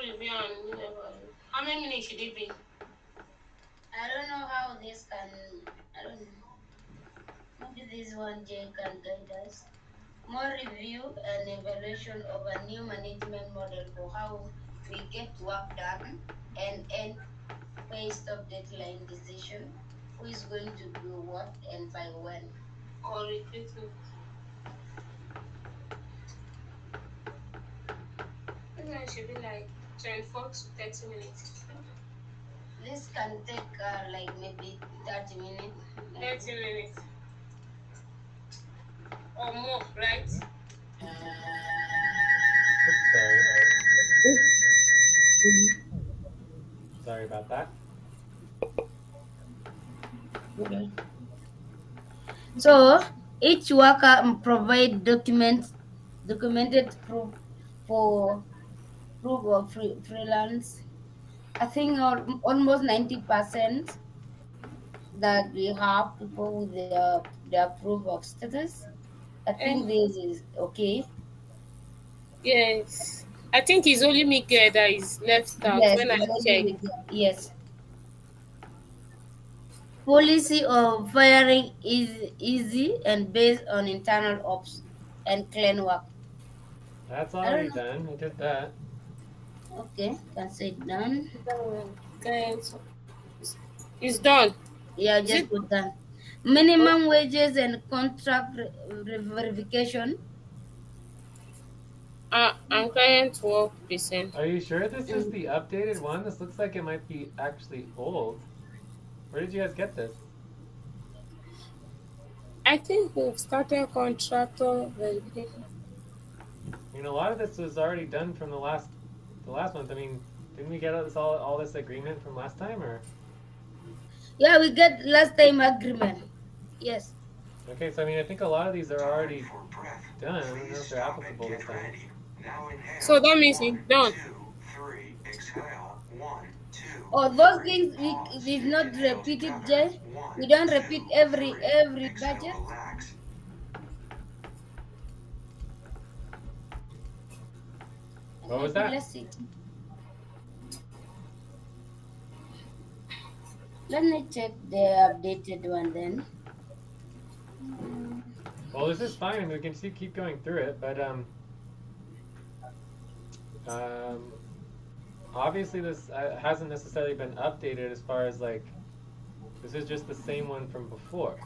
review and how many minutes should it be? I don't know how this can. I don't know. Maybe this one J can guide us. More review and evaluation of a new management model for how we get work done and end based of deadline decision. Who is going to do what and by when? Or recruitment? I think it should be like 24 to 30 minutes. This can take like maybe 30 minutes. 30 minutes or more, right? Oops, sorry. Sorry about that. So each worker provide documented proof for proof of freelance. I think almost 90% that we have people with their proof of status. I think And this is okay. yes, I think it's only Miguel that is left out Yes, when I it's only check. with yes. Policy of firing is easy and based on internal ops and clean work. That's I don't already know. done. I did that. Okay, can say done. Then it's done. Yeah, Is just it? put done. Oh, Minimum wages and contract verification. and client work percent. Are you sure this is Mm. the updated one? This looks like it might be actually old. Where did you guys get this? I think we've started contractor verification. I mean, a lot of this was already done from the last month. I mean, didn't we get all this agreement from last time, or? Yeah, we get last time agreement. Yes. Okay, so I mean, I think a lot of these are already done. I don't know if they're applicable this time. So that means it's done. Oh, those things we is not repeated, Jay. We don't repeat every budget. What was Maybe that? let's see. Let me check the updated one then. Well, this is fine. We can keep going through it, but um, obviously this hasn't necessarily been updated as far as like this is just the same one from before.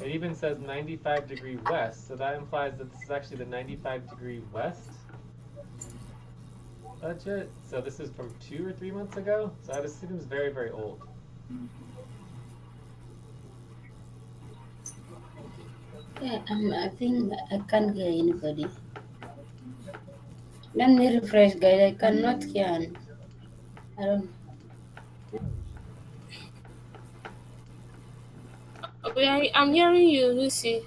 It even says 95-degree west, so that implies that this is actually the 95-degree west budget. So this is from 2 or 3 months ago. So that seems very, very old. Yeah, I think I can't hear anybody. Let me refresh, guys. I cannot hear. I don't. I'm hearing you, Lucy.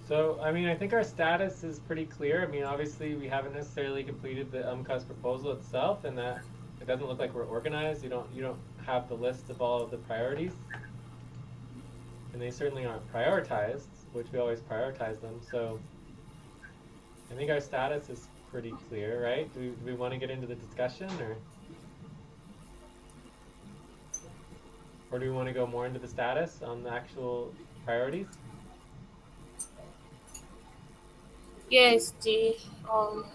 So, I mean, I think our status is pretty clear. I mean, obviously, we haven't necessarily completed the UMCUS proposal itself, and that it doesn't look like we're organized. You don't have the list of all of the priorities, and they certainly aren't prioritized, which we always prioritize them. So, I think our status is pretty clear, right? Do we want to get into the discussion, or do we want to go more into the status on the actual priorities? Yes, the um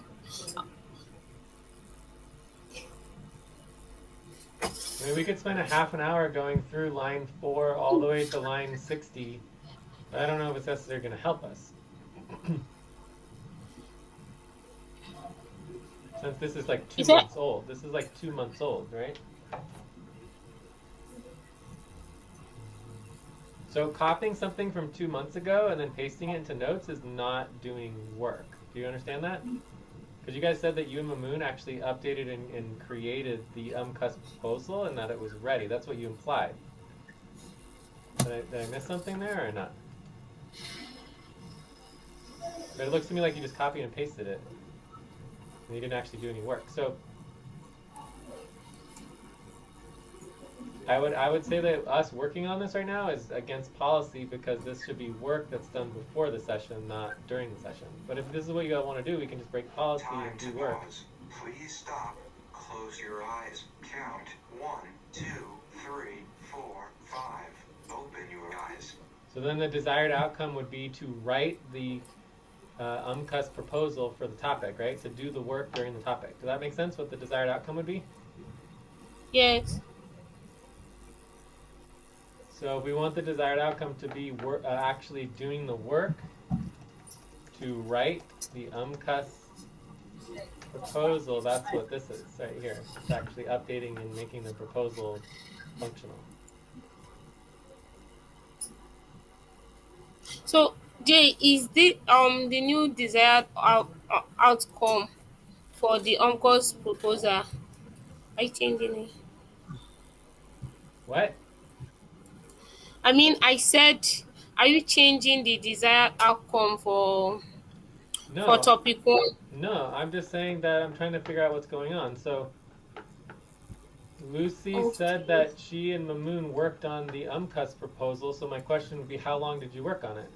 I mean, we could spend a half an hour going through line 4 all the way to line 60. But I don't know if it's necessarily going to help us. Since this is like two is it months old. This is like 2 months old, right? So copying something from 2 months ago and then pasting it into notes is not doing work. Do you understand that? Because you guys said that you and Mamun actually updated and created the UMCUS proposal and that it was ready. That's what you implied. Did I miss something there or not? But it looks to me like you just copied and pasted it. And you didn't actually do any work. So I would say that us working on this right now is against policy because this should be work that's done before the session, not during the session. But if this is what you all want to do, we can just break policy Time and to do work. pause. Please stop. Close your eyes. Count 1, 2, 3, 4, 5. Open your eyes. So then the desired outcome would be to write the UMCUS proposal for the topic, right? To do the work during the topic. Does that make sense? What the desired outcome would be? Yes. So if we want the desired outcome to be actually doing the work to write the UMCUS proposal, that's what this is right here. It's actually updating and making the proposal functional. So Jay, is the new desired outcome for the UMCOS proposal? Are you changing it? What? I mean, I said, are you changing the desired outcome for No, topic 1? no, I'm just saying that I'm trying to figure out what's going on. So Lucy said that she and Mamun worked on the UMCUS proposal, so my question would be, how long did you work on it?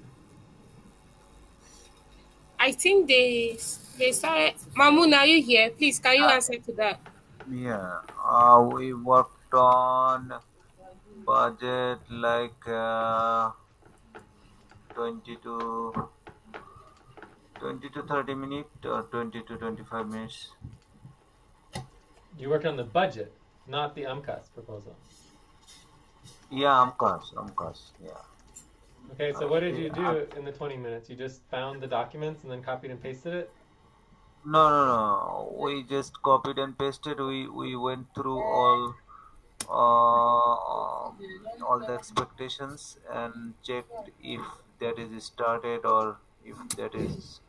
I think they started. Mamun, are you here? Please, can you answer to that? Yeah, we worked on budget like 20 to 30 minutes or 20 to 25 minutes. You worked on the budget, not the UMCUS proposal. Yeah, UMCUS, yeah. Okay, so what did you do in the 20 minutes? You just found the documents and then copied and pasted it? No. We just copied and pasted. We went through all the expectations and checked if that is started or if that is.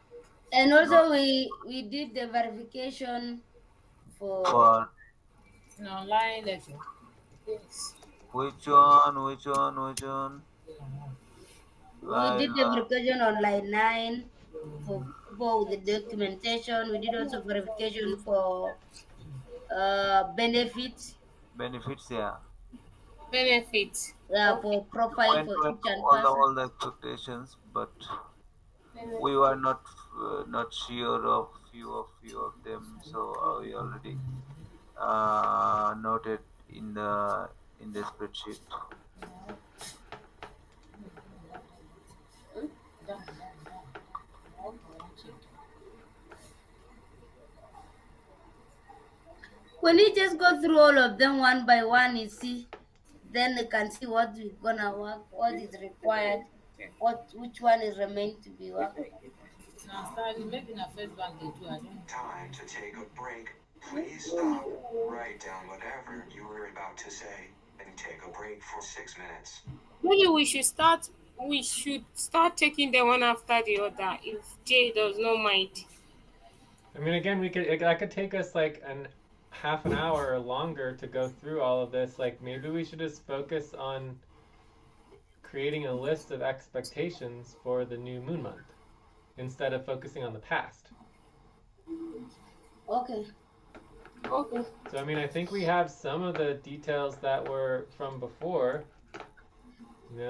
And also we did the verification for For online lecture. Yes. which one? we did the verification on line 9 for the documentation. We did also verification for benefits. Benefits, yeah. Benefits. Yeah, for profile Went for to each and all person. the expectations, but we were not sure of few of them, so we already noted in the spreadsheet. When you just go through all of them one by one, you see, then you can see what we're gonna work, what is required, which one is remain to be worked. Now, starting maybe in the first bank they do. I don't know. Time to take a break. Please stop. Write down whatever you were about to say and take a break for 6 minutes. Maybe we should start taking them one after the other if Jay does not mind. I mean, again, that could take us like half an hour or longer to go through all of this. Like, maybe we should just focus on creating a list of expectations for the new moon month instead of focusing on the past. Okay. So, I mean, I think we have some of the details that were from before.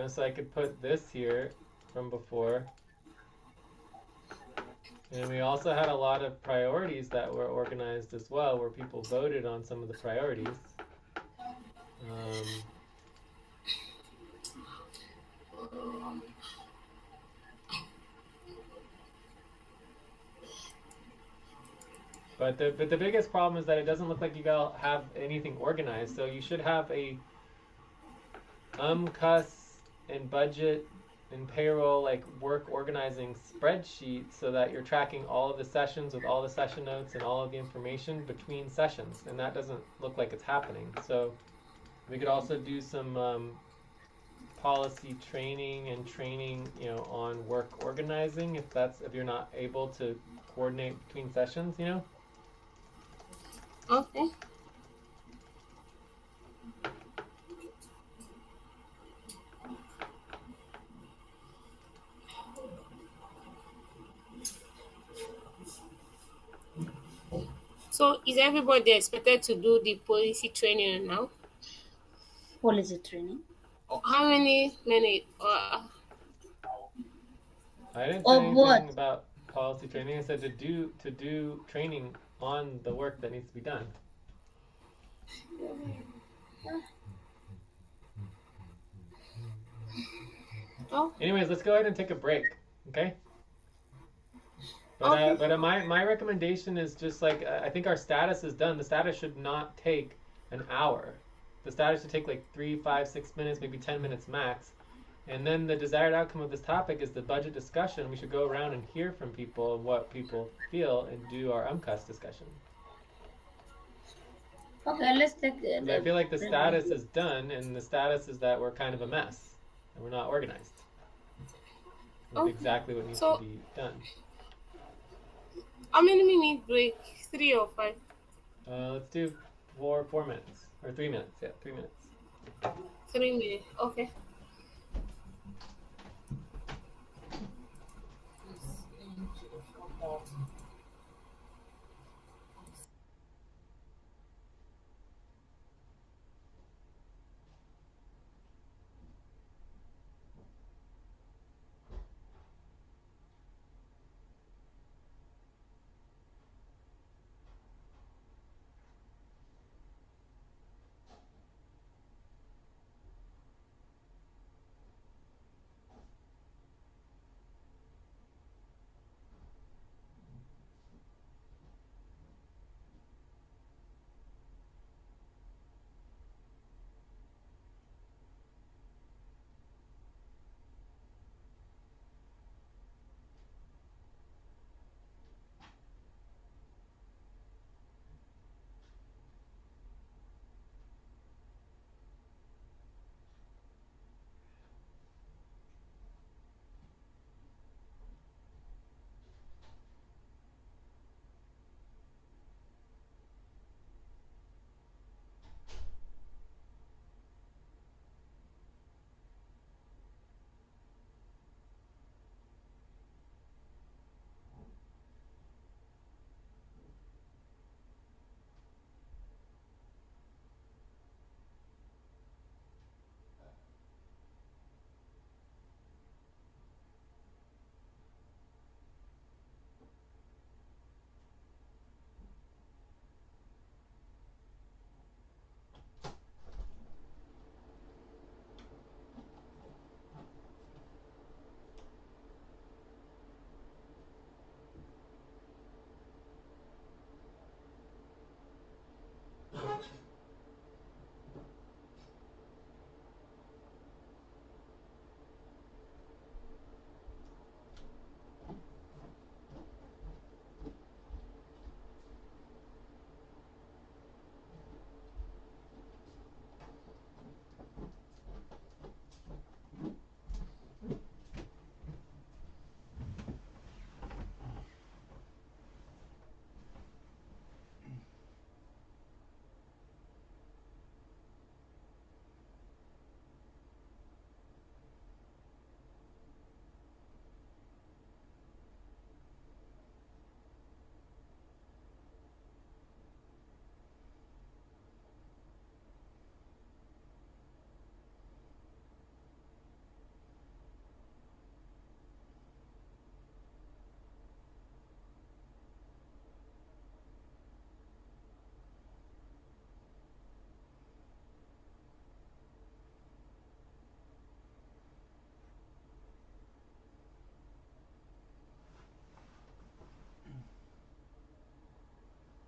So I could put this here from before. And we also had a lot of priorities that were organized as well, where people voted on some of the priorities. But the biggest problem is that it doesn't look like you all have anything organized. So you should have a UMCUS and budget and payroll like work organizing spreadsheet so that you're tracking all of the sessions with all the session notes and all of the information between sessions, and that doesn't look like it's happening. So we could also do some policy training on work organizing if you're not able to coordinate between sessions. Okay. So is everybody expected to do the policy training now? policy training? How many minutes? I didn't say Of what? anything about policy training. I said to do training on the work that needs to be done. Oh, Anyways, let's go ahead and take a break. Okay. okay. My recommendation is just like I think our status is done. The status should not take an hour. The status should take like 3, 5, 6 minutes, maybe 10 minutes max. And then the desired outcome of this topic is the budget discussion. We should go around and hear from people and what people feel and do our UMCUS discussion. Okay, let's take Because I feel like the status is done, and the status is that we're kind of a mess and we're not organized with Okay. exactly what needs So, to be done. how many minute break? 3 or 5? Let's do 4 minutes or 3 minutes. Yeah, 3 minutes. 3 minutes. Okay.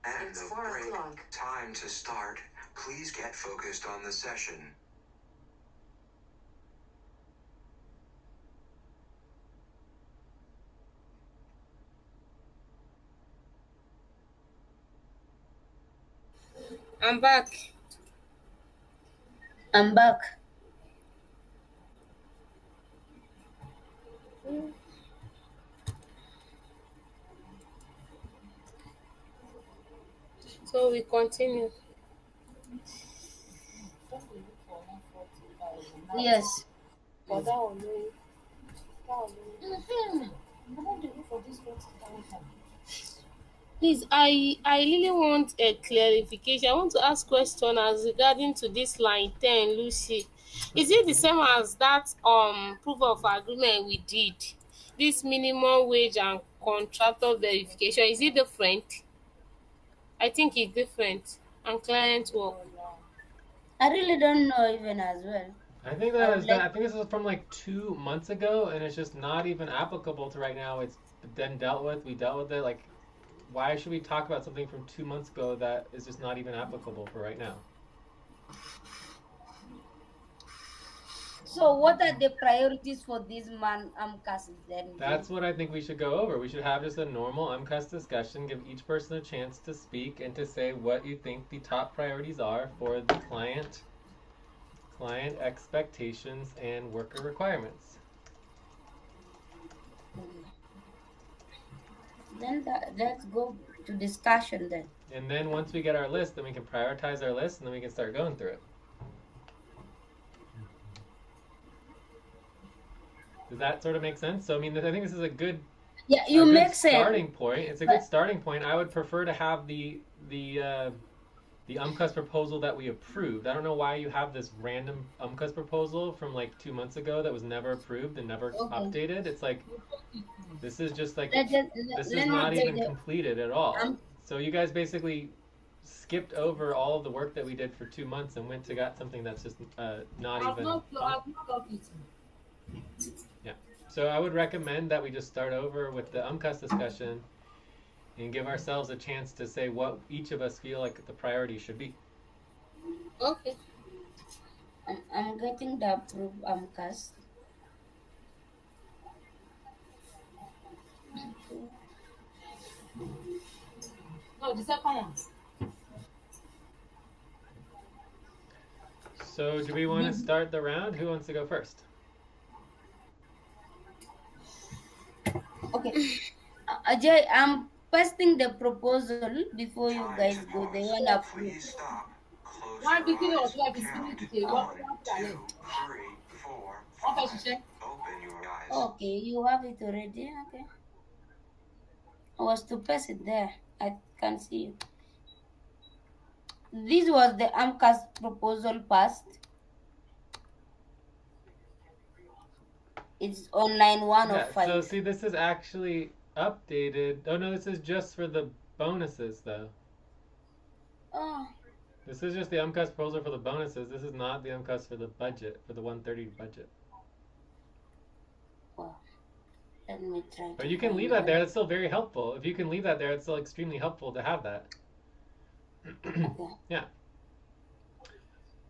And It's the 4 break. o'clock. Time to start. Please get focused on the session. I'm back. I'm back. So we continue. Just to look for 140,000. Yes. But that will lose. That will lose. I'm going to look for this 40,000. Please, I really want a clarification. I want to ask question as regarding to this line 10, Lucy. Is it the same as that proof of agreement we did? This minimum wage and contractor verification, is it different? I think it's different. And client work. I really don't know even as well. I think I that would is that. like. I think this is from like 2 months ago, and it's just not even applicable to right now. It's been dealt with. We dealt with it. Like, why should we talk about something from 2 months ago that is just not even applicable for right now? So, what are the priorities for this man cases then? That's what I think we should go over. We should have just a normal UMCUS discussion, give each person a chance to speak and to say what you think the top priorities are for the client expectations and worker requirements. Then let's go to discussion then. And then once we get our list, then we can prioritize our list and then we can start going through it. Does that sort of make sense? So I mean, I think this is a good Yeah, you good make sense. starting point. It's a good starting point. I would prefer to have the UMCUS proposal that we approved. I don't know why you have this random UMCUS proposal from like 2 months ago that was never approved and never Okay. updated. It's like this is just like Let, let, this let is me not take even the. completed at all. Um, So you guys basically skipped over all of the work that we did for 2 months and went to got something that's just not I've even. not got it. So I would recommend that we just start over with the UMCUS discussion and give ourselves a chance to say what each of us feel like the priority should be. Okay. I'm getting the approved cast. No, the second one. So do we want to start the round? Who wants to go first? Okay. Ajay, I'm pasting the proposal before you guys go. They want to approve. Please stop. Close One your beginning eyes. of life is Count. spirit today. 1, One 2, challenge. 3, 4, One 5. person. Open your eyes. Okay, you have it already. Okay. I was to pass it there. I can see you. This was the AMCAS proposal passed. It's on line 1 Yeah, of 5. so see, this is actually updated. Oh no, this is just for the bonuses though. Oh, This is just the UMCUS proposal for the bonuses. This is not the UMCUS for the budget, for the 130 budget. well, let me try. But you can leave that there. That's still very helpful. If you can leave that there, it's still extremely helpful to have that. Okay. Yeah.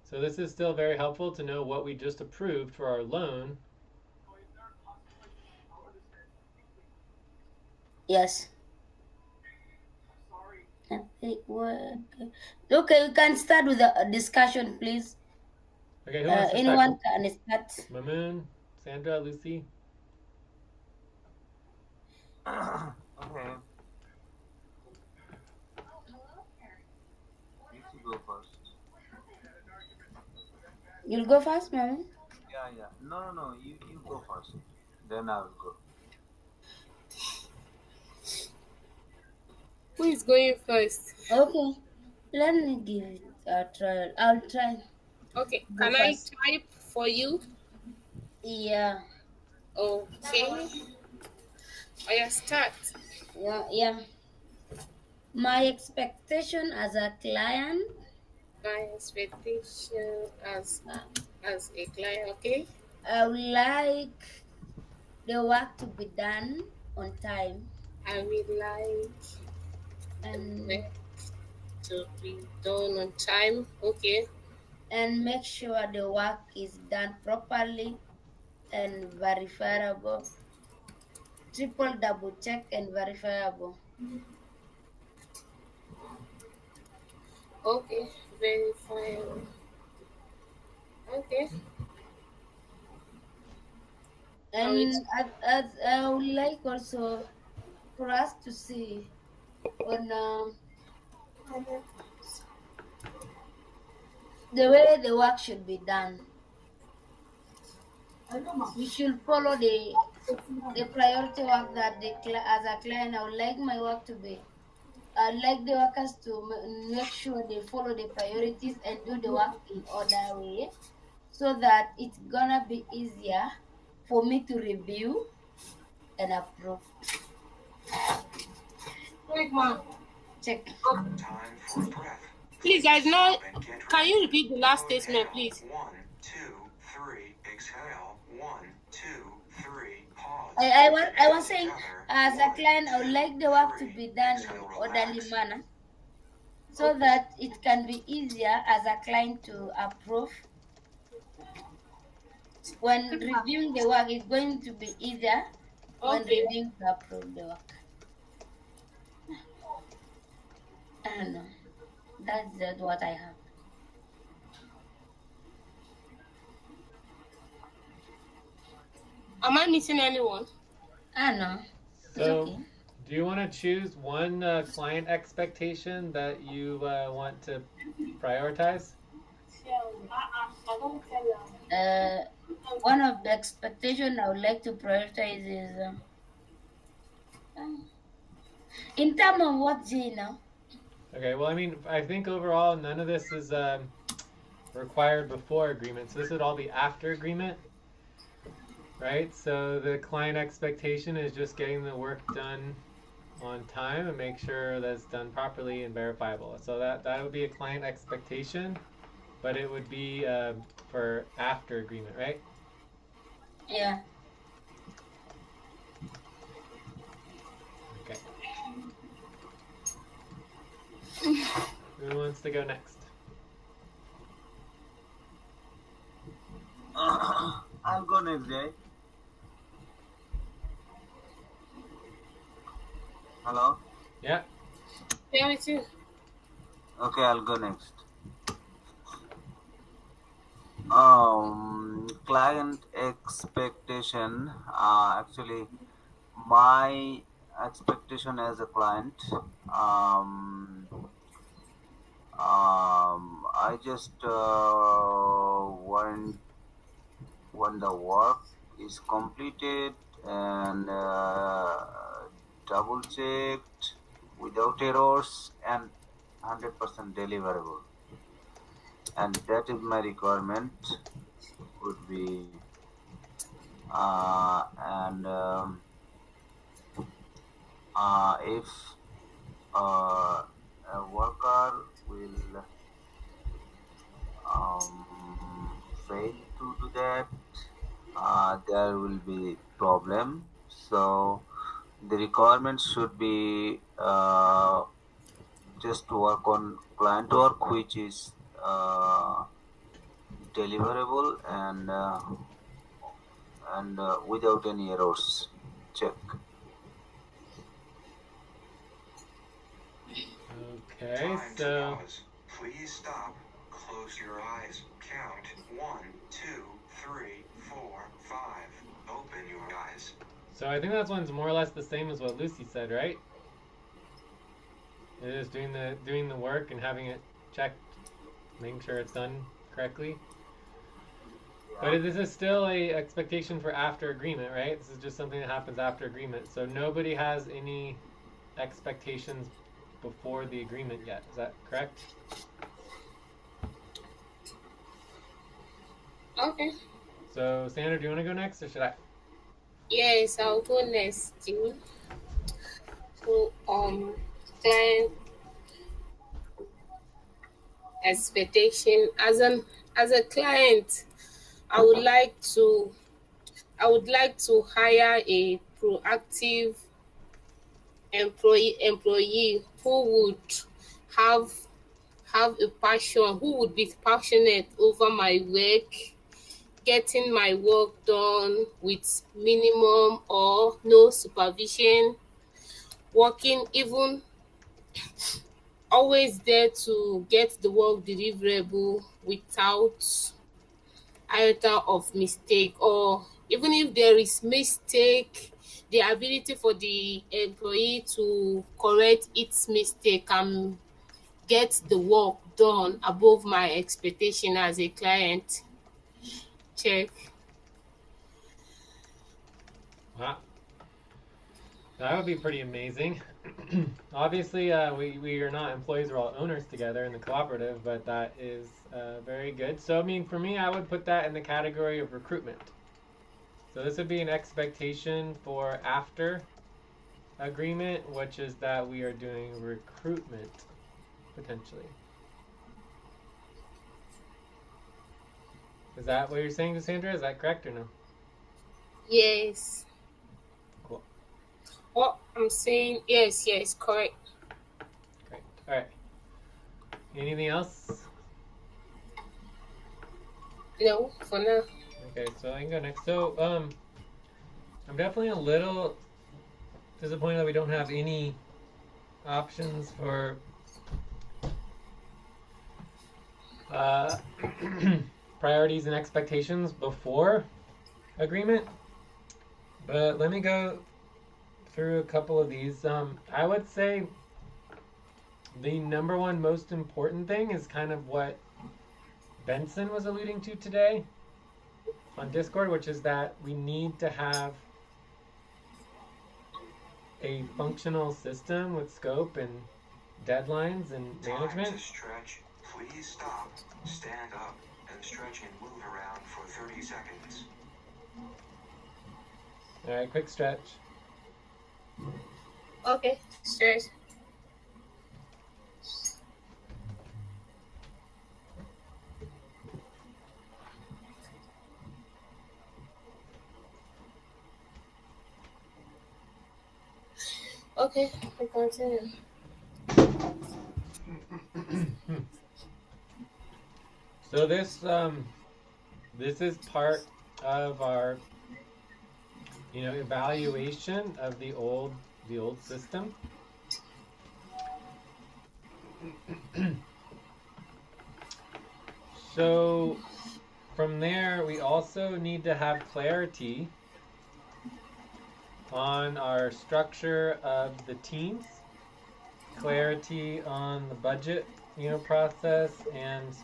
So this is still very helpful to know what we just approved for our loan. Yes. Okay, we can start with the discussion, please. Okay, who wants to Anyone start? can start. Mamun, Sandra, Lucy. Okay. You should go first. You'll go first, Mama. Yeah. No. You go first. Then I will go. Who is going first? Okay. Let me give it a try. I'll try. Okay. Go Can I first. type for you? Yeah. Okay. I start. Yeah. My expectation as a client. My expectation as a client. Okay. I would like the work to be done on time I would like and work to be done on time. Okay. and make sure the work is done properly and verifiable. Triple double check and verifiable. Okay. Very fine. Okay. And I would like also for us to see on the way the work should be done. We should follow the priority work that as a client I would like my work to be I'd like the workers to make sure they follow the priorities and do the work in order way, so that it's gonna be easier for me to review and approve. Wait, ma. Check. Time for a breath. Please, I know. Stop and get Can you ready. repeat the last Inhale, statement, please? 1, 2, 3. Exhale. 1, 2, 3. Pause. I was saying, Together. as a 1, client, I would 2, like the work to 3. be done in Exhale, orderly relax. manner, so that it can be easier as a client to approve. When reviewing the work, it's going to be easier when Okay. reviewing to approve the work. I don't know. That's what I have. Am I missing anyone? I don't know. It's So, okay. do you want to choose one client expectation that you want to prioritize? One of the expectation I would like to prioritize is in terms of what, Jay, now? Okay, well, I mean, I think overall none of this is required before agreement. So this would all be after agreement, right? So the client expectation is just getting the work done on time and make sure that's done properly and verifiable. So that would be a client expectation, but it would be for after agreement, right? Yeah. Okay. Who wants to go next? I'll go next, Jay. Hello? Yeah. Yeah, with you. Okay, I'll go next. Client expectation. Actually, my expectation as a client, I just when the work is completed and double checked without errors and 100% deliverable, and that is my requirement would be and if a worker will fail to do that, there will be problem. So the requirement should be just work on client work which is deliverable and without any errors. Check. Okay, Time to so pause. Please stop. Close your eyes. Count 1, 2, 3, 4, 5. Open your eyes. so I think that one's more or less the same as what Lucy said, right? It is doing the work and having it checked, making sure it's done correctly. But this is still a expectation for after agreement, right? This is just something that happens after agreement. So nobody has any expectations before the agreement yet. Is that correct? Okay. So Sandra, do you want to go next or should I? Yes, I'll go next. So, client expectation as a client, I would like to hire a proactive employee who would have a passion, who would be passionate over my work, getting my work done with minimum or no supervision, working even always there to get the work deliverable without iota of mistake, or even if there is mistake, the ability for the employee to correct its mistake and get the work done above my expectation as a client. Check. Wow. That would be pretty amazing. Obviously, we are not employees, we're all owners together in the cooperative, but that is very good. So, I mean, for me, I would put that in the category of recruitment. So this would be an expectation for after agreement, which is that we are doing recruitment, potentially. Is that what you're saying, Sandra? Is that correct or no? Yes. Cool. What I'm saying, yes, correct. Great. All right. Anything else? No, for now. Okay, so I can go next. So, I'm definitely a little disappointed that we don't have any options for priorities and expectations before agreement. But let me go through a couple of these. I would say the number one most important thing is kind of what Benson was alluding to today on Discord, which is that we need to have a functional system with scope and deadlines and management. Time to stretch. Please stop, stand up, and stretch and move around for 30 seconds. All right, quick stretch. Okay, stretch. Okay, we continue. So this is part of our evaluation of the old system. So from there, we also need to have clarity on our structure of the teams, clarity on the budget, process, and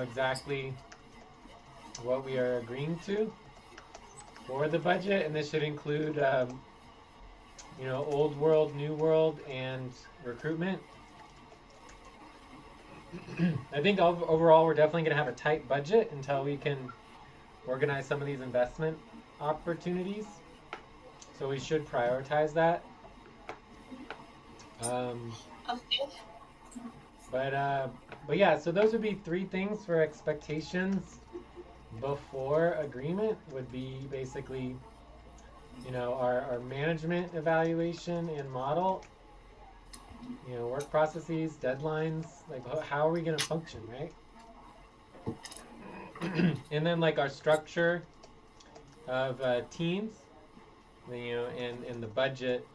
exactly what we are agreeing to for the budget, and this should include old world, new world, and recruitment. I think overall we're definitely going to have a tight budget until we can organize some of these investment opportunities. So we should prioritize that. Okay. But yeah, so those would be three things for expectations before agreement. Would be basically, our management evaluation and model, work processes, deadlines, like how are we going to function, right? And then like our structure of teams, and the budget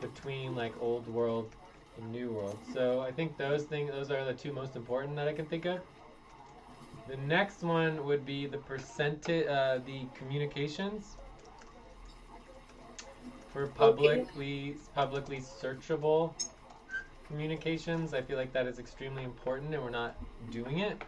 between like old world and new world. So I think those are the two most important that I can think of. The next one would be the percentage, the communications for publicly searchable communications. I feel like that is extremely important, and we're not doing it.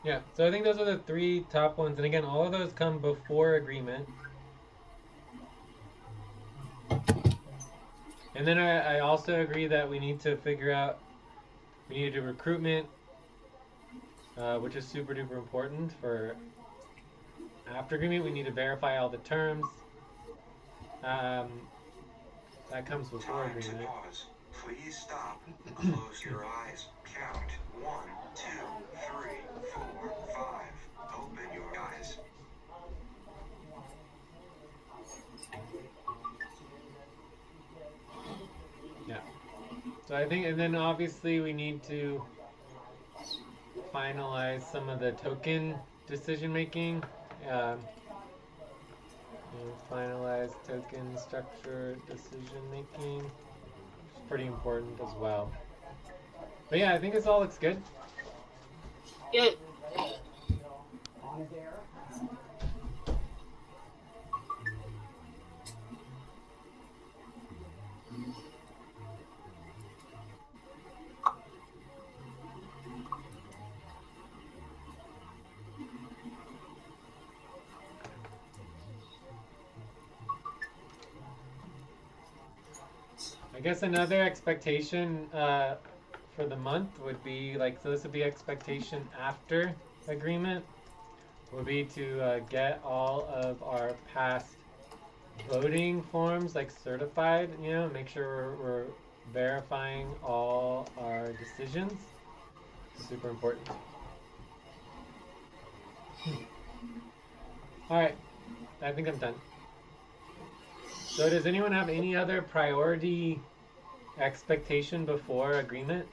Yeah, so I think those are the three top ones, and again, all of those come before agreement. And then I also agree that we need to figure out, we need to do recruitment, which is super duper important for after agreement. We need to verify all the terms. That comes before Time agreement. to pause. Please stop. Close your eyes. Count 1, 2, 3, 4, 5. Open your eyes. Yeah. So I think, and then obviously we need to finalize some of the token decision making. Finalize token structure decision making. It's pretty important as well. But yeah, I think this all looks good. Yeah. I guess another expectation for the month would be like, so this would be expectation after agreement, would be to get all of our past voting forms like certified, make sure we're verifying all our decisions. Super important. All right, I think I'm done. So does anyone have any other priority expectation before agreement?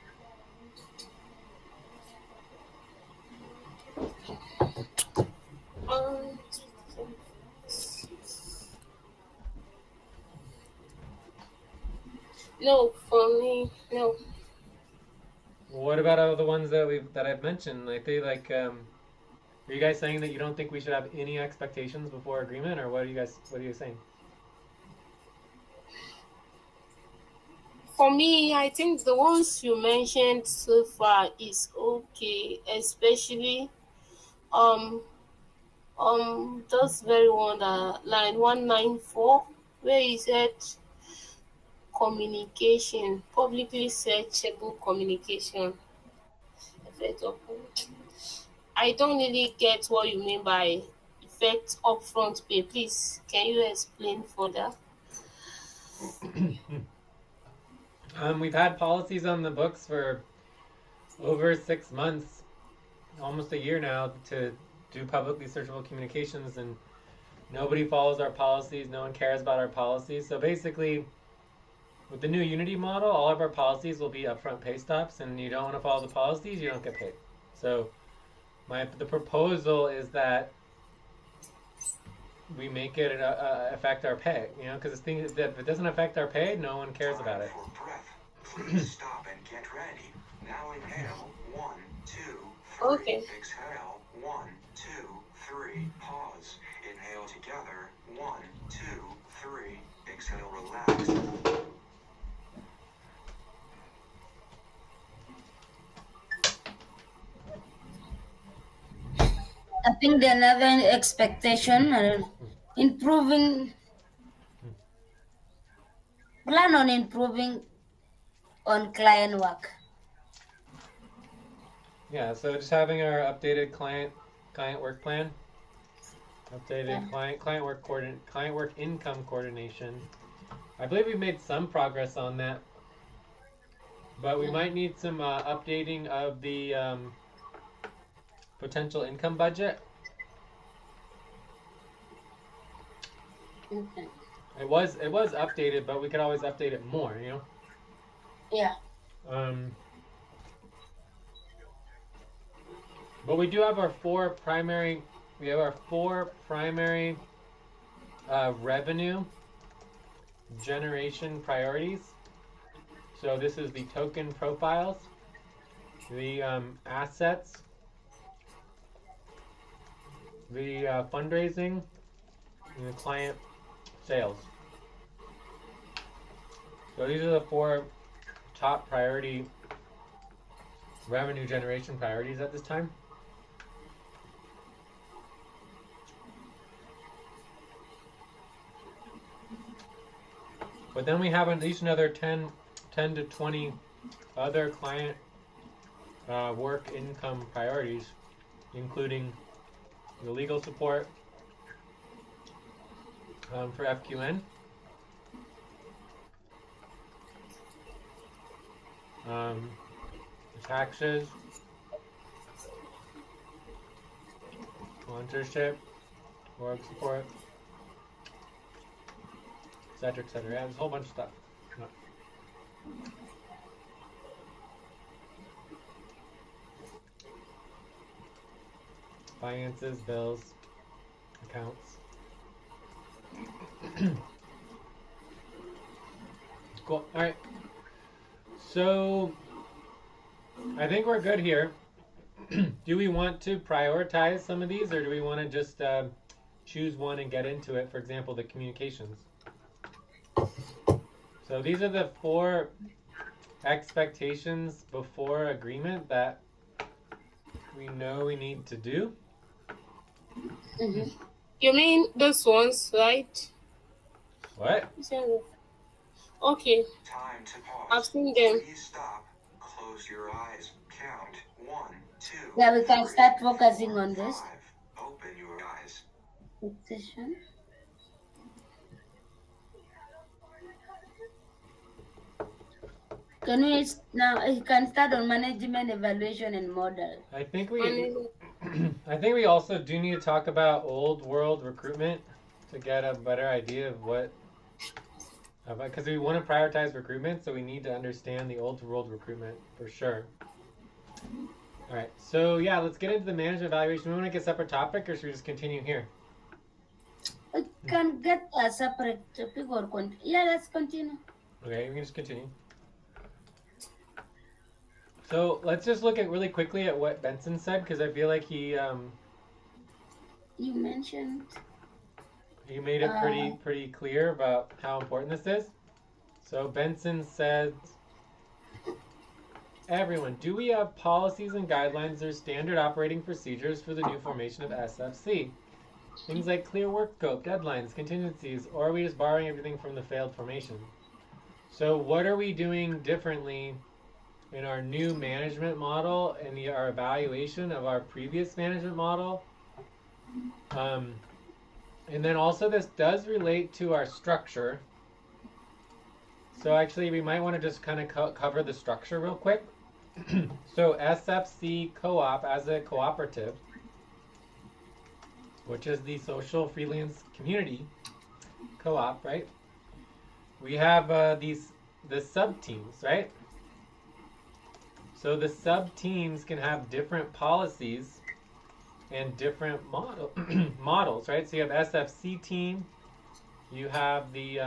Um, no, for me, no. What about all the ones that I've mentioned? Like are you guys saying that you don't think we should have any expectations before agreement, or what are you saying? For me, I think the ones you mentioned so far is okay, especially um those very one that line 194 where you said communication, publicly searchable communication. Effect of, I don't really get what you mean by effect upfront pay. Please, can you explain further? We've had policies on the books for over 6 months, almost a year now, to do publicly searchable communications, and nobody follows our policies. No one cares about our policies. So basically, with the new Unity model, all of our policies will be upfront pay stops, and you don't want to follow the policies, you don't get paid. So the proposal is that we make it affect our pay, because this thing, if it doesn't affect our pay, no one cares about it. For breath, please stop and get ready. Now inhale, 1, 2, 3. Okay. Exhale, 1, 2, 3. Pause. Inhale together, 1, 2, 3. Exhale, relax. I think the another expectation, plan on improving on client work. Yeah, so just having our updated client work plan, updated client work income coordination. I believe we've made some progress on that, but we might need some updating of the potential income budget. Okay. It was updated, but we could always update it more, Yeah. But we do have our four primary. We have our four primary revenue generation priorities. So this is the token profiles, the assets, the fundraising, and the client sales. So these are the four top priority revenue generation priorities at this time. But then we have at least another 10 to 20 other client work income priorities, including the legal support for FQN, taxes, sponsorship, work support, etc., etc. Yeah, there's a whole bunch of stuff. No. Finances, bills, accounts. Cool. All right. So I think we're good here. Do we want to prioritize some of these, or do we want to just choose one and get into it? For example, the communications. So these are the four expectations before agreement that we know we need to do. You mean those ones, right? What? Okay, Time to I've pause. seen them. Please stop. Close your eyes. Count 1, 2, Yeah, we can 3, start focusing 4, on this 5. Open your eyes. session. Can we now? You can start on management, evaluation, and model. I think Management. I think we also do need to talk about old world recruitment to get a better idea of what, because we want to prioritize recruitment, so we need to understand the old world recruitment for sure. All right, so yeah, let's get into the management evaluation. We want to make a separate topic, or should we just continue here? We can get a separate topic or continue. Yeah, let's continue. Okay, we can just continue. So let's just look at really quickly at what Benson said, because I feel like he You mentioned. made it pretty clear about how important this is. So Benson said, everyone, do we have policies and guidelines or standard operating procedures for the new formation of SFC? Things like clear work scope, deadlines, contingencies, or are we just borrowing everything from the failed formation? So what are we doing differently in our new management model and our evaluation of our previous management model? And then also this does relate to our structure. So actually we might want to just kind of cover the structure real quick. So SFC Co-op as a cooperative, which is the social freelance community co-op, right? We have the sub-teams, right? So the sub-teams can have different policies and different models, right? So you have SFC team, you have the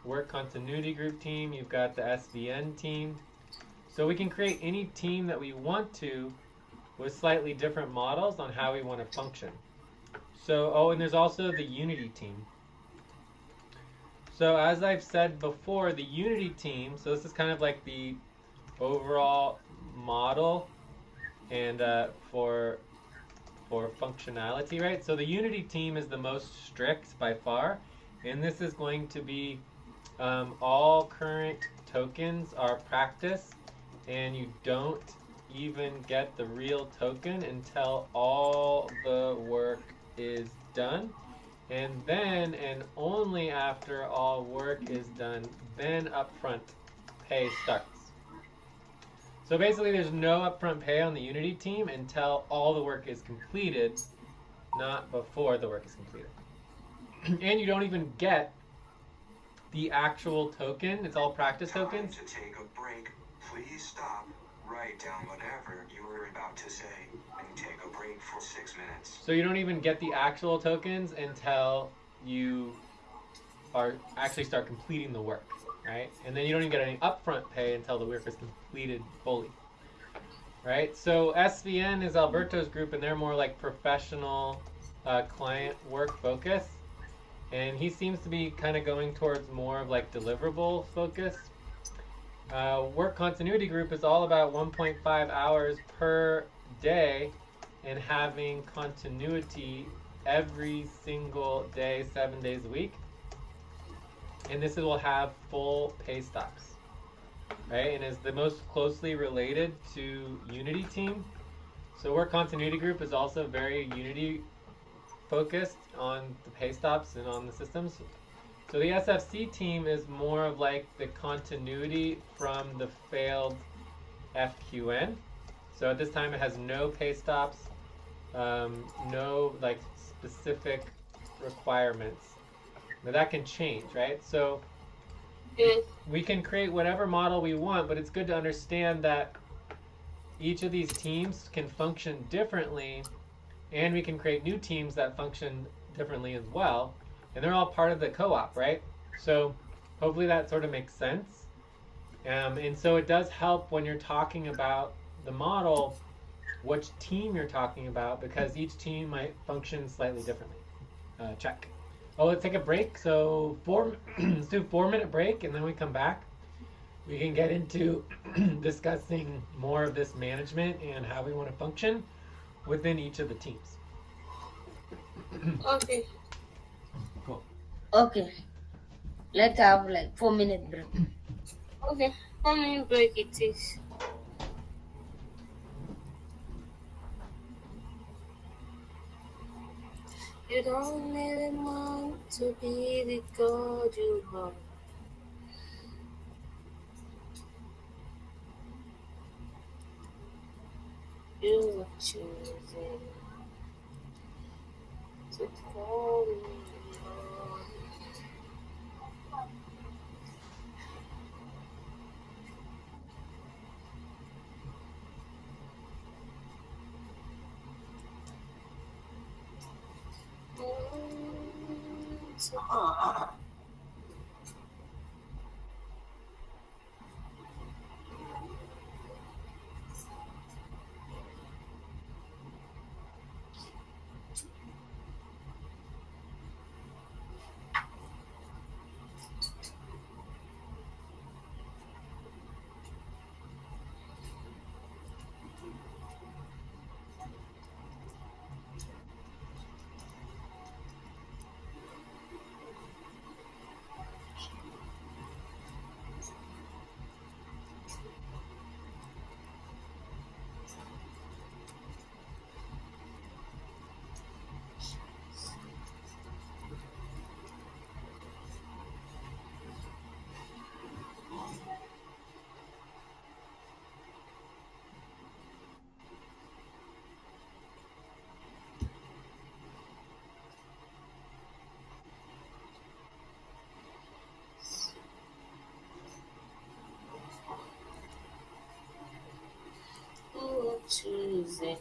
work continuity group team, you've got the SVN team. So we can create any team that we want to with slightly different models on how we want to function. So, and there's also the Unity team. So as I've said before, the Unity team, so this is kind of like the overall model and for functionality, right? So the Unity team is the most strict by far, and this is going to be all current tokens are practice, and you don't even get the real token until all the work is done. And then, and only after all work is done, then upfront pay starts. So basically there's no upfront pay on the Unity team until all the work is completed, not before the work is completed. And you don't even get the actual token. It's all practice tokens. Time to take a break. Please stop. Write down whatever you were about to say and take a break for 6 minutes. So you don't even get the actual tokens until you are actually start completing the work, right? And then you don't even get any upfront pay until the work is completed fully, right? So SVN is Alberto's group, and they're more like professional client work focus. And he seems to be kind of going towards more of like deliverable focus. Work continuity group is all about 1.5 hours per day and having continuity every single day, 7 days a week. And this will have full pay stops, right? And is the most closely related to Unity team. So work continuity group is also very Unity focused on the pay stops and on the systems. So the SFC team is more of like the continuity from the failed FQN. So at this time it has no pay stops, no like specific requirements. Now that can change, right? So we can create whatever model we want, but it's good to understand that each of these teams can function differently, and we can create new teams that function differently as well. And they're all part of the co-op, right? So hopefully that sort of makes sense. And so it does help when you're talking about the model, which team you're talking about, because each team might function slightly differently. Check. Oh, let's take a break. So let's do a 4-minute break, and then we come back. We can get into discussing more of this management and how we want to function within each of the teams. Okay. Cool. Okay. Let's have like 4-minute break. Okay, 1 minute break it is. You don't need a man to be the God you are. You are choosing to call me Lord. You are choosing.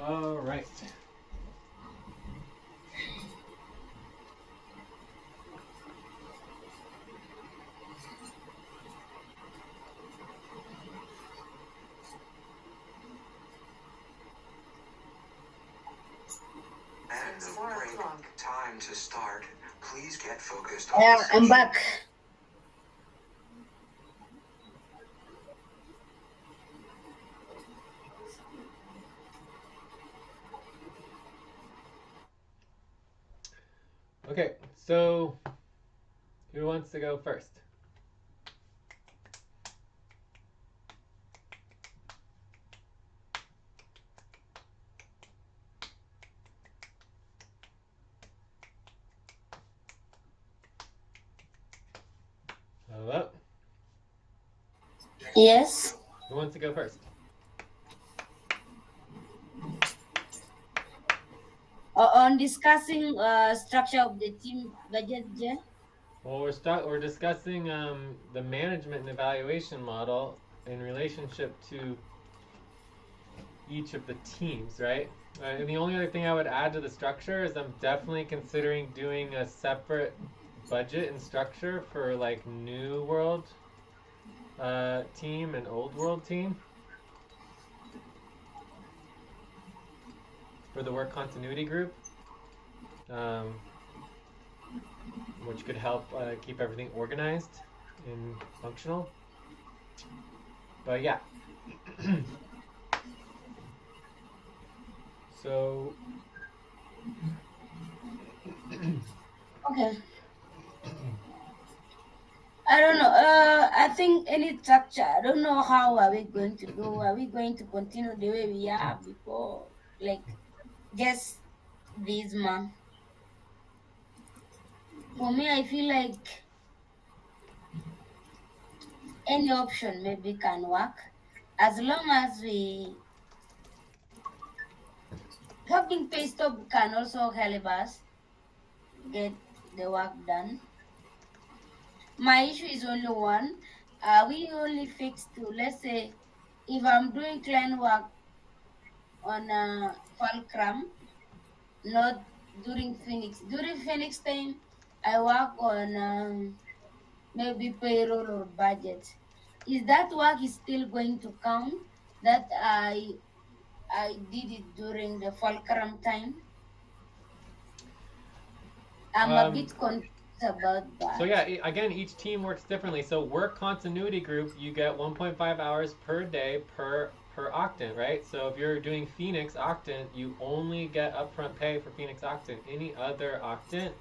All right. And It's the 4 break o'clock. time to start. Please get focused on Yeah, the I'm session. back. Okay, so who wants to go first? Hello? Yes. Who wants to go first? On discussing structure of the team budget, yeah? Well, we're discussing the management and evaluation model in relationship to each of the teams, right? And the only other thing I would add to the structure is I'm definitely considering doing a separate budget and structure for like new world team and old world team for the work continuity group, which could help keep everything organized and functional. But yeah. So Okay. I don't know. I think any structure. I don't know how are we going to do. Are we going to continue the way we are before, like just this month? For me, I feel like any option maybe can work, as long as we having pay stop can also help us get the work done. My issue is only one. We only fixed to, let's say, if I'm doing client work on Fulcrum, not during Phoenix. During Phoenix time, I work on maybe payroll or budget. Is that work is still going to count that I did it during the Fulcrum time? I'm a bit confused about that. So yeah, again, each team works differently. So work continuity group, you get 1.5 hours per day per octant, right? So if you're doing Phoenix octant, you only get upfront pay for Phoenix octant. Any other octant,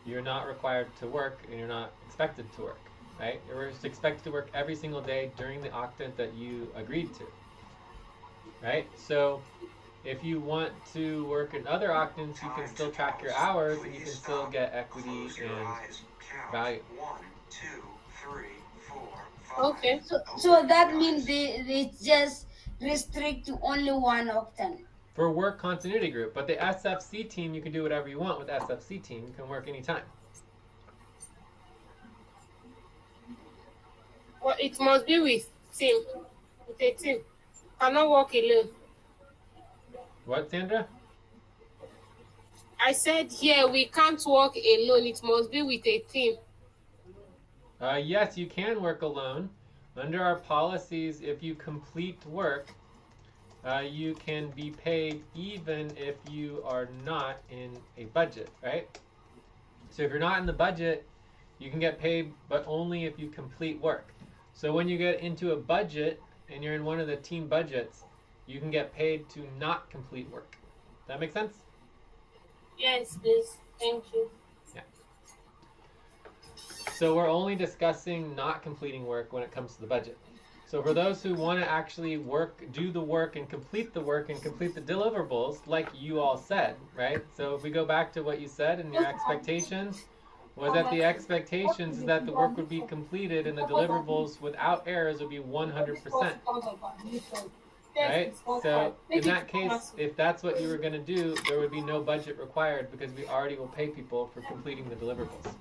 you're not required to work and you're not expected to work, right? You're just expected to work every single day during the octant that you agreed to, right? So if you want to work in other octants, you can still track your hours and you can still get equity and value. 1, 2, 3, 4, 5. Okay. So that means they just restrict to only one octant. For work continuity group, but the SFC team, you can do whatever you want with SFC team. You can work anytime. Well, it must be with team. With a team. Cannot work alone. What, Sandra? I said here we can't work alone. It must be with a team. Yes, you can work alone. Under our policies, if you complete work, you can be paid even if you are not in a budget, right? So if you're not in the budget, you can get paid, but only if you complete work. So when you get into a budget and you're in one of the team budgets, you can get paid to not complete work. That make sense? Yes, please. Thank you. Yeah. So we're only discussing not completing work when it comes to the budget. So for those who want to actually do the work and complete the deliverables, like you all said, right? So if we go back to what you said and your expectations, was that the expectations is that the work would be completed and the deliverables without errors would be 100%. Right? So in that case, if that's what you were going to do, there would be no budget required because we already will pay people for completing the deliverables.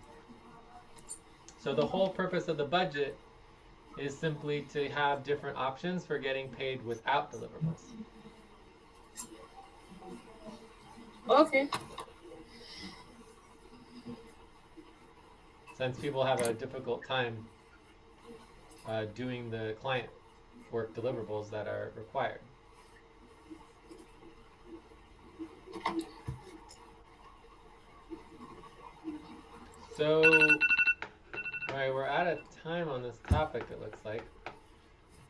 So the whole purpose of the budget is simply to have different options for getting paid without deliverables. Okay. Since people have a difficult time doing the client work deliverables that are required. So, all right, we're out of time on this topic, it looks like.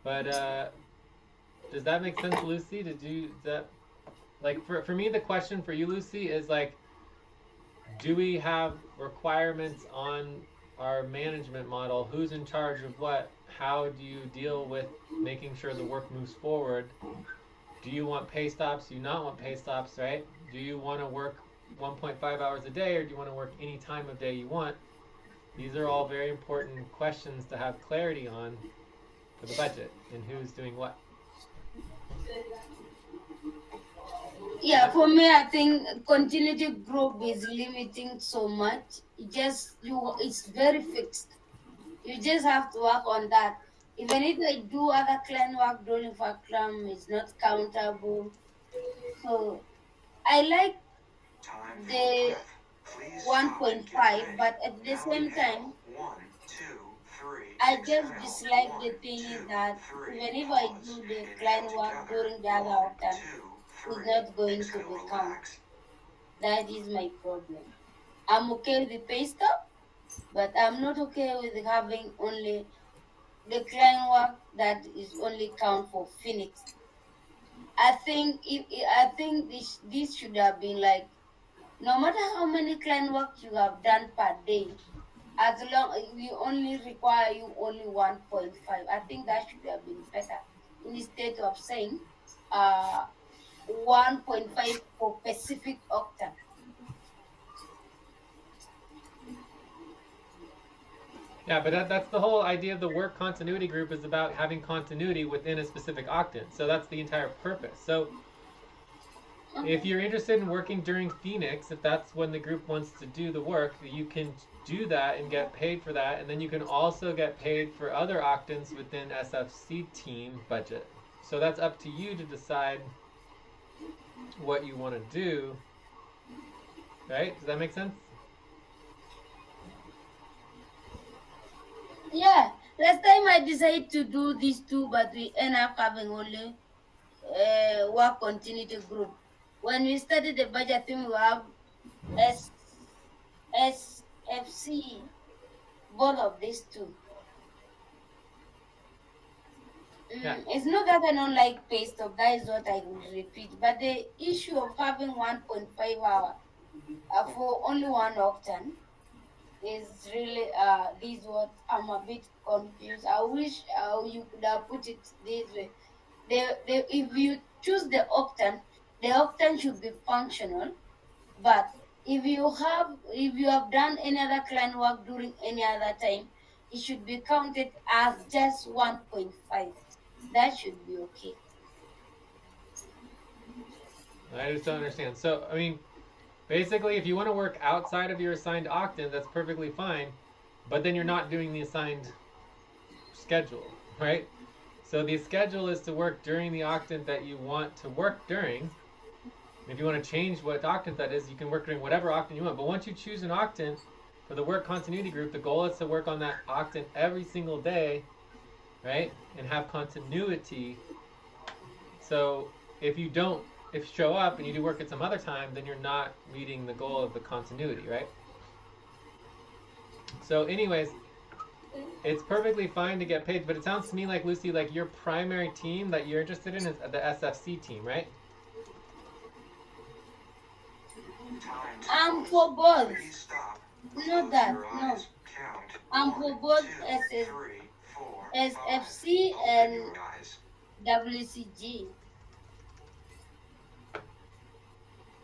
But does that make sense, Lucy? For me, the question for you, Lucy, is like, do we have requirements on our management model? Who's in charge of what? How do you deal with making sure the work moves forward? Do you want pay stops? Do you not want pay stops, right? Do you want to work 1.5 hours a day, or do you want to work any time of day you want? These are all very important questions to have clarity on for the budget and who's doing what. Yeah, for me, I think continuity group is limiting so much. It's very fixed. You just have to work on that. Even if I do other clan work during for clan, it's not countable. So I like Time for the breath. Please stop and get 1.5, ready. but at the Now same inhale. time, 1, 2, 3. I just Exhale. dislike 1, the thing 2, is that 3. even if I Pause. do the Inhale clan work together. during the other 1, octane, 2, it's 3. not going to Exhale, be count. relax. That is my problem. I'm okay with the pay stub, but I'm not okay with having only the clan work that is only count for Phoenix. I think this should have been like no matter how many clan work you have done per day, as long we only require you only 1.5. I think that should have been better instead of saying 1.5 for Pacific Octane. Yeah, but that's the whole idea of the work continuity group is about having continuity within a specific octant. So that's the entire purpose. So if you're interested in working during Phoenix, if that's when the group wants to do the work, you can do that and get paid for that. And then you can also get paid for other octants within SFC team budget. So that's up to you to decide what you want to do. Right? Does that make sense? Yeah, last time I decided to do these two, but we end up having only work continuity group. When we started the budget thing, we have S SFC, both of these two. Yeah. It's not that I don't like pay stub, that is what I will repeat. But the issue of having 1.5 hour for only one octane is really this what I'm a bit confused. I wish you could have put it this way. If you choose the octane should be functional. But if you have done any other client work during any other time, it should be counted as just 1.5. That should be okay. I just don't understand. So, I mean, basically, if you want to work outside of your assigned octant, that's perfectly fine. But then you're not doing the assigned schedule, right? So the schedule is to work during the octant that you want to work during. If you want to change what octant that is, you can work during whatever octant you want. But once you choose an octant for the work continuity group, the goal is to work on that octant every single day, right? And have continuity. So if you show up and you do work at some other time, then you're not meeting the goal of the continuity, right? So anyways, it's perfectly fine to get paid, but it sounds to me like, Lucy, like your primary team that you're interested in is the SFC team, right? I'm for both. Please stop. Not Close that, your no. eyes. Count. I'm 1, for both 2, 3, 4, SFC 5. Open and your eyes. WCG.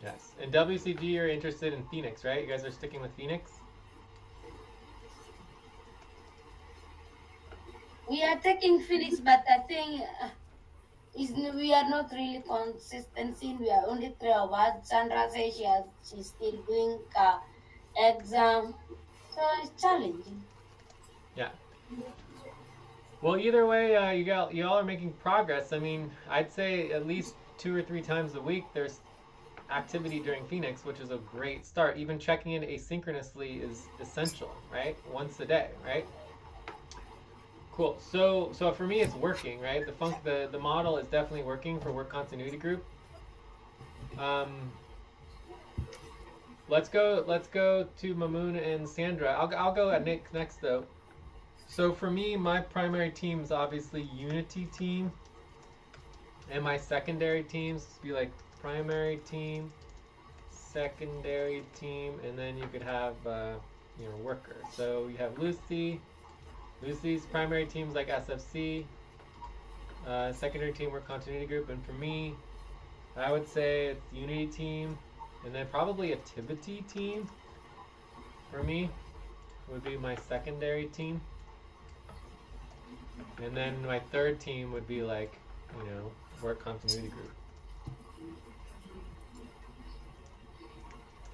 Yes. And WCG, you're interested in Phoenix, right? You guys are sticking with Phoenix? We are taking Phoenix, but I think we are not really consistency. We are only three of us. Sandra says she's still doing exam, so it's challenging. Yeah. Well, either way, you all are making progress. I mean, I'd say at least 2 or 3 times a week there's activity during Phoenix, which is a great start. Even checking in asynchronously is essential, right? Once a day, right? Cool. So for me, it's working, right? The model is definitely working for work continuity group. Let's go to Mamun and Sandra. I'll go at Nick next though. So for me, my primary team is obviously Unity team, and my secondary teams be like primary team, secondary team, and then you could have worker. So you have Lucy. Lucy's primary teams like SFC, secondary team work continuity group, and for me, I would say it's Unity team, and then probably a Activity team. For me, would be my secondary team, and then my third team would be like work continuity group.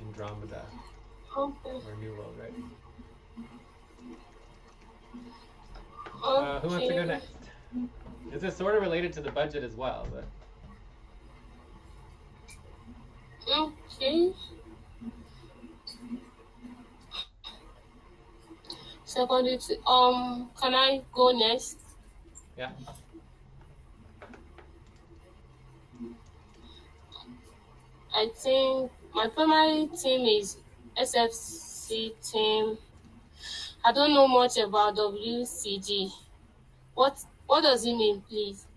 Andromeda Okay. or New World, right? Who wants to go next? This is sort of related to the budget as well, but Okay. Secondary to, can I go next? yeah. I think my primary team is SFC team. I don't know much about WCG. What does it mean, please?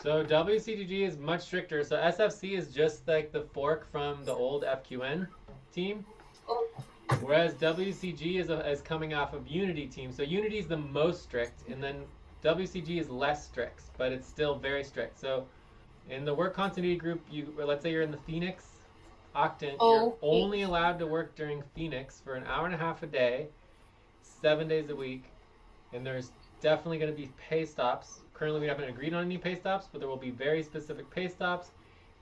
So WCGG is much stricter. So SFC is just like the fork from the old FQN team, Oh, whereas WCG is coming off of Unity team. So Unity is the most strict, and then WCG is less strict, but it's still very strict. So in the work continuity group, let's say you're in the Phoenix Octant, you're okay. only allowed to work during Phoenix for an hour and a half a day, 7 days a week, and there's definitely going to be pay stops. Currently, we haven't agreed on any pay stops, but there will be very specific pay stops,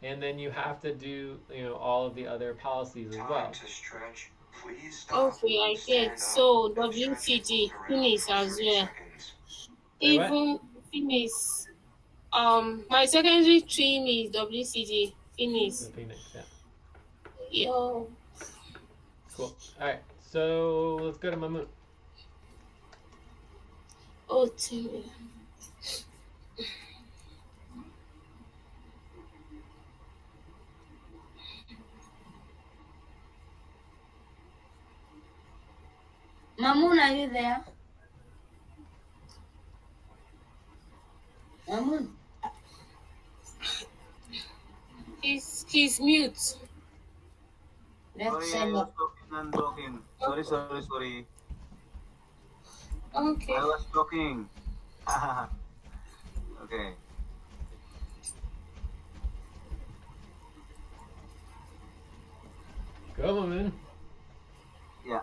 and then you have to do, all of the other policies as well. Time to stretch. Please stop. Okay, I Stand get. up So and stretch WCG around finish for as 30 well. seconds. Say what? Even finish. My secondary team is WCG finish. The Phoenix, yeah. Yo. Cool. All right, so let's go to Mamun. Oh, team. Mamun, are you there? Mamun. He's mute. Let's Sorry, I send was it. talking and talking. Sorry. Okay. I was talking. Okay. Go, Mamun. Yeah.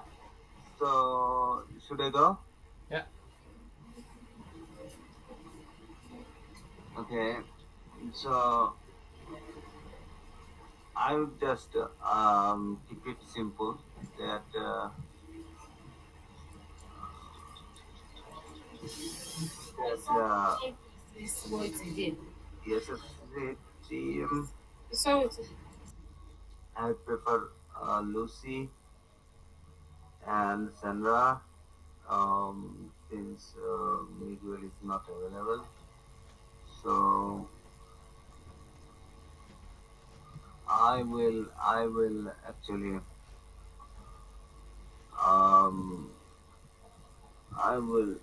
So, should I go? Yeah. Okay. So, I would just keep it simple that This word again. SFC team, So I prefer Lucy and Sandra since Miguel is not available. So I will actually I will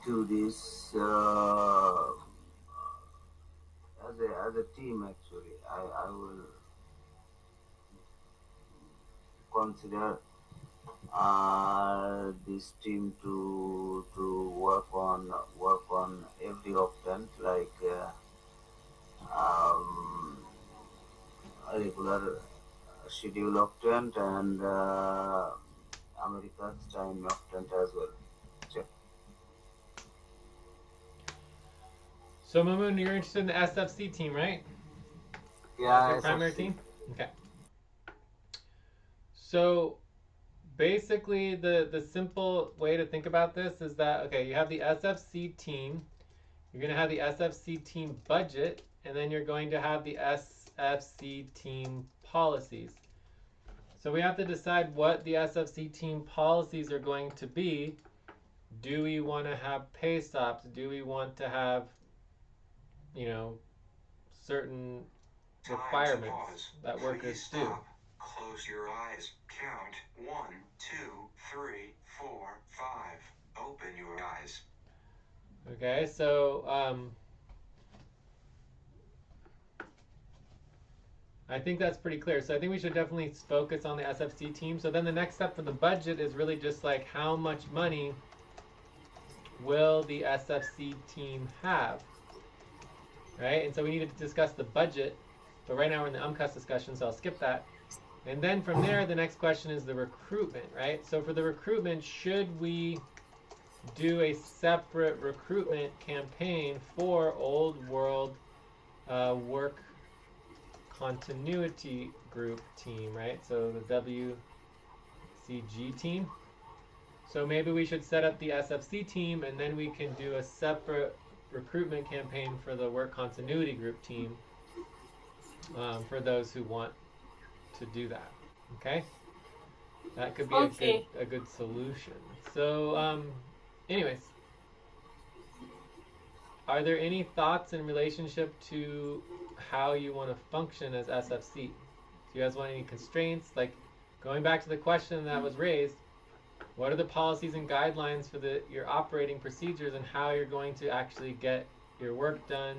do this as a team. Actually, I will consider this team to work on every option like a regular schedule option and America's time option as well. Check. So Mamun, you're interested in the SFC team, right? Yeah, Your primary SFC. team? Okay. So basically the simple way to think about this is that, okay, you have the SFC team, you're going to have the SFC team budget, and then you're going to have the SFC team policies. So we have to decide what the SFC team policies are going to be. Do we want to have pay stops? Do we want to have, certain Time to requirements pause. that workers Please do? stop. Close your eyes. Count 1, 2, 3, 4, 5. Open your eyes. Okay, so I think that's pretty clear. So I think we should definitely focus on the SFC team. So then the next step for the budget is really just like how much money will the SFC team have, right? And so we need to discuss the budget, but right now we're in the UMCUS discussion, so I'll skip that. And then from there, the next question is the recruitment, right? So for the recruitment, should we do a separate recruitment campaign for Old World work continuity group team, right? So the WCG team. So maybe we should set up the SFC team, and then we can do a separate recruitment campaign for the work continuity group team for those who want to do that. Okay, that could be Okay. a good solution. So, anyways, are there any thoughts in relationship to how you want to function as SFC? Do you guys want any constraints? Like, going back to the question that was raised, what are the policies and guidelines for your operating procedures and how you're going to actually get your work done,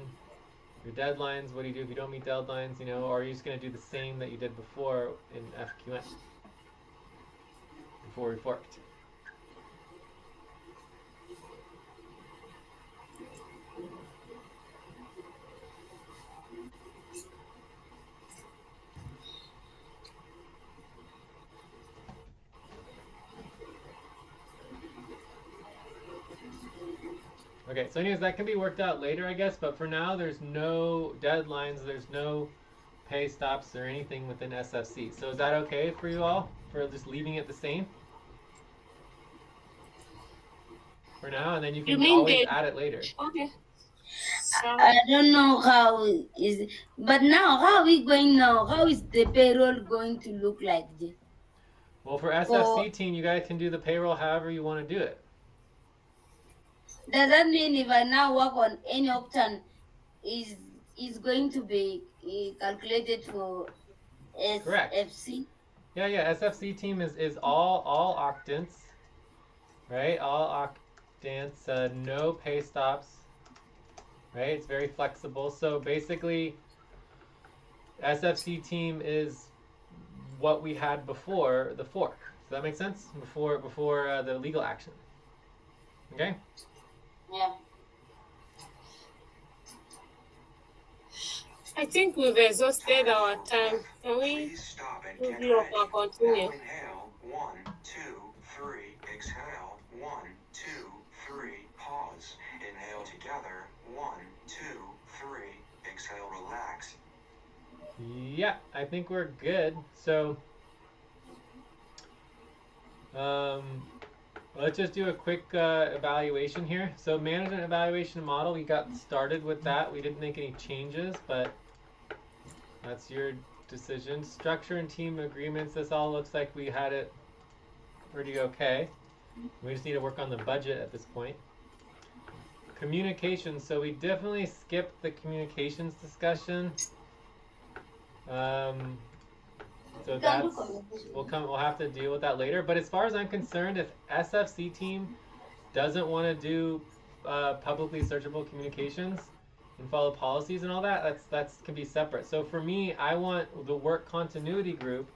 your deadlines? What do you do if you don't meet deadlines, or are you just going to do the same that you did before in FQN, before we forked? Okay, so anyways, that can be worked out later, I guess, but for now, there's no deadlines, there's no pay stops or anything within SFC. So is that okay for you all, for just leaving it the same for now, and then you can always add it later? Okay. I don't know how is, but now how are we going now? How is the payroll going to look like this? Well, for SFC team, you guys can do the payroll however you want to do it. Does that mean if I now work on any octane, is going to be calculated for Correct. SFC? Yeah. SFC team is all octants, right? All octants, no pay stops, right? It's very flexible. So basically, SFC team is what we had before the fork. Does that make sense? Before the legal action. Okay. Yeah. I think we've exhausted our time. Can we Please stop and get review ready. or continue? Now inhale, 1, 2, 3. Exhale, 1, 2, 3. Pause. Inhale together, 1, 2, 3. Exhale, relax. Yeah, I think we're good. So, let's just do a quick evaluation here. So management evaluation model, we got started with that. We didn't make any changes, but that's your decision. Structure and team agreements, this all looks like we had it pretty okay. We just need to work on the budget at this point. Communications, so we definitely skipped the communications discussion. So that's, we'll have to deal with that later. But as far as I'm concerned, if SFC team doesn't want to do publicly searchable communications and follow policies and all that, that's can be separate. So for me, I want the work continuity group.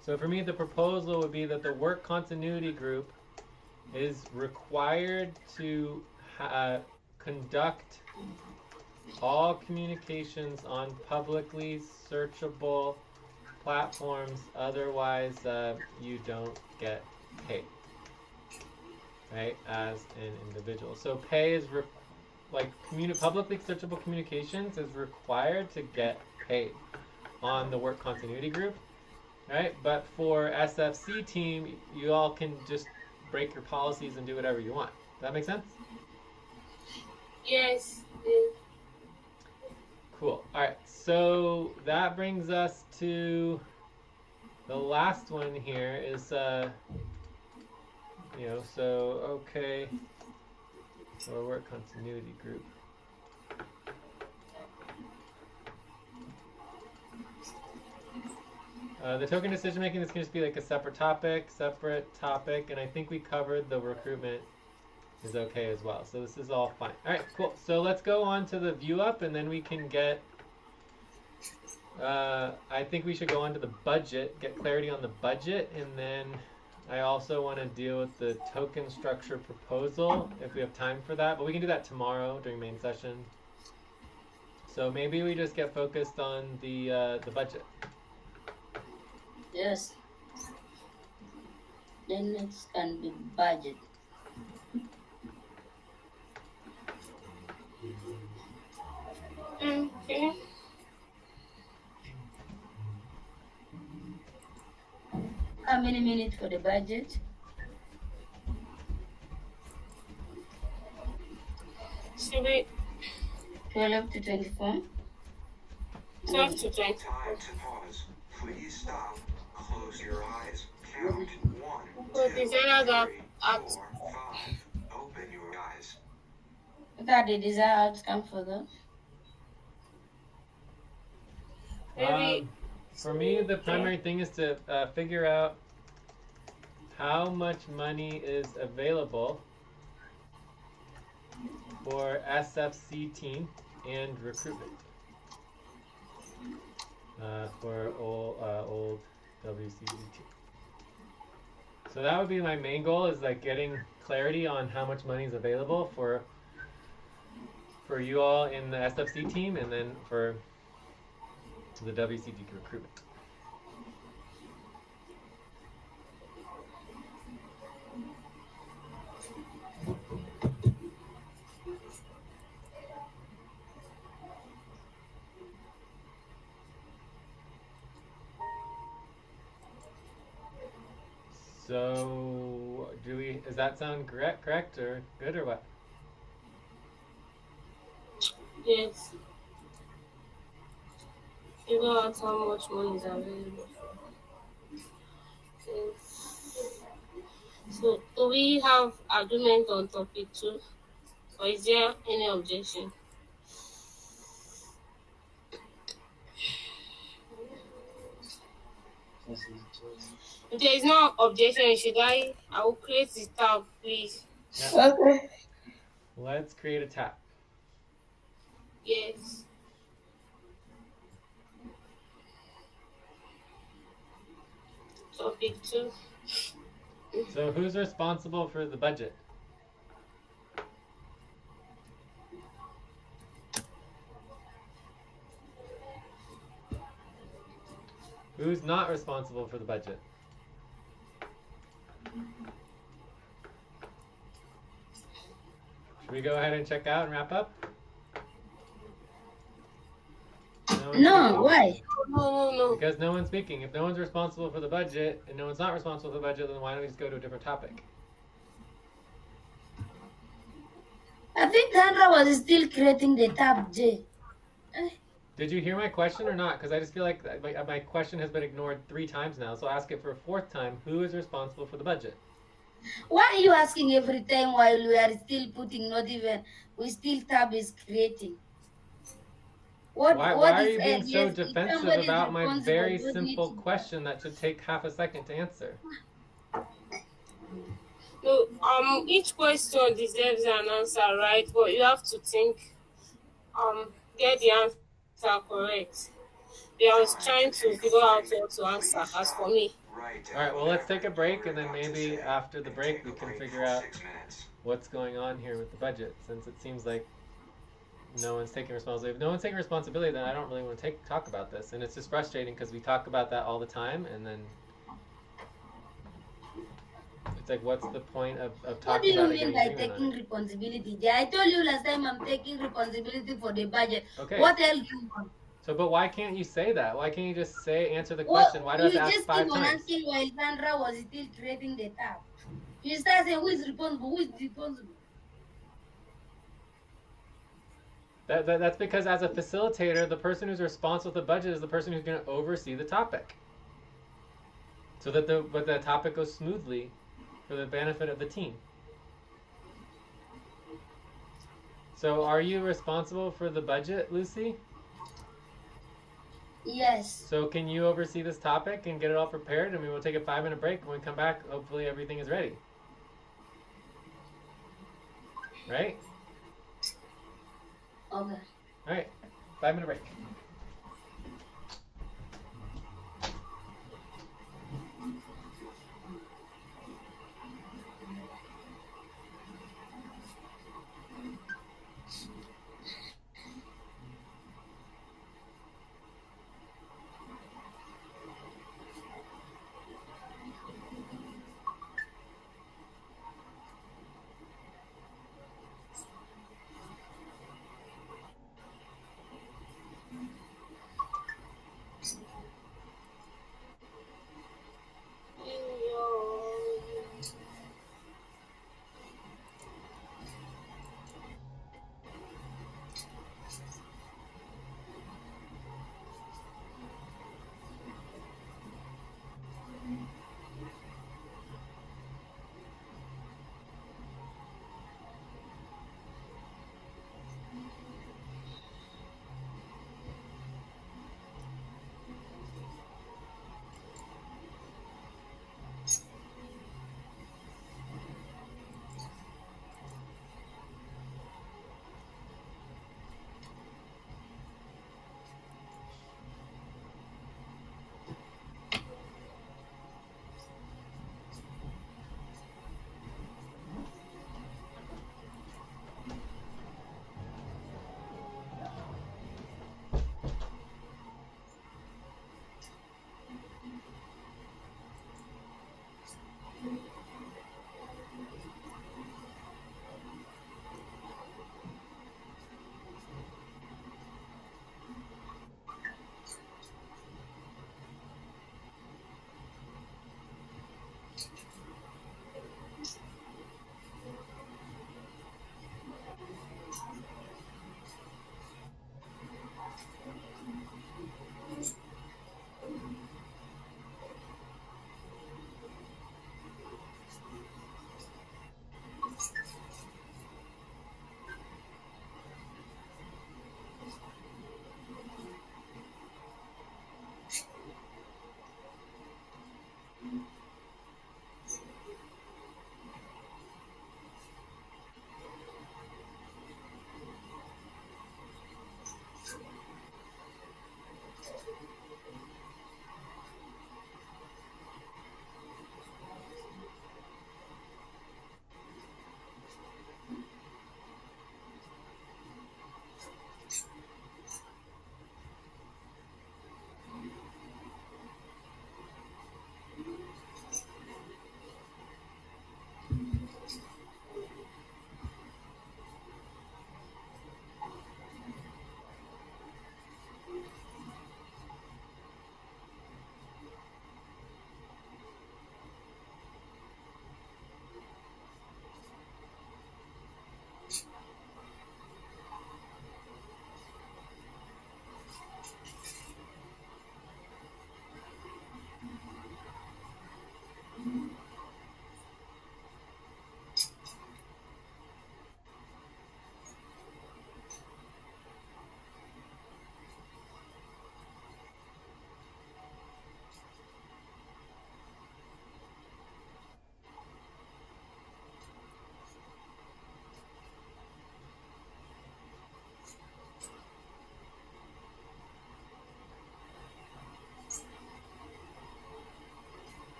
So for me, the proposal would be that the work continuity group is required to conduct all communications on publicly searchable platforms, otherwise you don't get paid, right, as an individual. So pay is publicly searchable communications is required to get paid on the work continuity group, right? But for SFC team, you all can just break your policies and do whatever you want. Does that make sense? Yes. Cool. All right. So that brings us to the last one here is, so okay, so work continuity group. The token decision making, this can just be like a separate topic, and I think we covered the recruitment is okay as well. So this is all fine. All right, cool. So let's go on to the view up, and then we can get, I think we should go on to the budget, get clarity on the budget, and then I also want to deal with the token structure proposal if we have time for that, but we can do that tomorrow during main session. So maybe we just get focused on the budget. Yes. The next can be budget. Okay. How many minutes for the budget? Should be 12 to 24. 12 to 20. Time to pause. Please stop. Close your eyes. Count 1, So 2, designer that 3, at 4, 5. Open your eyes. What are the desired outcome for that? maybe For me, the primary thing is to figure out how much money is available for SFC team and recruitment for old WCG team. So that would be my main goal, is like getting clarity on how much money is available for you all in the SFC team, and then for the WCG recruitment. So, does that sound correct or good or what? yes. Figure out how much money is available. Yes. So do we have agreement on topic 2, or is there any objection? If there is no objection, I will create the tab, please. Yeah. Okay. Let's create a tab. Yes. Topic 2. So who's responsible for the budget? Who's not responsible for the budget? Should we go ahead and check out and wrap up? No, why? No. Because no one's speaking. If no one's responsible for the budget and no one's not responsible for the budget, then why don't we just go to a different topic? I think Sandra was still creating the tab J. Did you hear my question or not? Because I just feel like my question has been ignored 3 times now. So I'll ask it for a 4th time. Who is responsible for the budget? Why are you asking every time while we are still putting not even, we still tab is creating? Why are is you being so yes, if defensive somebody is about my responsible, very you need simple to- question that should take half a second to answer? No, each question deserves an answer, right? But you have to think, get the answer correct. Yeah, I was trying to figure out what to answer as for me. Alright, well, let's take a break, and then maybe after the break we can figure out what's going on here with the budget, since it seems like no one's taking responsibility. If no one's taking responsibility, then I don't really want to talk about this. And it's just frustrating because we talk about that all the time, and then it's like, what's the point of What do talking you about it? mean by taking responsibility? I told you last time I'm taking responsibility for the budget. Okay. What else do you want? So, but why can't you say that? Why can't you just answer the question? Why do I have to ask 5 You just keep on times? asking while Sandra was still creating the tab. You start saying who is responsible, who is responsible. That's because as a facilitator, the person who's responsible for the budget is the person who's going to oversee the topic, so that the topic goes smoothly for the benefit of the team. So, are you responsible for the budget, Lucy? Yes. So, can you oversee this topic and get it all prepared? And we will take a 5-minute break. When we come back, hopefully everything is ready. Right? Okay. All right, 5-minute break.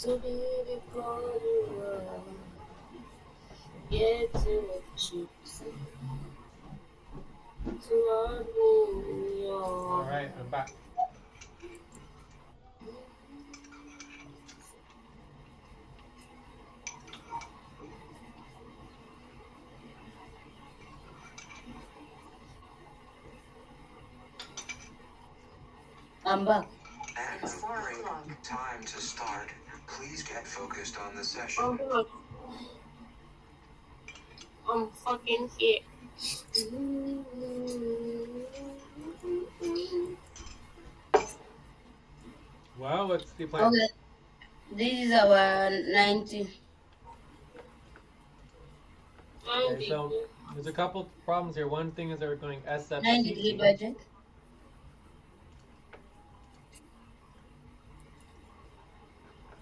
to be because you are yet to choose to love me. All right, I'm back. I'm back. And It's 4 break. o'clock. Time to start. Please get focused on the session. I'm fucking here. Well, what's the plan? Okay. This is our 90. Okay, so there's a couple problems here. One thing is that we're going 90 SFC. budget.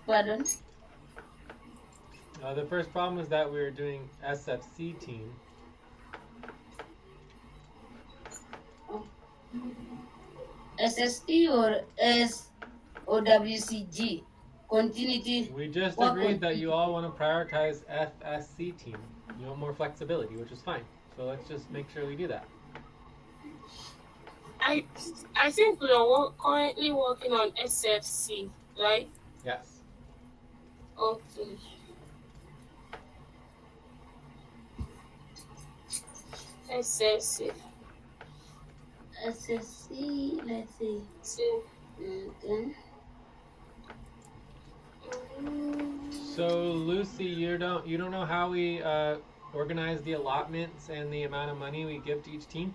Pardon? The first problem is that we're doing SFC team. SST or SOWCG? Continuity. We just What agreed that continuity? you all want to prioritize FSC team. You want more flexibility, which is fine. So let's just make sure we do that. I think we are currently working on SFC, right? Yes. Okay. SFC. SSC, let's see. See. Okay. So Lucy, you don't know how we organize the allotments and the amount of money we give to each team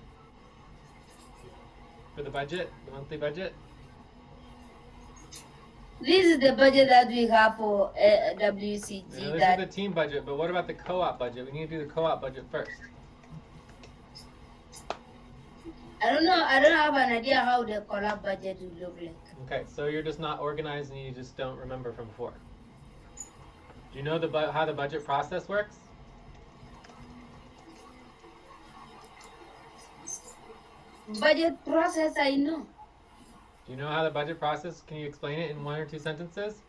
for the budget, the monthly budget? This is the budget that we have for WCG. Now, this That is the team budget, but what about the co-op budget? We need to do the co-op budget first. I don't know. I don't have an idea how the collab budget will look like. Okay, so you're just not organized and you just don't remember from before. Do you know how the budget process works? Budget process, I know. Do you know how the budget process? Can you explain it in 1 or 2 sentences?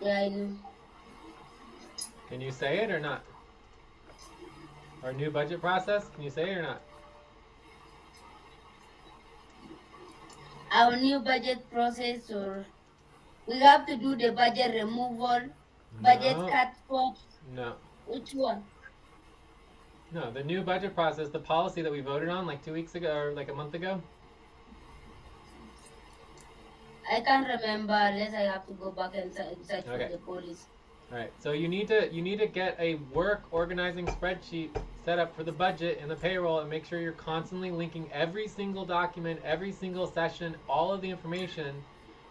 Yeah, I know. Can you say it or not? Our new budget process, can you say it or not? Our new budget process, or we have to do the budget removal, budget No. cut for No. which one? No, the new budget process, the policy that we voted on like 2 weeks ago or like a month ago. I can't remember unless I have to go back and search Okay. for the policy. All right, so you need to get a work organizing spreadsheet set up for the budget and the payroll, and make sure you're constantly linking every single document, every single session, all of the information.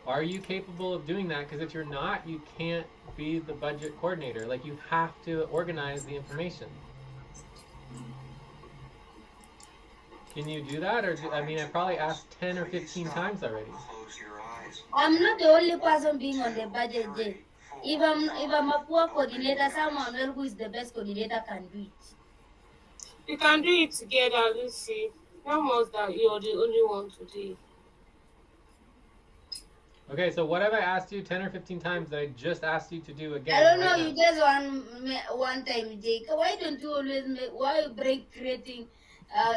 Are you capable of doing that? Because if you're not, you can't be the budget coordinator. Like, you have to organize the information. Can you do that? Or I mean, I probably asked 10 or 15 times already. Close your eyes. I'm not the only person being on the budget day. If I'm a poor coordinator, someone else who is the best coordinator can do it. You can do it together, Lucy. Not most that you're the only one to do it. Okay, so what have I asked you 10 or 15 times that I just asked you to do again? I don't know. right You now? just one time, Jake. Why don't you always why you creating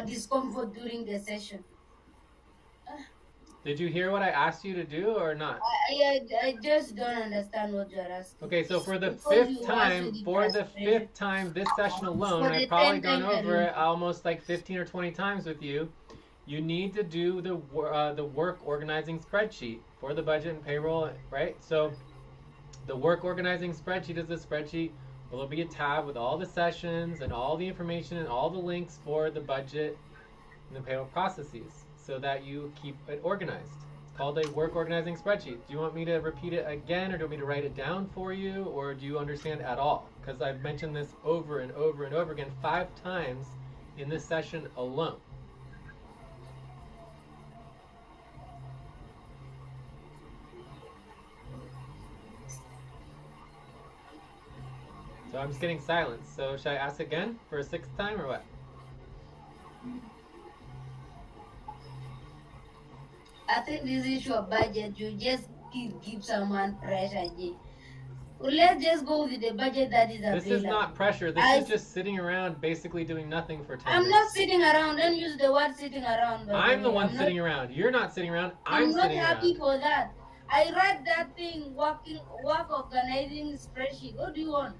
discomfort during the session? Did you hear what I asked you to do or not? I just don't understand what you're asking. Okay, so for the Because you fifth also time, did for the frustration. fifth time this session alone, For the I've probably 10th gone time over it alone. almost like 15 or 20 times with you. You need to do the work organizing spreadsheet for the budget and payroll, right? So the work organizing spreadsheet is a spreadsheet. Well, there'll be a tab with all the sessions and all the information and all the links for the budget and the payroll processes, so that you keep it organized. It's called a work organizing spreadsheet. Do you want me to repeat it again, or do you want me to write it down for you, or do you understand at all? Because I've mentioned this over and over and over again 5 times in this session alone. So I'm just getting silence. So should I ask again for a 6th time or what? I think this issue of budget, you just give someone pressure, G. Well, let's just go with the budget that is available. This is not pressure. This is just sitting around basically doing nothing for 10 I'm minutes. not sitting around. Don't use the word sitting around. I'm the one sitting around. You're not sitting around. I'm not sitting happy around. for that. I read that thing, work organizing spreadsheet. What do you want?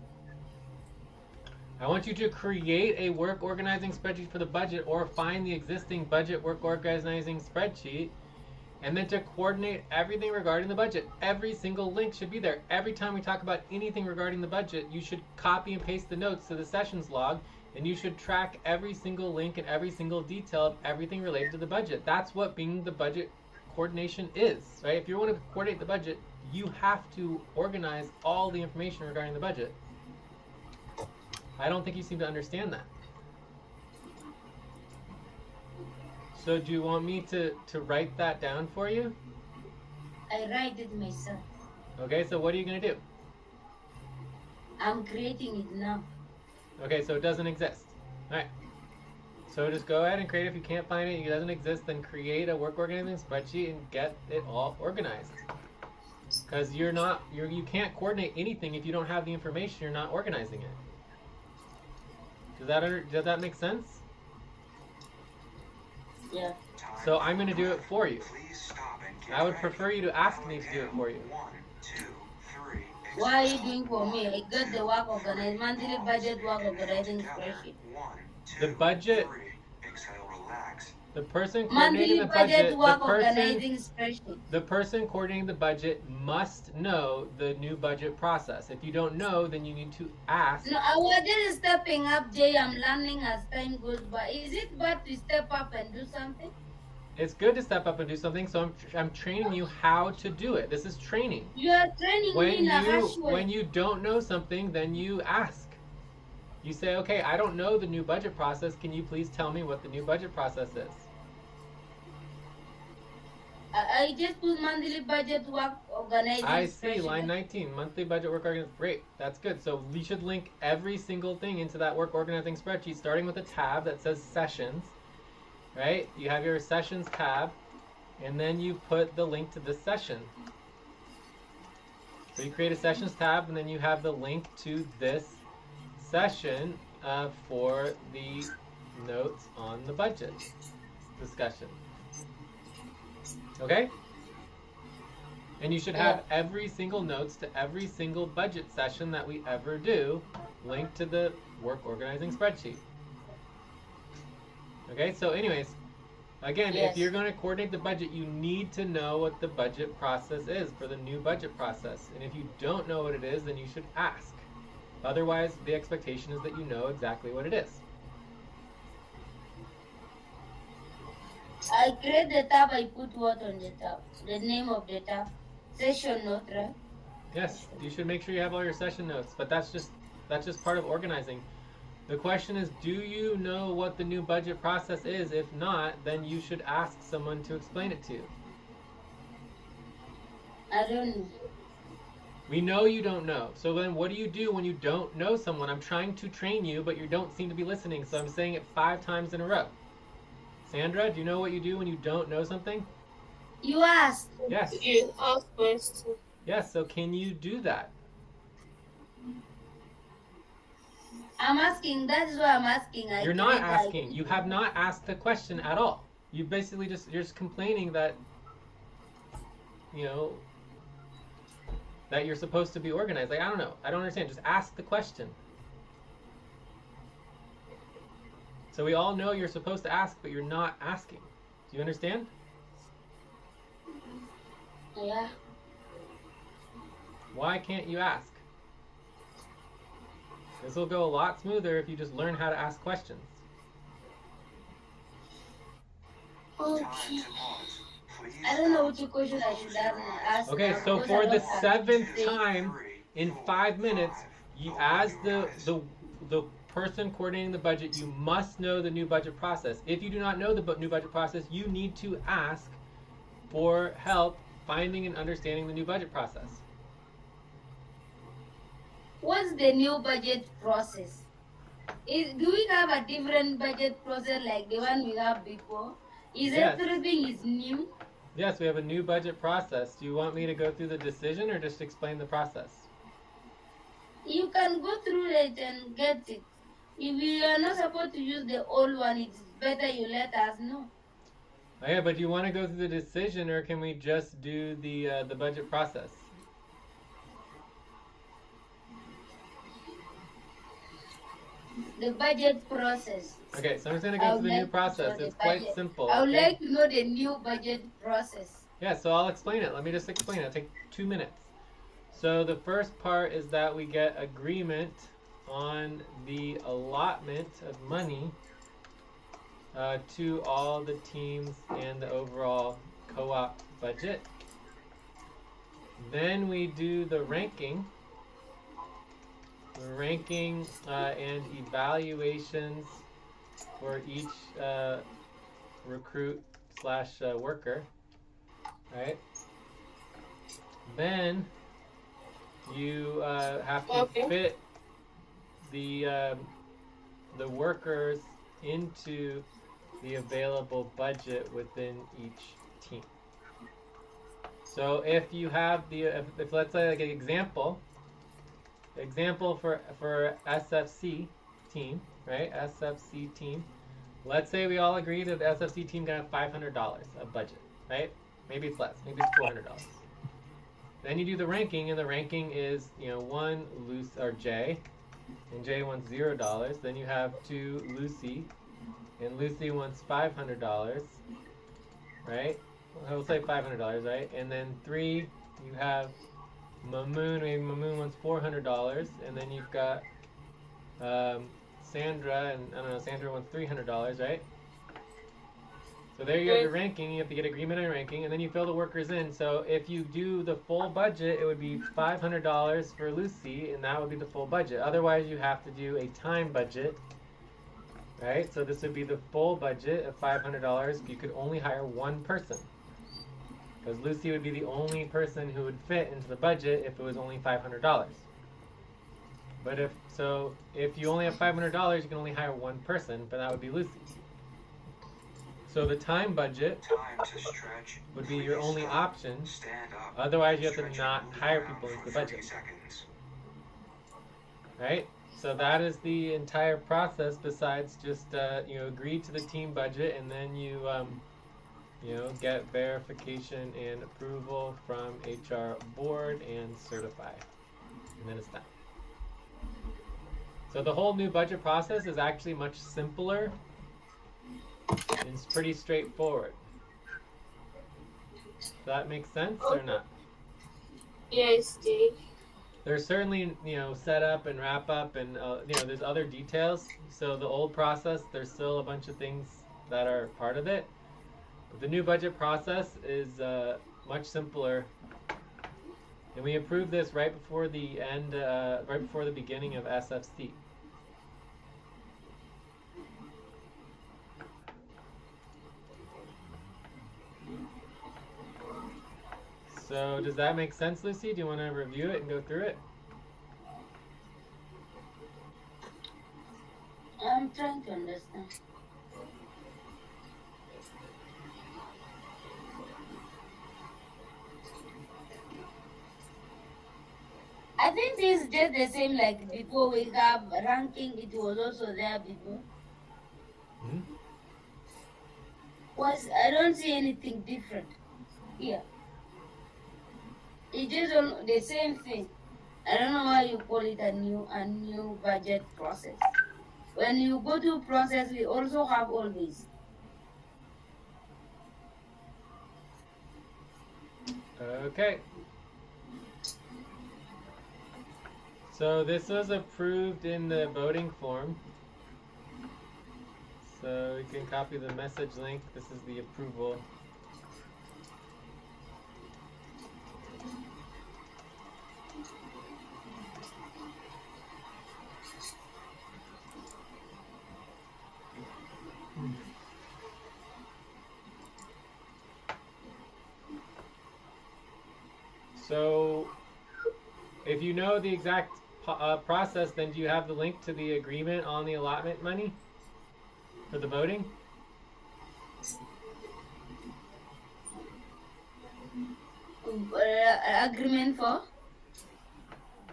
I want you to create a work organizing spreadsheet for the budget, or find the existing budget work organizing spreadsheet, and then to coordinate everything regarding the budget. Every single link should be there. Every time we talk about anything regarding the budget, you should copy and paste the notes to the sessions log, and you should track every single link and every single detail of everything related to the budget. That's what being the budget coordination is, right? If you want to coordinate the budget, you have to organize all the information regarding the budget. I don't think you seem to understand that. So do you want me to write that down for you? I write it myself. Okay, so what are you going to do? I'm creating it now. Okay, so it doesn't exist. All right. So just go ahead and create it. If you can't find it, it doesn't exist, then create a work organizing spreadsheet and get it all organized. Because you can't coordinate anything if you don't have the information. You're not organizing it. Does that make sense? Yeah. So I'm going to do it for you. Please stop and get I would ready. prefer you to ask me to do it for you. 1, 2, 3. What are you doing for me? I got the work organized, monthly budget work organizing spreadsheet. 1, 2, The budget- 3. Exhale, relax. The person coordinating Monthly the budget budget, work organizing spreadsheet. the person coordinating the budget must know the new budget process. If you don't know, then you need to ask. No, I was just stepping up, Jay. I'm learning as time goes by. Is it bad to step up and do something? It's good to step up and do something, so I'm training you how to do it. This is training. You are training me in a harsh way. When you don't know something, then you ask. You say, okay, I don't know the new budget process. Can you please tell me what the new budget process is? I just put monthly budget work organizing I see, spreadsheet. line 19, monthly budget work organizing. Great, that's good. So we should link every single thing into that work organizing spreadsheet, starting with a tab that says sessions, right? You have your sessions tab, and then you put the link to this session. So you create a sessions tab, and then you have the link to this session for the notes on the budget discussion. Okay? And you should have every single notes to every single budget session that we ever do linked to the work organizing spreadsheet. Okay, so anyways, again, if you're going to coordinate the budget, you need to know what the budget process is for the new budget process. And if you don't know what it is, then you should ask. Otherwise, the expectation is that you know exactly what it is. I create the tab, I put what on the tab? The name of the tab. Session note, right? Yes, you should make sure you have all your session notes, but that's just part of organizing. The question is, do you know what the new budget process is? If not, then you should ask someone to explain it to you. I don't know. We know you don't know. So then what do you do when you don't know someone? I'm trying to train you, but you don't seem to be listening, so I'm saying it 5 times in a row. Sandra, do you know what you do when you don't know something? You asked. Yes. You ask questions. Yes, so can you do that? I'm asking, that is why I'm asking. You're not asking. You have not asked the question at all. You basically you're just complaining that, you know, that you're supposed to be organized. Like, I don't know. I don't understand. Just ask the question. So we all know you're supposed to ask, but you're not asking. Do you understand? Yeah. Why can't you ask? This will go a lot smoother if you just learn how to ask questions. Time to pause. Please I don't know which question I should ask. Okay, now, so because for I the don't have 7th to time in 5 minutes, you, as the person coordinating the budget, you must know the new budget process. If you do not know the new budget process, you need to ask for help finding and understanding the new budget process. What's the new budget process? Do we have a different budget process like the one we have before? Is Yes. everything is new? Yes, we have a new budget process. Do you want me to go through the decision or just explain the process? You can go through it and get it. If you are not supposed to use the old one, it's better you let us know. Oh, yeah, but do you want to go through the decision or can we just do the budget process? The budget process. Okay, so I'm just going to go through the new process. It's quite simple. I would okay? like to know the new budget process. Yeah, so I'll explain it. Let me just explain it. It'll take 2 minutes. So the first part is that we get agreement on the allotment of money to all the teams and the overall co-op budget. Then we do the ranking. And evaluations for each recruit / worker, right? Then you have to fit the workers into the available budget within each team. So if you have if let's say like an example for SFC team, right? SFC team. Let's say we all agree that the SFC team got $500 of budget, right? Maybe it's less. Maybe it's $400. Then you do the ranking, and the ranking is 1 Jay, and Jay wants $0. Then you have 2 Lucy, and Lucy wants $500, right? We'll say $500, right? And then 3 you have Mamun. Maybe Mamun wants $400, and then you've got Sandra, and I don't know, Sandra wants $300, right? So there you have your ranking. You have to get agreement on ranking, and then you fill the workers in. So if you do the full budget, it would be $500 for Lucy, and that would be the full budget. Otherwise, you have to do a time budget, right? So this would be the full budget of $500. You could only hire one person, because Lucy would be the only person who would fit into the budget if it was only $500. But if you only have $500, you can only hire one person, but that would be Lucy. So the time budget would be your only option. Otherwise, you have to not hire people into the budget. Right? So that is the entire process. Besides just agree to the team budget, and then you get verification and approval from HR board and certify, and then it's done. So the whole new budget process is actually much simpler. It's pretty straightforward. Does that make sense or not? Yes, Jay. There's certainly, setup and wrap up and, there's other details. So the old process, there's still a bunch of things that are part of it. But the new budget process is much simpler. And we approved this right before the beginning of SFC. So does that make sense, Lucy? Do you want to review it and go through it? I'm trying to understand. I think this is just the same like before we have ranking. It was also there before. Hmm? I don't see anything different here. It's just the same thing. I don't know why you call it a new budget process. When you go to process, we also have all these. Okay. So this was approved in the voting form. So you can copy the message link. This is the approval. So if you know the exact process, then do you have the link to the agreement on the allotment money for the voting? agreement for?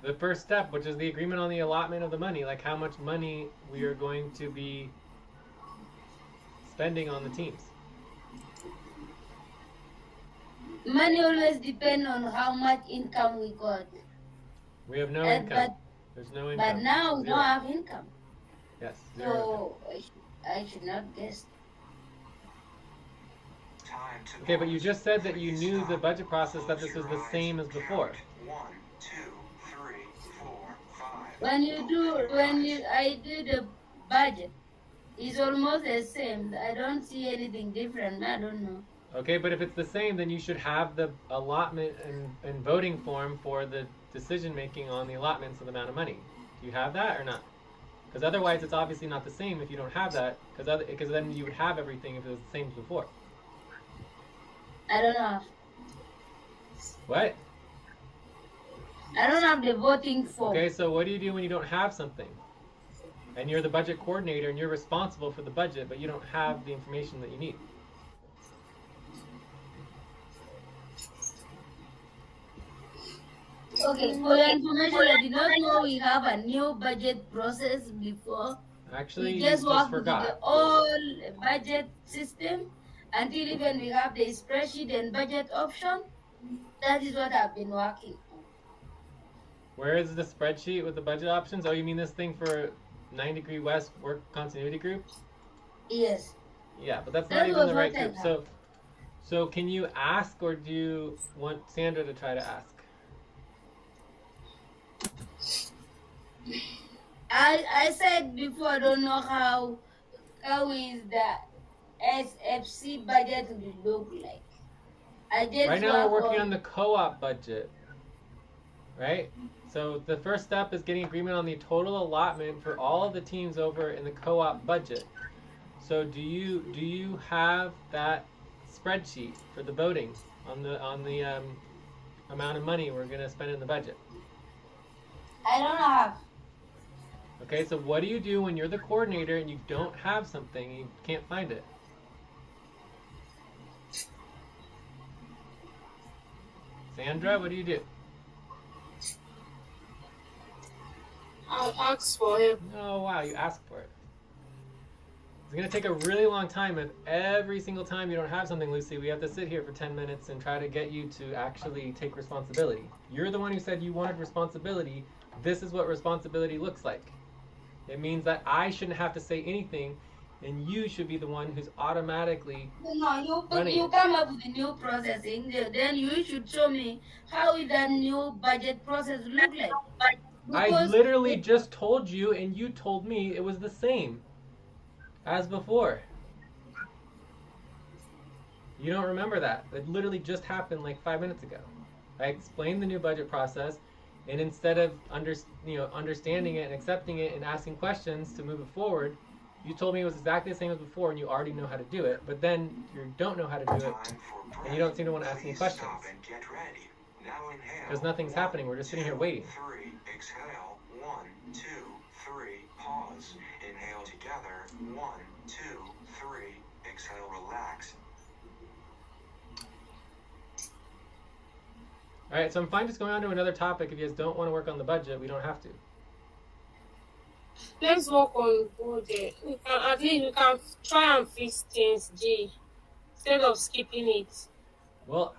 The first step, which is the agreement on the allotment of the money, like how much money we are going to be spending on the teams. Money always depend on how much income we got. We have no And income. There's no income. But now we Zero. don't have income. Yes, zero income. So I should not guess. Time to Okay, but you pause. just said that you knew the Stop. budget process that Close this was your the eyes. same as before. Count. 1, 2, 3, 4, 5. When you do, Open your when eyes. I do the budget, it's almost the same. I don't see anything different. I don't know. Okay, but if it's the same, then you should have the allotment and voting form for the decision making on the allotments of the amount of money. Do you have that or not? Because otherwise, it's obviously not the same if you don't have that. Because then you would have everything if it was the same as before. I don't know. What? I don't have the voting form. Okay, so what do you do when you don't have something? And you're the budget coordinator and you're responsible for the budget, but you don't have the information that you need. Okay, for your information, I did not know we have a new budget process before. Actually, We you just just work with the forgot. old budget system until even we have the spreadsheet and budget option. That is what I've been working on. Where is the spreadsheet with the budget options? Oh, you mean this thing for 9° West Work Continuity Group? Yes. Yeah, but that's That not even was the right what I group. So can you ask, or do you want Sandra to try to ask? I said before I don't know how is the SFC budget will look like. I just Right now we're work working on the co-op budget, right? So the first step is getting agreement on the total allotment for all of the teams over in the co-op budget. So do you have that spreadsheet for the voting on the amount of money we're gonna spend in the budget? I don't have. Okay, so what do you do when you're the coordinator and you don't have something and you can't find it? Sandra, what do you do? I'll ask for him. Oh wow, you ask for it. It's gonna take a really long time if every single time you don't have something, Lucy, we have to sit here for 10 minutes and try to get you to actually take responsibility. You're the one who said you wanted responsibility. This is what responsibility looks like. It means that I shouldn't have to say anything and you should be the one who's automatically No, running you it. come up with a new processing, then you should show me how will that new budget process look like. I Because literally just told you and you told me it was the same as before. You don't remember that. It literally just happened like 5 minutes ago. I explained the new budget process, and instead of understanding it and accepting it and asking questions to move it forward, you told me it was exactly the same as before and you already know how to do it, but then you don't know how to do it Time for and you don't seem to want to ask any Please questions. stop and get ready. Now inhale. Because nothing's 1, happening. We're just sitting here 2, waiting. 3. Exhale. 1, 2, 3. Pause. Inhale together. 1, 2, 3. Exhale. Relax. Alright, so I'm fine just going on to another topic. If you guys don't want to work on the budget, we don't have to. Let's work on budget. At least we can try and fix things, G, instead of skipping it. Well,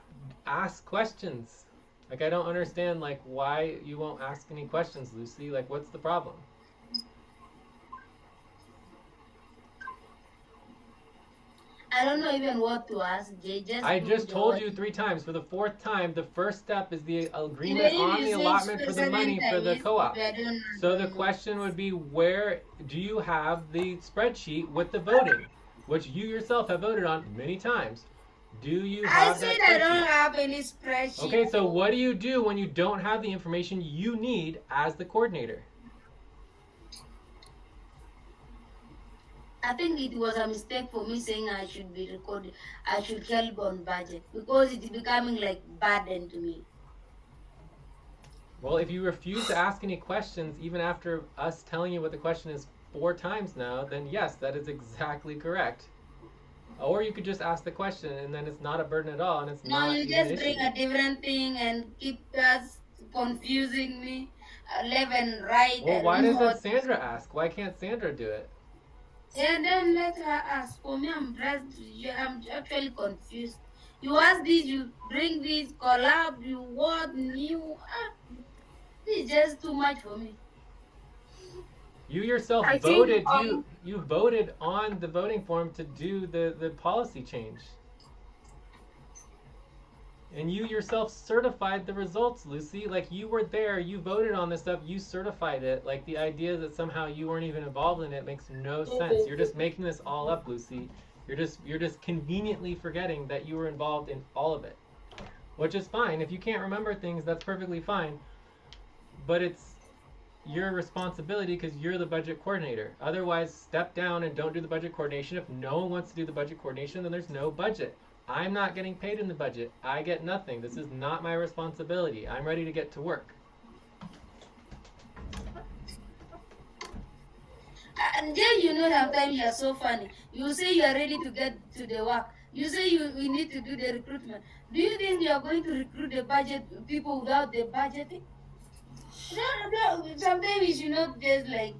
ask questions. Like, I don't understand, like, why you won't ask any questions, Lucy. Like, what's the problem? I don't know even what to ask, Jay. I do just the told what- you 3 times. For the 4th time, the first step is the agreement Maybe on you the say allotment for the special money for the interest, co-op. I don't So the know. question would be, where do you have the spreadsheet with the voting, which you yourself have voted on many times? Do you I have that said I don't spreadsheet? have any spreadsheet. Okay, so what do you do when you don't have the information you need as the coordinator? I think it was a mistake for me saying I should be recorded. I should help on budget because it's becoming like burden to me. Well, if you refuse to ask any questions, even after us telling you what the question is 4 times now, then yes, that is exactly correct. Or you could just ask the question, and then it's not a burden at all, and it's No, not you even an just issue. bring a different thing and keep us confusing me, left and right. Well, I why don't know doesn't what. Sandra ask? Why can't Sandra do it? And then let her ask. For me, I'm actually confused. You ask this, you bring this, collab, you what new? This is just too much for me. You yourself I think voted. You voted on the voting form to do the policy change. And you yourself certified the results, Lucy. Like, you were there, you voted on this stuff, you certified it. Like, the idea that somehow you weren't even involved in it makes no sense. You're just making this all up, Lucy. You're just conveniently forgetting that you were involved in all of it. Which is fine. If you can't remember things, that's perfectly fine. But it's your responsibility because you're the budget coordinator. Otherwise, step down and don't do the budget coordination. If no one wants to do the budget coordination, then there's no budget. I'm not getting paid in the budget. I get nothing. This is not my responsibility. I'm ready to get to work. And then sometimes you're so funny. You say you are ready to get to the work. You say we need to do the recruitment. Do you think you are going to recruit the budget people without the budgeting? No. Sometimes we should not just like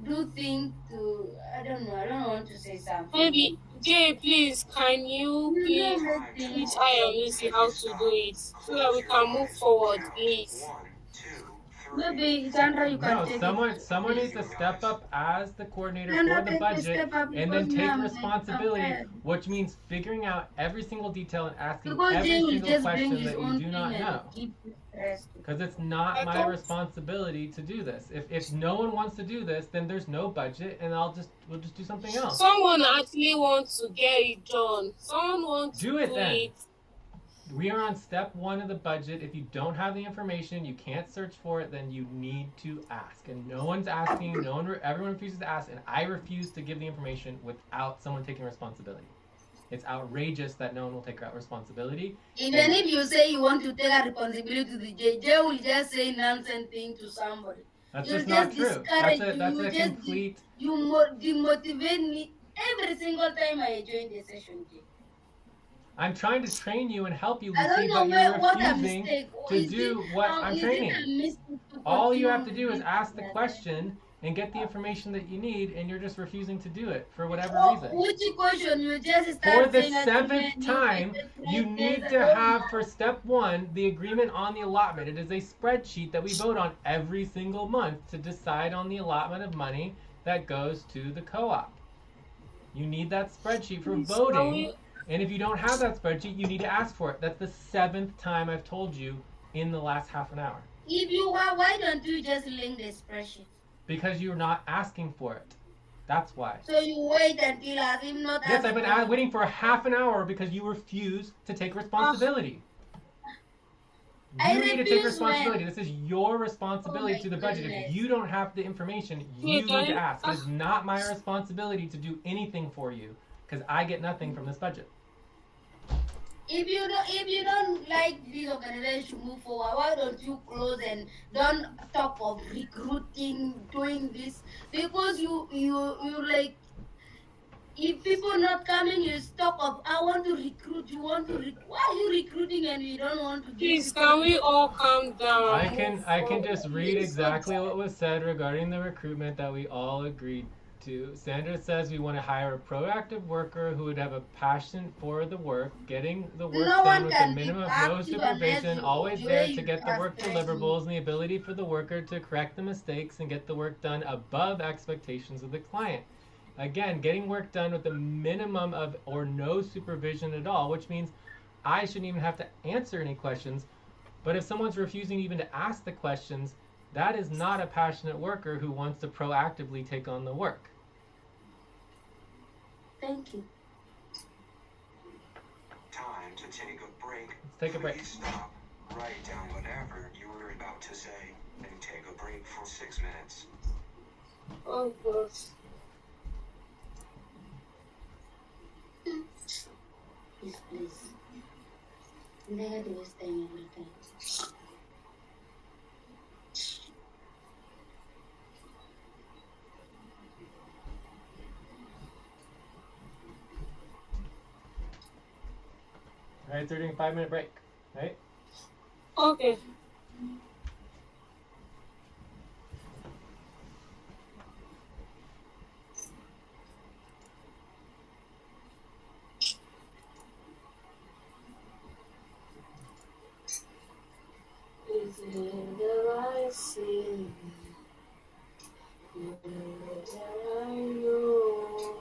do things to. I don't know. I don't want to say something. maybe Jay, please, can you please teach I and Lucy how to do it so that we can move forward, please? 1, 2, 3. Maybe Sandra, you can No, take someone needs to step up as the coordinator Sandra, for the take a budget step up and then because take now I'm responsibility, tired. which means figuring out every single detail and asking Because every Jay will single just bring question his that own you do thing not and know. keep stressed. Because it's not my responsibility to do this. If no one wants to do this, then there's no budget, and we'll just do something else. Someone actually wants to get it done. Someone wants Do to it do then. it. We are on step 1 of the budget. If you don't have the information, you can't search for it, then you need to ask. And no one's asking. Everyone refuses to ask, and I refuse to give the information without someone taking responsibility. It's outrageous that no one will take responsibility. Even if you say you want to take a responsibility to the Jay will just say nonsense thing to somebody. That's You'll just not true. discourage That's you. a complete. You demotivate me every single time I join the session, Jay. I'm trying to train you and help you, I Lucy, don't know but you're what a refusing mistake. to do what I'm training. All you have to do is ask the question and get the information that you need, and you're just refusing to do it for whatever reason. Which question you just For start the saying that 7th time, you need to have, for step 1, the agreement on the allotment. It is a spreadsheet that we vote on every single month to decide on the allotment of money that goes to the co-op. You need that spreadsheet for voting, and if you don't have that spreadsheet, you need to ask for it. That's the 7th time I've told you in the last half an hour. If you are, why don't you just link the spreadsheet? Because you're not asking for it. That's why. So you wait until I am not. Yes, I've been waiting for half an hour because you refuse to take responsibility. You need to take responsibility. This is your responsibility to the budget. If you don't have the information, you need to ask. It is not my responsibility to do anything for you because I get nothing from this budget. If you don't like this organization to move forward, why don't you close and don't talk of recruiting, doing this? Because you like, if people not coming, you talk of I want to recruit. You want to why are you recruiting and you don't want to? Please, can we all calm down? I can just read exactly what was said regarding the recruitment that we all agreed to. Sandra says we want to hire a proactive worker who would have a passion for the work, getting the work done with a minimum of no supervision, always there to get the work deliverables, and the ability for the worker to correct the mistakes and get the work done above expectations of the client. Again, getting work done with a minimum of or no supervision at all, which means I shouldn't even have to answer any questions. But if someone's refusing even to ask the questions, that is not a passionate worker who wants to proactively take on the work. Thank you. Time to take a break. Let's take a break. Please stop, write down whatever you were about to say, and take a break for 6 minutes. Oh, gosh. Please. Negative is staying everything. Alright, so we're doing a 5-minute break, right? Okay. Is it the right sin? I know.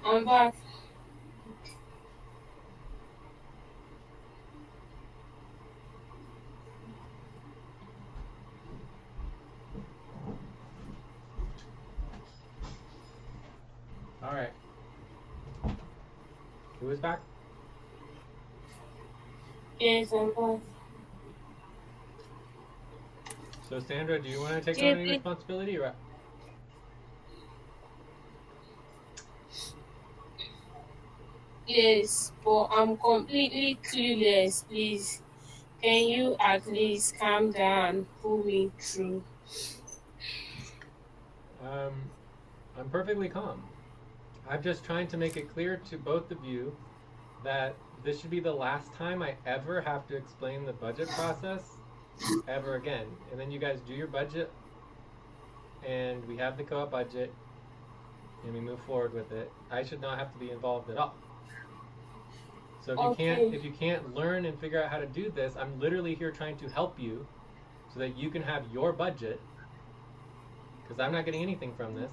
I'm back. Alright. Who is back? Yes, I'm back. So Sandra, do you want to take on any JP. responsibility or? Yes, but I'm completely clueless. Please, can you at least calm down and pull me through? I'm perfectly calm. I'm just trying to make it clear to both of you that this should be the last time I ever have to explain the budget process ever again. And then you guys do your budget, and we have the co-op budget, and we move forward with it. I should not have to be involved at all. So Okay. if you can't learn and figure out how to do this, I'm literally here trying to help you so that you can have your budget, because I'm not getting anything from this.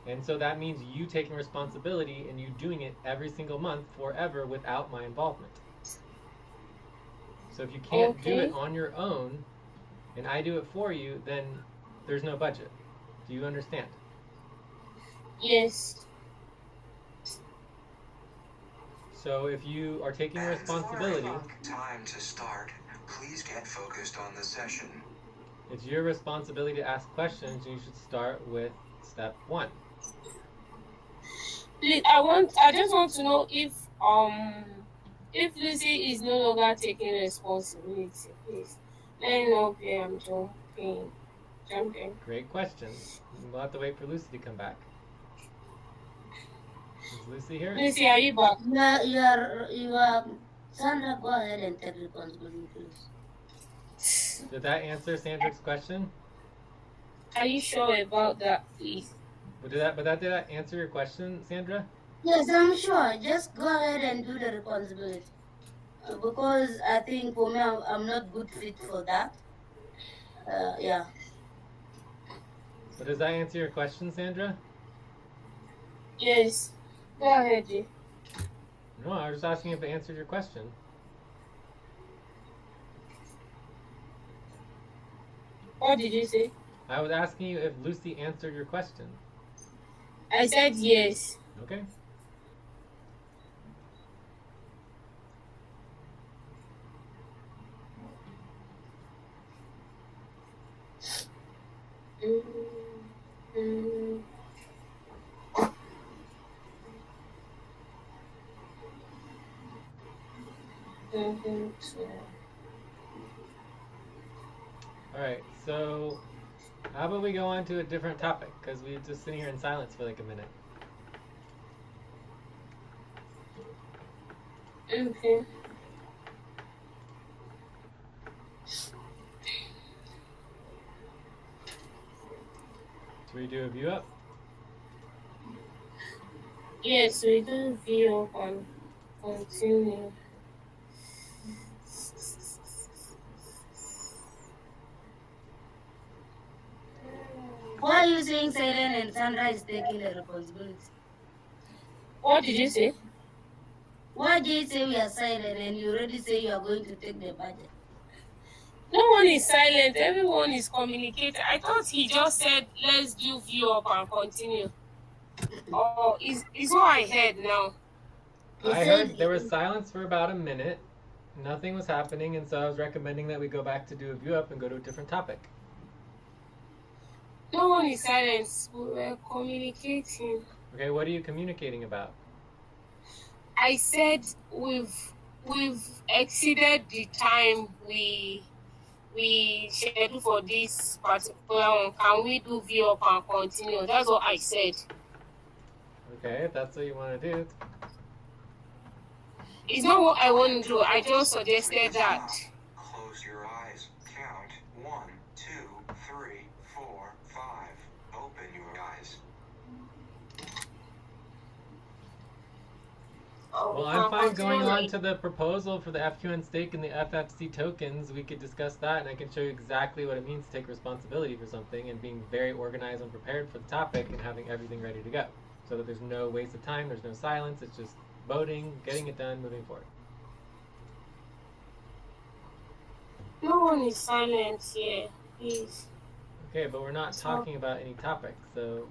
And so that means you taking responsibility and you doing it every single month forever without my involvement. So if you can't do it Okay. on your own and I do it for you, then there's no budget. Do you understand? Yes. So if you are taking And responsibility, time to start. Please get focused on the session. it's your responsibility to ask questions, and you should start with step 1. Please, I just want to know if Lucy is no longer taking responsibility, please. Let me know if I'm jumping. Great question. We'll have to wait for Lucy to come back. Is Lucy here? Lucy, are you back? You are, Sandra, go ahead and take responsibility, please. Did that answer Sandra's question? Are you sure about that, please? Did that answer your question, Sandra? Yes, I'm sure. Just go ahead and do the responsibility. Because I think for me, I'm not good fit for that. Yeah. But does that answer your question, Sandra? Yes. Go ahead, Jay. No, I was just asking if it answered your question. What did you say? I was asking you if Lucy answered your question. I said yes. Okay. Mm. Alright, so how about we go on to a different topic? Because we're just sitting here in silence for like a minute. Okay. Should we do a view up? Yes, we do view on continue. Why are you saying Silent and Sandra is taking the responsibility? What did you say? Why did you say we are silent and you already say you are going to take the budget? No one is silent. Everyone is communicating. I thought he just said, let's do view up and continue. Oh, is what I heard now. I heard there was silence for about a minute. Nothing was happening, and so I was recommending that we go back to do a view up and go to a different topic. No one is silent. We're communicating. Okay, what are you communicating about? I said we've exceeded the time we scheduled for this particular one. Can we do view up and continue? That's what I said. Okay, if that's what you want to do. It's not what I want to do. I just suggested that. Close your eyes. Count 1, 2, 3, 4, 5. Open your eyes. Well, I'm fine going on to the proposal for the FQN stake and the FFC tokens. We could discuss that, and I can show you exactly what it means to take responsibility for something and being very organized and prepared for the topic and having everything ready to go. So that there's no waste of time, there's no silence, it's just voting, getting it done, moving forward. No one is silent here, please. Okay, but we're not talking about any topic, so...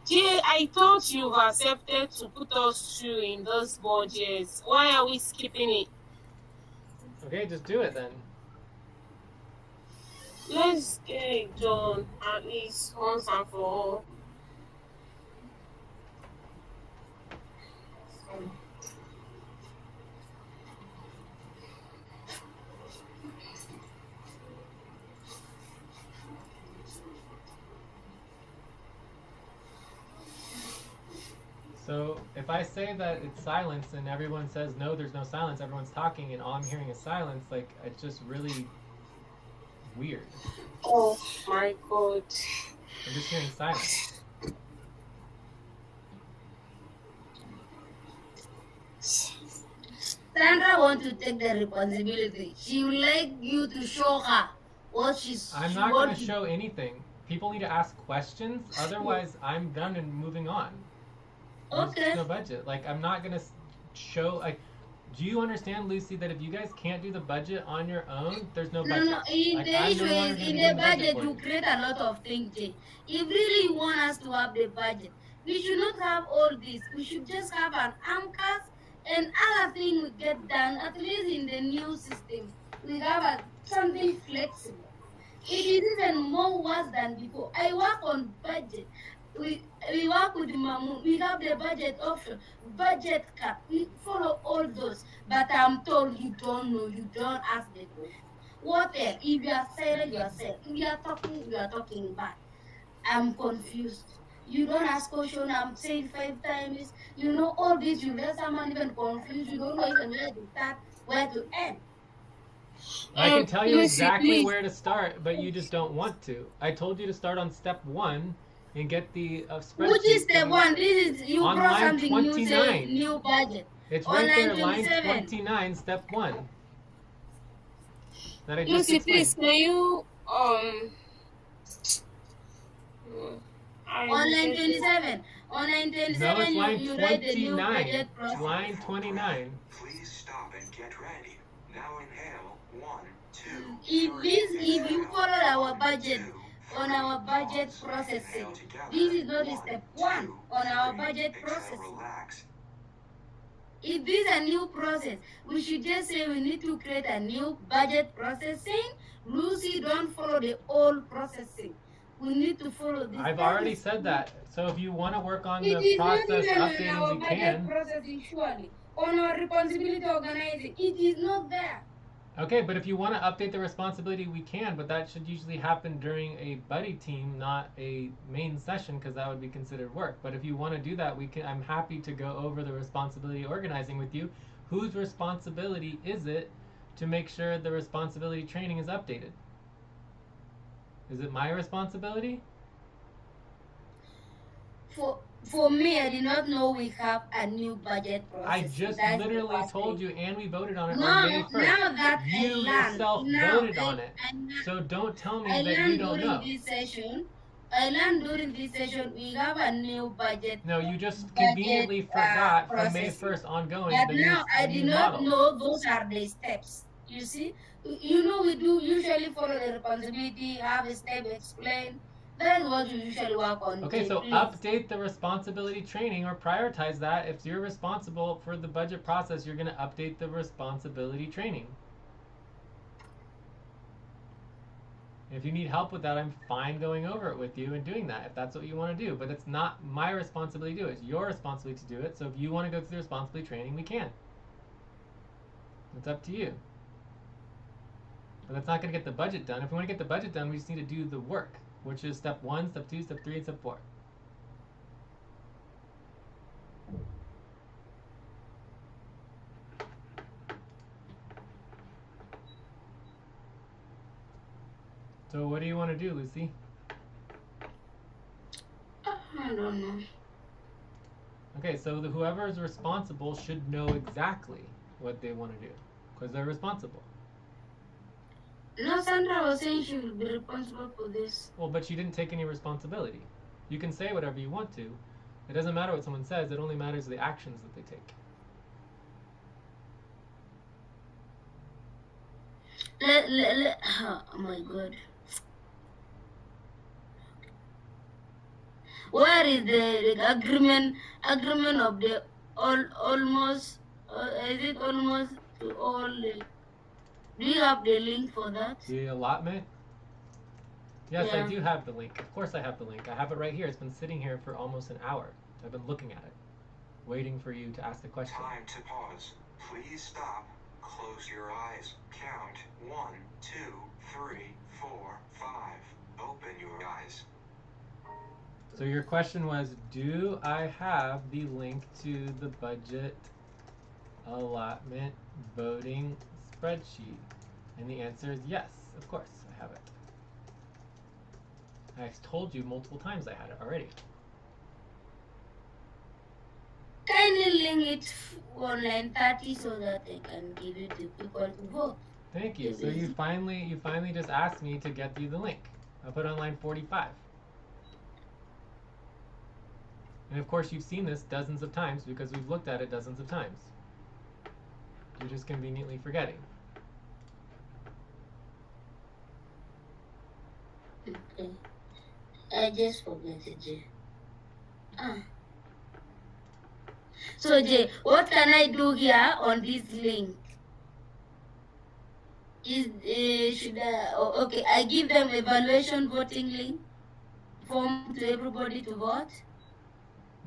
Jay, I thought you've accepted to put us through in those budgets. Why are we skipping it? Okay, just do it then. Let's get it done at least once and for all. So if I say that it's silence and everyone says no, there's no silence, everyone's talking and all I'm hearing is silence, like it's just really weird. Oh my god. I'm just hearing silence. Sandra wants to take the responsibility. She would like you to show her what she I'm not going to wants to show anything. People need to ask questions. Otherwise, I'm done and moving on. There's Okay. just no budget. Like, I'm not going to show. Like, do you understand, Lucy, that if you guys can't do the budget on your own, there's no budget? No. Like, The I'm issue no longer is going to in be the doing the budget budget for you you. create a lot of things, Jay. If really you want us to have the budget, we should not have all this. We should just have an anchors and other thing we get done, at least in the new system. We have something flexible. It is even more worse than before. I work on budget. We work with Mamun. We have the budget option, budget cap. We follow all those. But I'm told you don't know. You don't ask the question. What else? If you are silent, you are silent. If you are talking back. I'm confused. You don't ask question. I'm saying 5 times. You know all this. You let someone even confused. You don't know even where to start, where to end. I can tell you Lucy, exactly please. where to start, but you just don't want to. I told you to start on step 1 and get the spreadsheet. Which is step going. 1? This is you On brought line something new, say 29. new budget. It's On right there, line line 27. 29, step 1. That I just Lucy, explained. please, can you On line 27. On line 27, No, it's line you write the new 29. budget process. Line 29. Please stop and get ready. Now inhale. 1, 2, If you follow our budget on our budget processing, this is not step 1 on our budget processing. Relax. If this is a new process, we should just say we need to create a new budget processing. Lucy, don't follow the old processing. We need to follow this. I've already said that. So if you want to work on It the is not process even on updating, our we budget can. processing, surely. On our responsibility organizing, it is not there. Okay, but if you want to update the responsibility, we can, but that should usually happen during a buddy team, not a main session, because that would be considered work. But if you want to do that, we can. I'm happy to go over the responsibility organizing with you. Whose responsibility is it to make sure the responsibility training is updated? Is it my responsibility? For me, I did not know we have a new budget process. I just That's the literally first told thing. you, and we voted on it No, on May 1st. now that You I learned, yourself now voted on it. So don't tell me I that you learned don't during know. this session. I learned during this session we have a new budget. No, you just budget, conveniently forgot from May processing. 1st ongoing But the now I new did not model. know those are the steps. You see, you know we do usually follow the responsibility, have a step explain. That is what you usually work on. Okay, so please. update the responsibility training or prioritize that. If you're responsible for the budget process, you're going to update the responsibility training. If you need help with that, I'm fine going over it with you and doing that if that's what you want to do. But it's not my responsibility to do it. It's your responsibility to do it. So if you want to go through the responsibility training, we can. It's up to you. But that's not going to get the budget done. If we want to get the budget done, we just need to do the work, which is step 1, step 2, step 3, and step 4. So what do you want to do, Lucy? I don't know. Okay, so whoever is responsible should know exactly what they want to do, because they're responsible. No, Sandra was saying she will be responsible for this. Well, but she didn't take any responsibility. You can say whatever you want to. It doesn't matter what someone says. It only matters the actions that they take. Oh my God. Where is the agreement of the almost? Is it almost to all? Do you have the link for that? The allotment? Yes, I Yeah. do have the link. Of course I have the link. I have it right here. It's been sitting here for almost an hour. I've been looking at it, waiting for you to ask the question. Time to pause. Please stop. Close your eyes. Count 1, 2, 3, 4, 5. Open your eyes. So your question was, do I have the link to the budget allotment voting spreadsheet? And the answer is yes, of course I have it. I told you multiple times I had it already. Kindly only link it on line 30 so that I can give it to people to vote. Thank you. So you finally just asked me to get you the link. I'll put it on line 45. And of course you've seen this dozens of times because we've looked at it dozens of times. You're just conveniently forgetting. Okay. I just forget it, Jay. So Jay, what can I do here on this link? Should I? Okay, I give them evaluation voting link form to everybody to vote.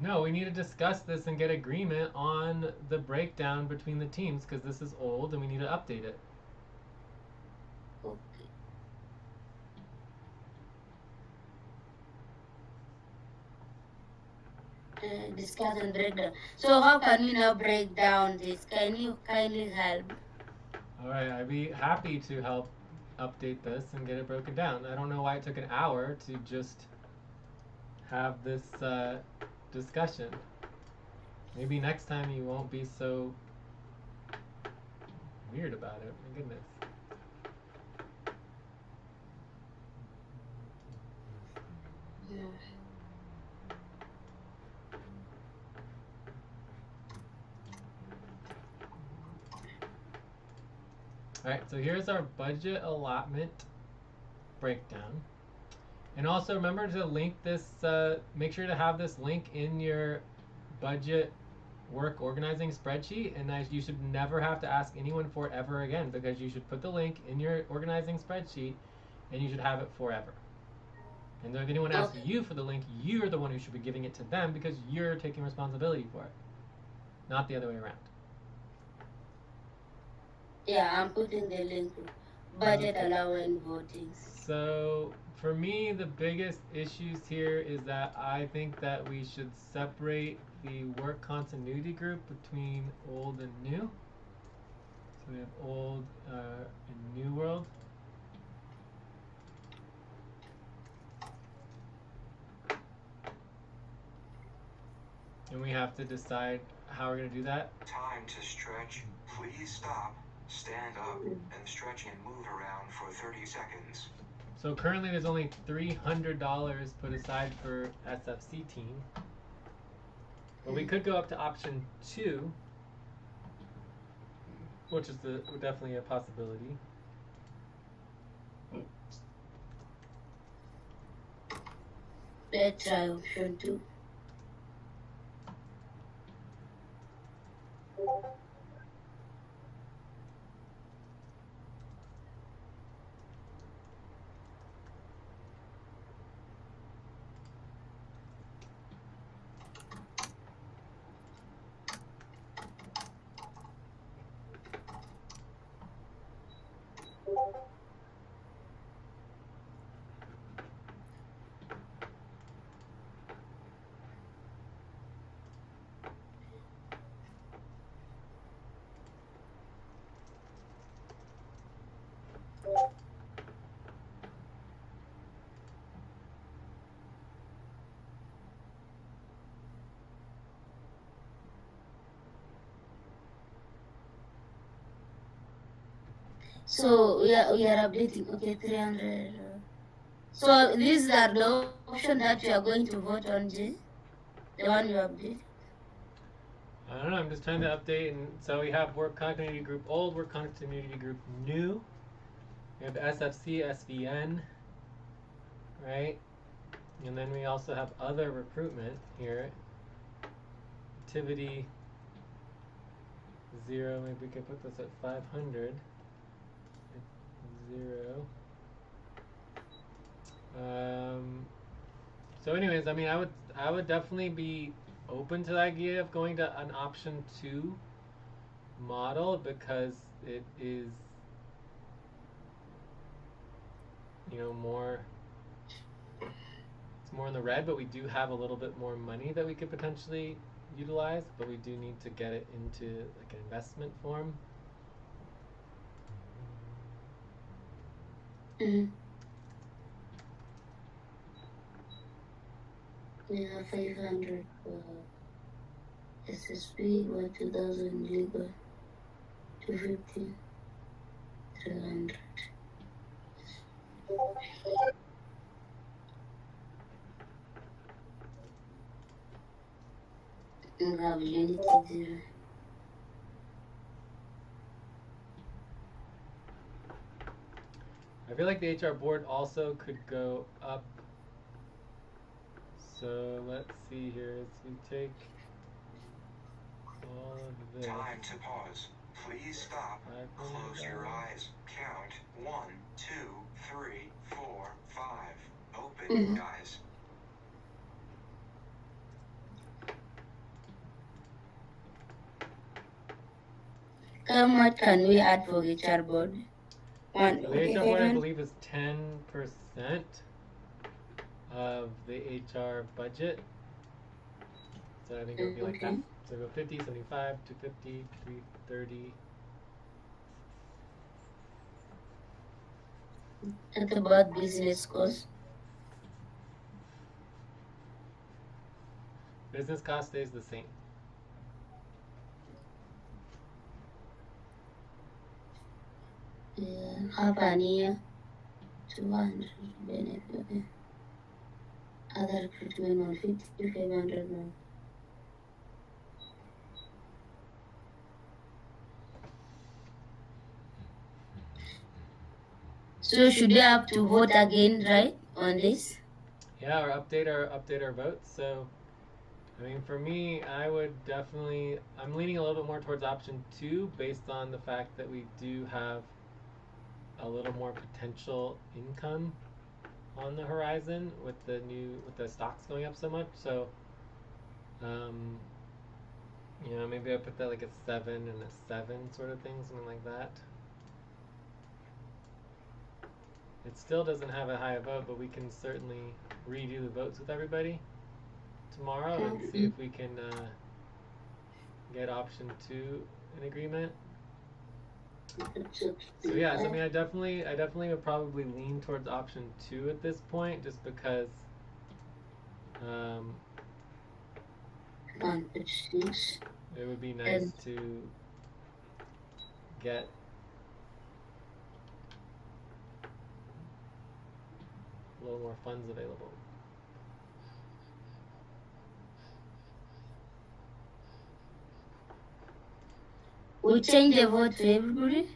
No, we need to discuss this and get agreement on the breakdown between the teams because this is old and we need to update it. Okay. Discuss and break down. So how can we now break down this? Can you kindly help? All right, I'd be happy to help update this and get it broken down. I don't know why it took an hour to just have this discussion. Maybe next time you won't be so weird about it. My goodness. Yeah. Alright, so here's our budget allotment breakdown. And also remember to link this, make sure to have this link in your budget work organizing spreadsheet, and you should never have to ask anyone for it ever again because you should put the link in your organizing spreadsheet and you should have it forever. And if anyone asks you for the link, you're the one who should be giving it to them because you're taking responsibility for it, not the other way around. Yeah, I'm putting the link. Budget allowing voting. So for me, the biggest issues here is that I think that we should separate the work continuity group between old and new. So we have old and new world. And we have to decide how we're going to do that. Time to stretch. Please stop, stand up, and stretch and move around for 30 seconds. So currently there's only $300 put aside for SFC team. But we could go up to option 2, which is definitely a possibility. Let's try option 2. So we are updating. Okay, 300. So these are the option that you are going to vote on, G? The one you update? I don't know, I'm just trying to update. And so we have work continuity group old, work continuity group new. We have SFC, SVN, right? And then we also have other recruitment here. Activity 0, maybe we could put this at 500. 0. So anyways, I mean, I would definitely be open to the idea of going to an option 2 model because it is, you know, more, it's more in the red, but we do have a little bit more money that we could potentially utilize, but we do need to get it into like an investment form. Mm-hmm. Yeah, 500. SSP 2000 legal 250 300. Have unity 0. I feel like the HR board also could go up. So let's see here. As we take all of this. Time to pause. Please stop. Close your eyes. Count 1, 2, 3, 4, 5. Open your eyes. How much can we add for HR board? One. So the HR board, I believe, is 10% of the HR budget. So I think it would be like that. So go 50, 75, 250, 330. What about business cost? Business cost stays the same. Half an year, 200 benefit. Other recruitment 150, 500 more. So should they have to vote again, right, on this? Yeah, or update our votes. So, I mean, for me, I would definitely. I'm leaning a little bit more towards option 2, based on the fact that we do have a little more potential income on the horizon with the stocks going up so much. So, maybe I put that like a 7 and a 7 sort of thing, something like that. It still doesn't have a high vote, but we can certainly redo the votes with everybody tomorrow and see if we can get option 2 in agreement. So yeah, so I mean, I definitely would probably lean towards option 2 at this point, just because it would be nice to get a little more funds available. We change the vote to everybody.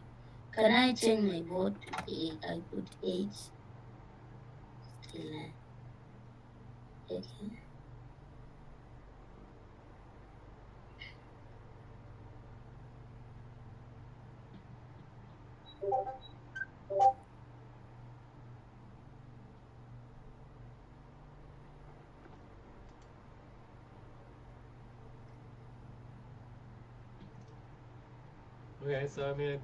Can I change my vote to 8? I put 8. Still 9. Okay. Okay, so I mean, I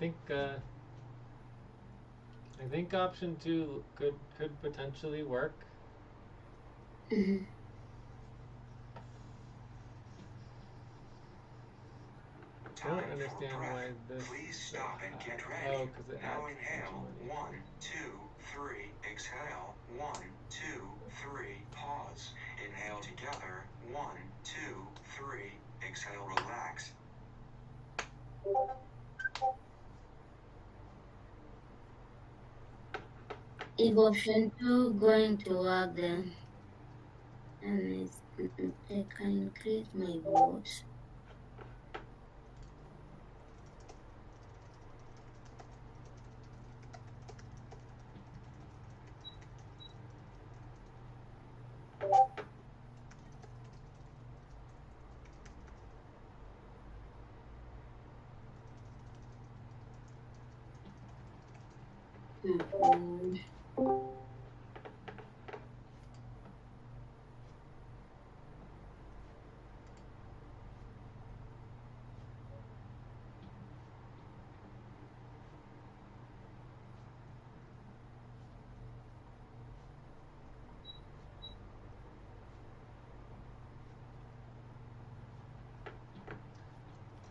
think option 2 could potentially work. Mm-hmm. I don't understand why this. Please stop and get ready. Oh, because it Now adds inhale. money. 1, 2, 3. Exhale. 1, 2, 3. Pause. Inhale together. 1, 2, 3. Exhale. Relax. If option 2 going to work, then and I can increase my votes.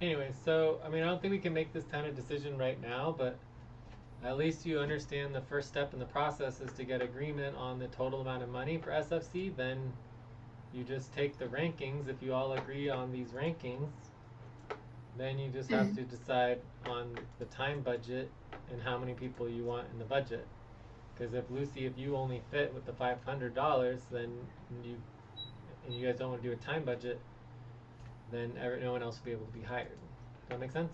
Anyway, so I mean, I don't think we can make this kind of decision right now, but at least you understand the first step in the process is to get agreement on the total amount of money for SFC. Then you just take the rankings. If you all agree on these rankings, then you just have to decide on the time budget and how many people you want in the budget. Because if Lucy, if you only fit with the $500, then you guys don't want to do a time budget, then no one else will be able to be hired. Does that make sense?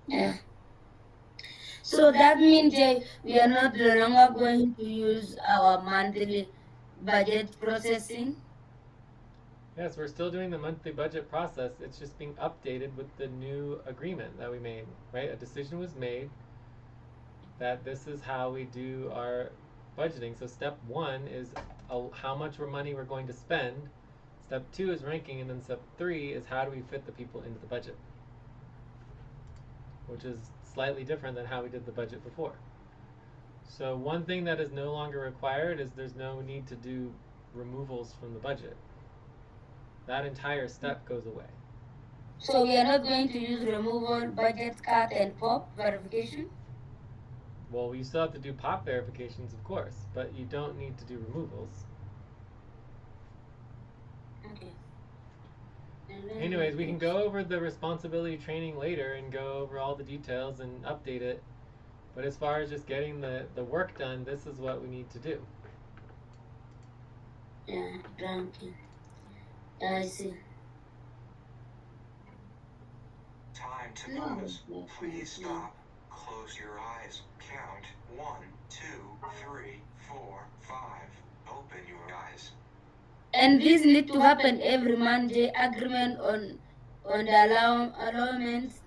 Yeah. So that means we are not no longer going to use our monthly budget processing. Yes, we're still doing the monthly budget process. It's just being updated with the new agreement that we made, right? A decision was made that this is how we do our budgeting. So step 1 is how much money we're going to spend. Step 2 is ranking, and then step 3 is how do we fit the people into the budget, which is slightly different than how we did the budget before. So one thing that is no longer required is there's no need to do removals from the budget. That entire step goes away. So we are not going to use removal, budget cut, and pop verification? Well, we still have to do pop verifications, of course, but you don't need to do removals. Okay. Anyways, we can go over the responsibility training later and go over all the details and update it. But as far as just getting the work done, this is what we need to do. Yeah, ranking. I see. Time to pause. Please stop. Close your eyes. Count 1, 2, 3, 4, 5. Open your eyes. And this need to happen every month. The agreement on the allowance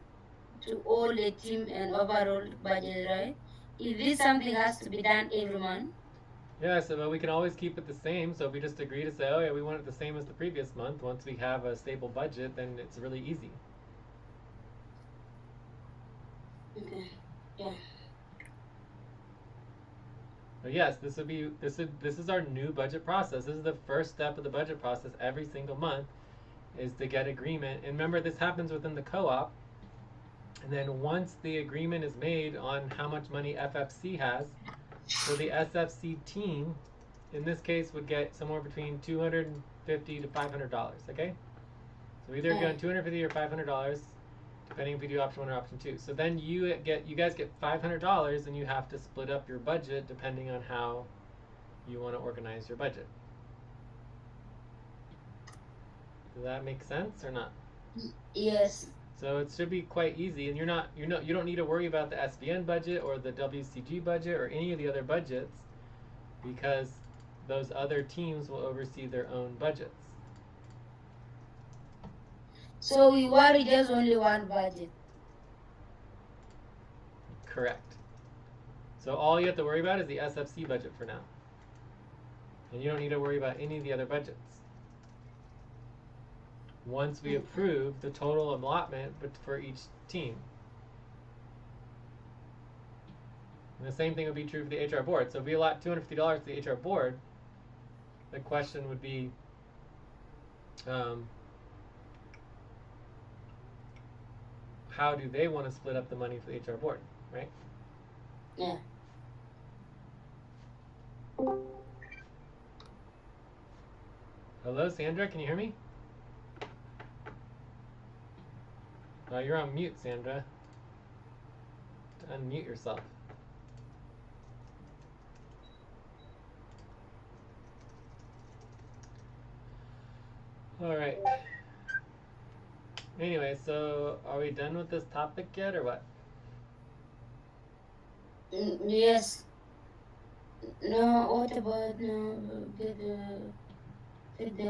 to all the team and overall budget, right? If this something has to be done every month. Yeah, so we can always keep it the same. So if we just agree to say, oh yeah, we want it the same as the previous month, once we have a stable budget, then it's really easy. Okay. Yeah. So yes, this is our new budget process. This is the first step of the budget process every single month, is to get agreement. And remember, this happens within the co-op. And then once the agreement is made on how much money FFC has, so the SFC team, in this case, would get somewhere between $250 to $500. Okay, so either going $250 or $500, depending if we do option 1 or option 2. So then you guys get $500, and you have to split up your budget depending on how you want to organize your budget. Does that make sense or not? Yes. So it should be quite easy, and you don't need to worry about the SVN budget or the WCG budget or any of the other budgets, because those other teams will oversee their own budgets. So we worry just only one budget. Correct. So all you have to worry about is the SFC budget for now, and you don't need to worry about any of the other budgets. Once we approve the total allotment for each team. And the same thing would be true for the HR board. So if we allot $250 to the HR board, the question would be, how do they want to split up the money for the HR board, right? Yeah. Hello, Sandra, can you hear me? Oh, you're on mute, Sandra. Unmute yourself. All right. Anyway, so are we done with this topic yet, or what? Yes. No, what about the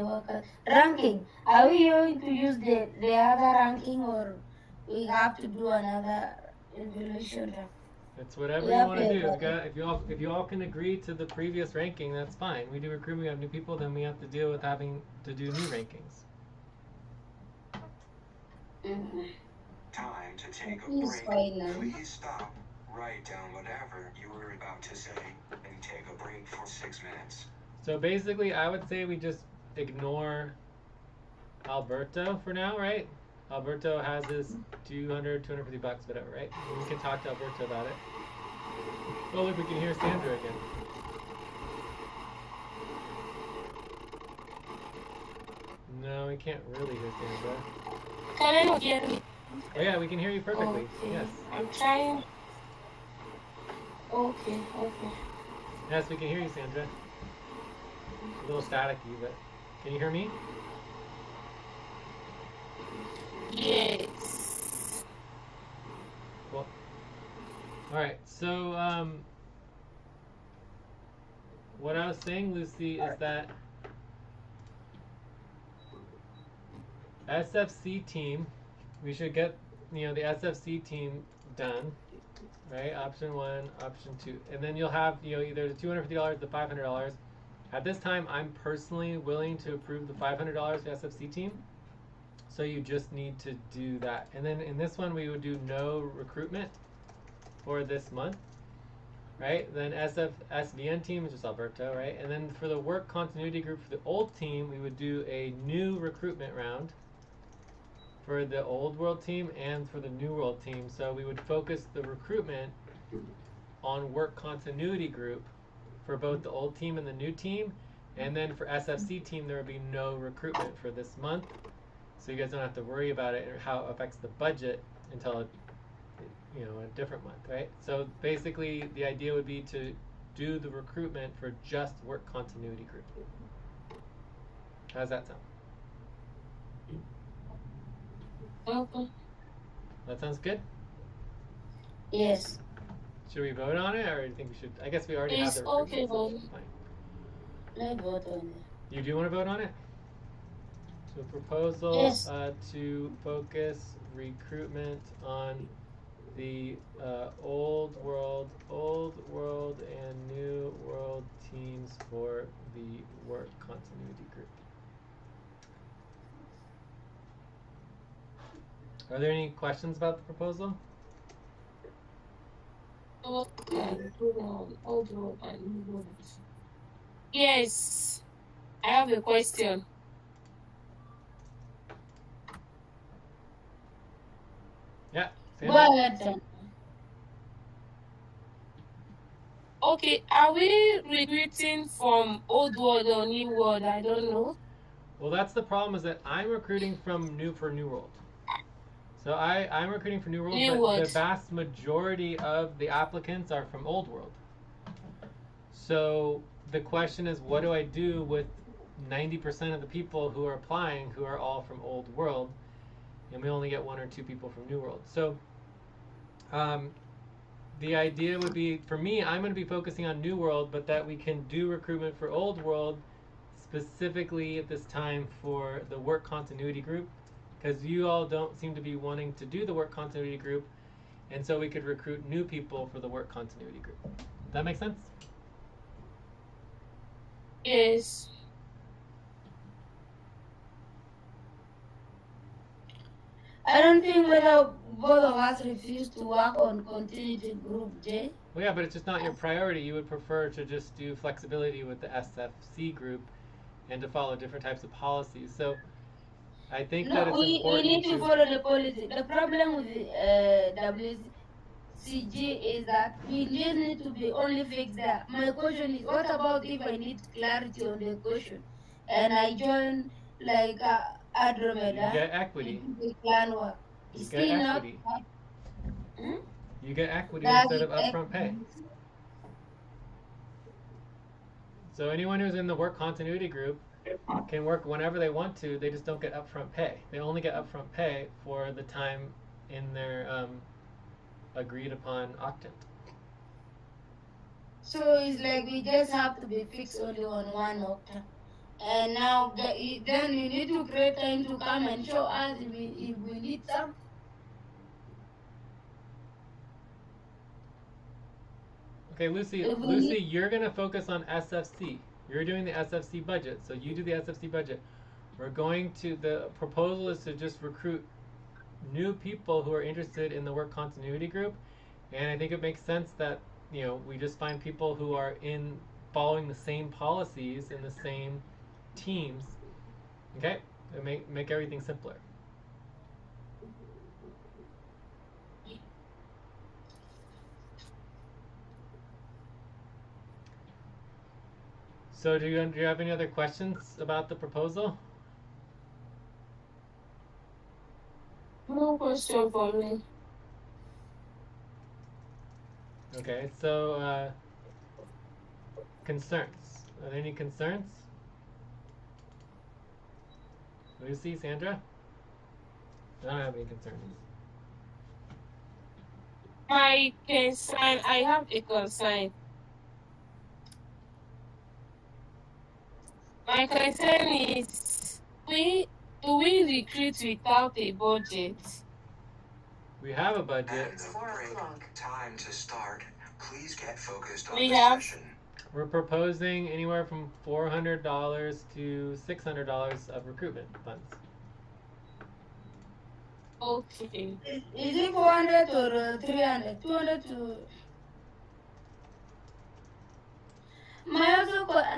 worker ranking? Are we going to use the other ranking, or we have to do another evaluation? It's whatever you want to do. If you all can agree to the previous ranking, that's fine. We do recruitment, we have new people, then we have to deal with having to do new rankings. Time to take a break. Please stop. Write down whatever you were about to say and take a break for 6 minutes. So basically, I would say we just ignore Alberto for now, right? Alberto has his $250, whatever, right? And we can talk to Alberto about it. Oh, look, we can hear Sandra again. No, we can't really hear Sandra. Can anyone hear me? Oh yeah, we can hear you perfectly. Okay. Yes. I'm trying. Okay, okay. Yes, we can hear you, Sandra. A little staticky, but can you hear me? Yes. Cool. All right. So what I was saying, Lucy, is that SFC team, we should get the SFC team done, right? Option 1, option 2, and then you'll have either the $250, the $500. At this time, I'm personally willing to approve the $500 for SFC team. So you just need to do that. And then in this one, we would do no recruitment for this month, right? Then SVN team is just Alberto, right? And then for the work continuity group for the old team, we would do a new recruitment round for the old world team and for the new world team. So we would focus the recruitment on work continuity group for both the old team and the new team. And then for SFC team, there would be no recruitment for this month. So you guys don't have to worry about it or how it affects the budget until a different month, right? So basically the idea would be to do the recruitment for just work continuity group. How's that sound? Okay. That sounds good? Yes. Should we vote on it, or do you think we should? I guess we already have It's the okay, recruitment, so but fine. Let's vote on it. You do want to vote on it? So proposal Yes. to focus recruitment on the old world and new world teams for the work continuity group. Are there any questions about the proposal? yes, I have a question. Yeah. Go Sandra? ahead, Sandra. Okay, are we recruiting from old world or new world? I don't know. Well, that's the problem, is that I'm recruiting from New World. So I'm recruiting for New World, New but World. the vast majority of the applicants are from Old World. So the question is, what do I do with 90% of the people who are applying who are all from Old World, and we only get 1 or 2 people from New World? So the idea would be, for me, I'm going to be focusing on New World, but that we can do recruitment for Old World specifically at this time for the work continuity group, because you all don't seem to be wanting to do the work continuity group, and so we could recruit new people for the work continuity group. Does that make sense? Yes. I don't think whether both of us refuse to work on continuity group J. Well, yeah, but it's just not your priority. You would prefer to just do flexibility with the SFC group and to follow different types of policies. So I think that No, it's we important need to follow the policy. The problem with WCG is that we just need to be only fixed there. My question is, what about if I need clarity on the question and I join like Adromeda? You get equity. and do the plan work. You It's get still not. equity. Hmm? You get equity That instead is of upfront pay. So anyone who's in the work continuity group can work whenever they want to. They just don't get upfront pay. They only get upfront pay for the time in their agreed upon octant. So it's like we just have to be fixed only on one octave. And now then you need to create time to come and show us if we need some. Okay, Lucy, If we Lucy, need, you're gonna focus on SFC. You're doing the SFC budget, so you do the SFC budget. The proposal is to just recruit new people who are interested in the work continuity group, and I think it makes sense that we just find people who are in following the same policies in the same teams. Okay, and make everything simpler. So do you have any other questions about the proposal? question for me. Okay, so concerns. Are there any concerns? Lucy, Sandra? I don't have any concerns. My concern, I have a concern. My concern is, do we recruit without a budget? We have a budget. And the break. Time to start. Please get focused on We the have. session. We're proposing anywhere from $400 to $600 of recruitment funds. Okay. Is it 400 or 300? 200 to. My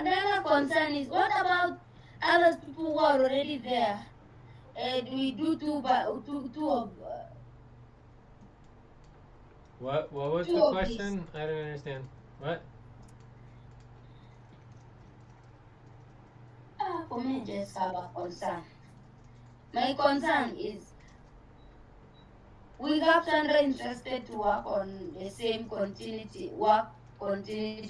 another concern is, what about other people who are already there? Do we do two of What was two the of question? I didn't understand. What? For me, just have a concern. My concern is, we have Sandra interested to work on the same continuity.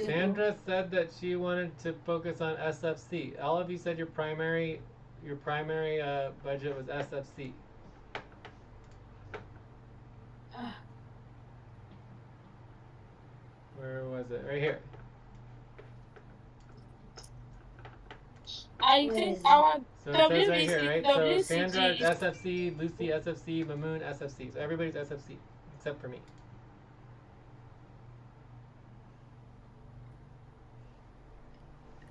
Sandra said that she wanted to focus on SFC. All of you said your primary budget was SFC. Where was it? Right here. I think our So it says right WBC, here, right? So Sandra WCG is SFC, Lucy SFC, Mamun SFC. So everybody's SFC except for me.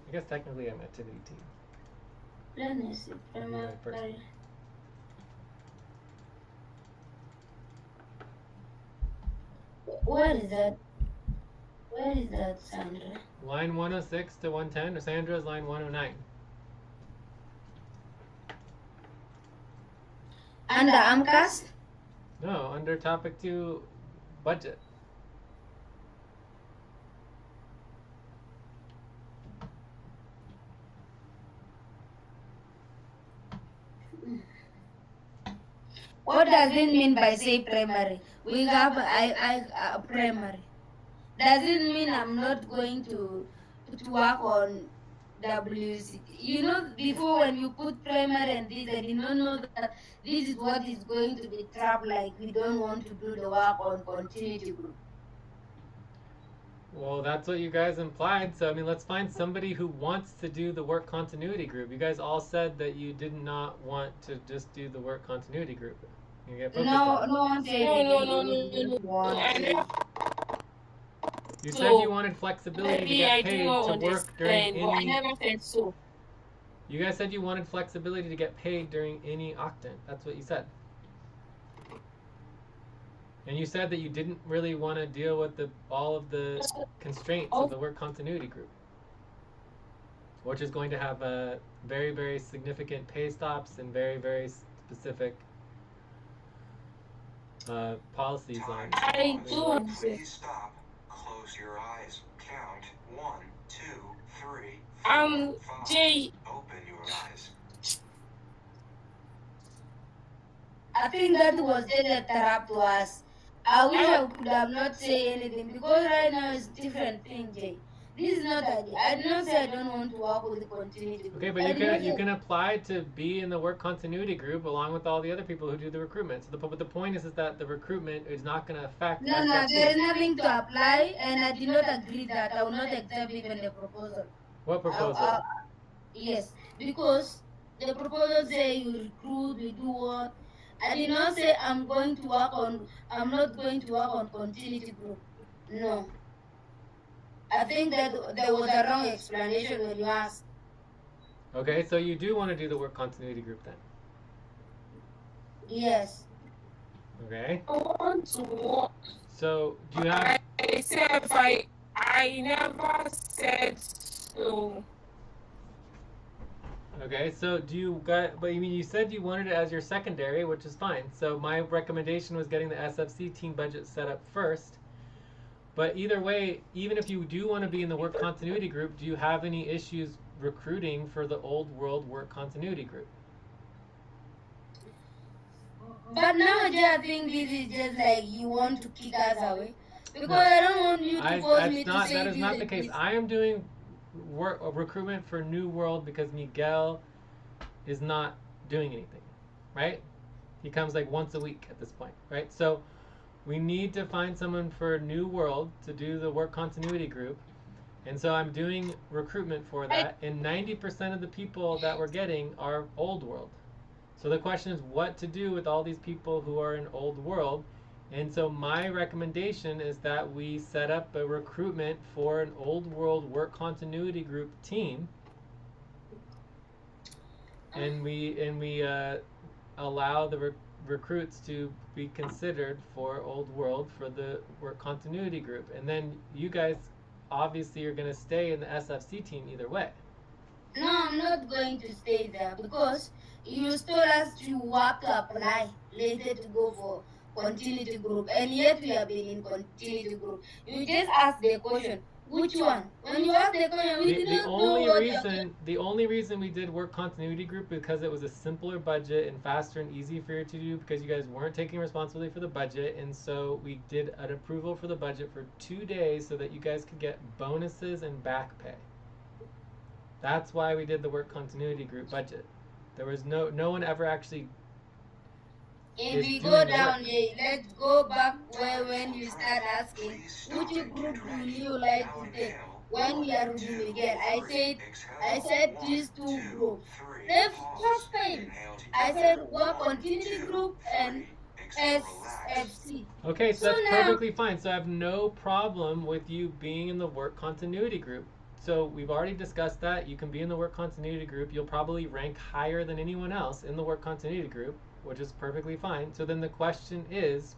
I guess technically I'm activity team. Let me see. Where is that? Where is that, Sandra? Line 106 to 110. Sandra's line 109. Under AMCAS? No, under topic 2, budget. What does it mean by say primary? We have a primary. Does it mean I'm not going to work on WC? You know, before when you put primary and this, I did not know that this is what is going to be trapped, like we don't want to do the work on continuity group. Well, that's what you guys implied. So, I mean, let's find somebody who wants to do the work continuity group. You guys all said that you did not want to just do the work continuity group. You get focused on it. No one said no. You said you wanted flexibility to Maybe get I paid do not to work during understand, but I any. never said so. You guys said you wanted flexibility to get paid during any octant. That's what you said. And you said that you didn't really want to deal with all of the constraints of the work continuity group, which is going to have very, very significant pay stops and very, very specific policies on. I do. Please stop. Close your eyes. Count 1, 2, 3, 4, 5. Jay, Open your eyes. I think that was just a trap to us. I wish I could have not say anything, because right now it's different thing, Jay. This is not idea. I did not say I don't want to work with the continuity. Okay, but you can apply to be in the work continuity group along with all the other people who do the recruitment. So the point is that the recruitment is not going to affect. No, there is nothing to apply, and I did not agree that I will not accept even the proposal. What proposal? Yes, because the proposal say you recruit, we do what. I did not say I'm not going to work on continuity group. No. I think that there was a wrong explanation when you asked. Okay, so you do want to do the work continuity group then? Yes. Okay. I want to work. So do you have? I said I never said so. Okay, so but you said you wanted it as your secondary, which is fine. So my recommendation was getting the SFC team budget set up first. But either way, even if you do want to be in the work continuity group, do you have any issues recruiting for the old world work continuity group? But nowadays I think this is just like you want to kick us away. Because No. I don't want you to force me to say That is this not the and case. this. I am doing recruitment for New World because Miguel is not doing anything, right? He comes like once a week at this point, right? So we need to find someone for New World to do the work continuity group. And so I'm doing recruitment for that, and 90% of the people that we're getting are Old World. So the question is what to do with all these people who are in Old World. And so my recommendation is that we set up a recruitment for an Old World work continuity group team, and we allow the recruits to be considered for Old World for the work continuity group. And then you guys obviously are going to stay in the SFC team either way. No, I'm not going to stay there because you told us you have to apply later to go for continuity group, and yet we have been in continuity group. You just asked the question, which one? When you asked the question, we didn't know what The only reason we did work continuity group because it was a simpler budget and faster and easy for you to do because you guys weren't taking responsibility for the budget, and so we did an approval for the budget for 2 days so that you guys could get bonuses and back pay. That's why we did the work continuity group budget. There was no one ever actually. If we go down there, let's go back where when you start asking which group will you like to take when we are with Miguel. I said these two groups. The first time I said work continuity group and SFC. Okay, so that's perfectly fine. So I have no problem with you being in the work continuity group. So we've already discussed that. You can be in the work continuity group. You'll probably rank higher than anyone else in the work continuity group, which is perfectly fine. So then the question is,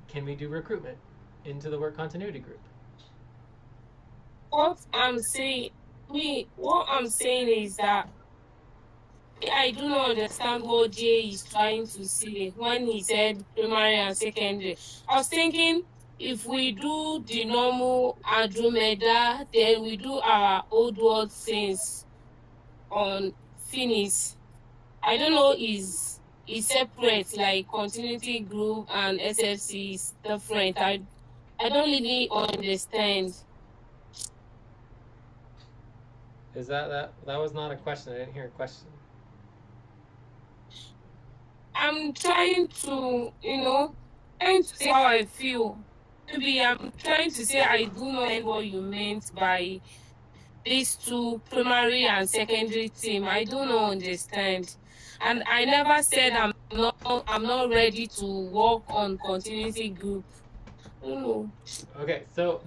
can we do recruitment into the work continuity group? What I'm saying is that I do not understand what Jay is trying to say when he said primary and secondary. I was thinking if we do the normal Adromeda, then we do our Old World things on Finis. I don't know is separate, like continuity group and SFC is different. I don't really understand. Is that was not a question? I didn't hear a question. I'm trying to, trying to say how I feel. Maybe I'm trying to say I do not know what you meant by these two primary and secondary team. I do not understand. And I never said I'm not ready to work on continuity group. Okay, so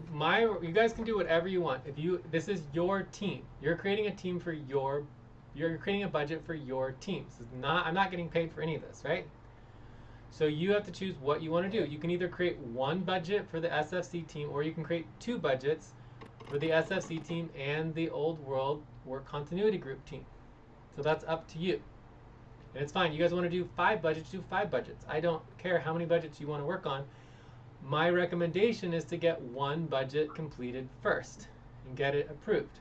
you guys can do whatever you want. This is your team. You're creating a team for you're creating a budget for your team. I'm not getting paid for any of this, right? So you have to choose what you want to do. You can either create one budget for the SFC team, or you can create two budgets for the SFC team and the Old World Work Continuity Group team. So that's up to you. And it's fine. You guys want to do 5 budgets, do 5 budgets. I don't care how many budgets you want to work on. My recommendation is to get one budget completed first and get it approved,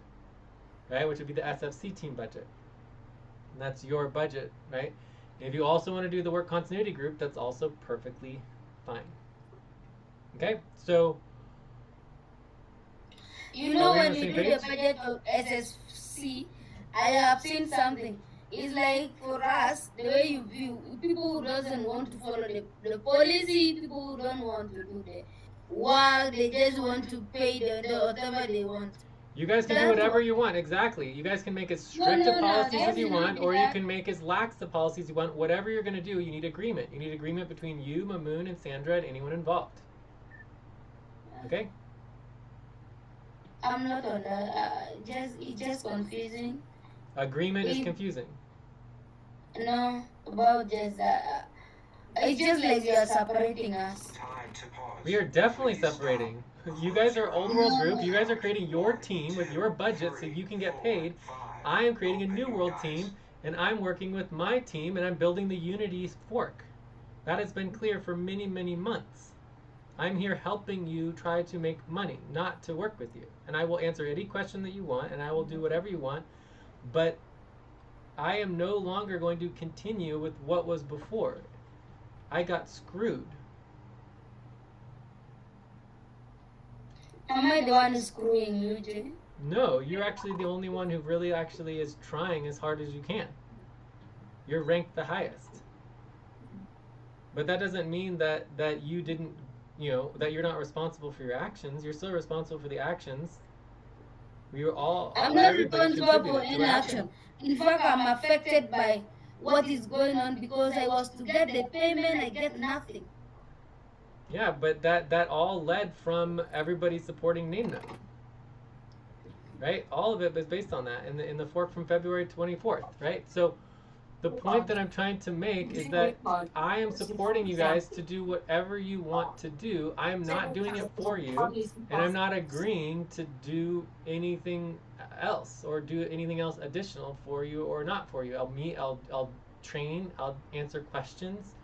right? Which would be the SFC team budget. And that's your budget, right? And if you also want to do the work continuity group, that's also perfectly fine. Okay, so when you do the budget of SSC, I have seen something. It's like for us, the way you view people who doesn't want to follow the policy, people who don't want to do the work, they just want to pay the whatever they want. You guys can do whatever you want, exactly. You guys can make as strict the policies as you want, or you can make as lax the policies you want. Whatever you're going to do, you need agreement. You need agreement between you, Mamun, and Sandra, and anyone involved. Okay? I'm not on that. It's just confusing. Agreement is confusing. No, about just it's just like you're separating us. We are definitely separating. You guys are Old World group. You guys are creating your team with your budget so you can get paid. I am creating a New World team, and I'm working with my team, and I'm building the Unity fork. That has been clear for many, many months. I'm here helping you try to make money, not to work with you. And I will answer any question that you want, and I will do whatever you want. But I am no longer going to continue with what was before. I got screwed. Am I the one screwing you, Jay? No, you're actually the only one who really actually is trying as hard as you can. You're ranked the highest. But that doesn't mean that you didn't, that you're not responsible for your actions. You're still responsible for the actions. We were all. I'm not responsible for any action. In fact, I'm affected by what is going on because I was to get the payment, I get nothing. Yeah, but that all led from everybody supporting NameNut. Right? All of it was based on that in the fork from February 24th, right? So the point that I'm trying to make is that I am supporting you guys to do whatever you want to do. I am not doing it for you, and I'm not agreeing to do anything else or do anything else additional for you or not for you. I'll train, I'll answer questions,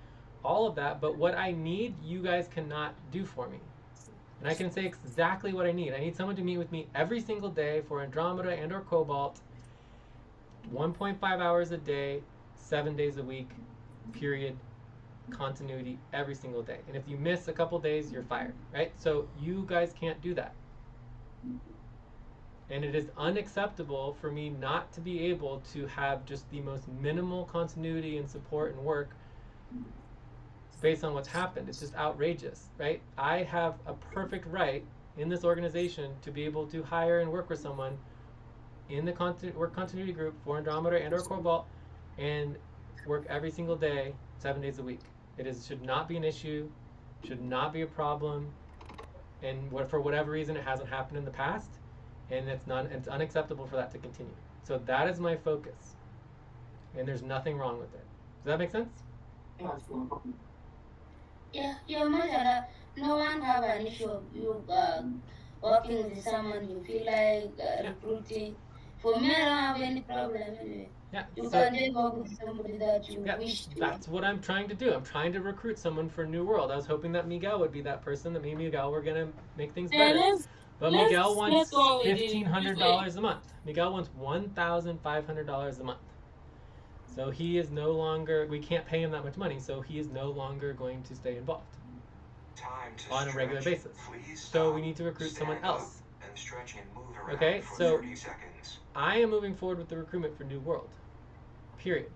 all of that, but what I need, you guys cannot do for me. And I can say exactly what I need. I need someone to meet with me every single day for Andromeda and or Cobalt, 1.5 hours a day, 7 days a week, period, continuity, every single day. And if you miss a couple days, you're fired, right? So you guys can't do that. And it is unacceptable for me not to be able to have just the most minimal continuity and support and work based on what's happened. It's just outrageous, right? I have a perfect right in this organization to be able to hire and work with someone in the work continuity group for Andromeda and or Cobalt and work every single day, 7 days a week. Should not be an issue, should not be a problem, and for whatever reason it hasn't happened in the past, and it's unacceptable for that to continue. So that is my focus, and there's nothing wrong with it. Does that make sense? Yeah, your mother, no one have an issue of you working with someone you feel like recruiting. For me, I don't have any problem anyway. Yeah, you can just work with somebody that you wish to. That's what I'm trying to do. I'm trying to recruit someone for New World. I was hoping that Miguel would be that person, that me and Miguel were going to make things better. But Miguel wants $1,500 a month. Miguel wants $1,500 a month. So he is no longer, we can't pay him that much money, so he is no longer going to stay involved on a regular basis. So we need to recruit someone else. Okay, so I am moving forward with the recruitment for New World. Period.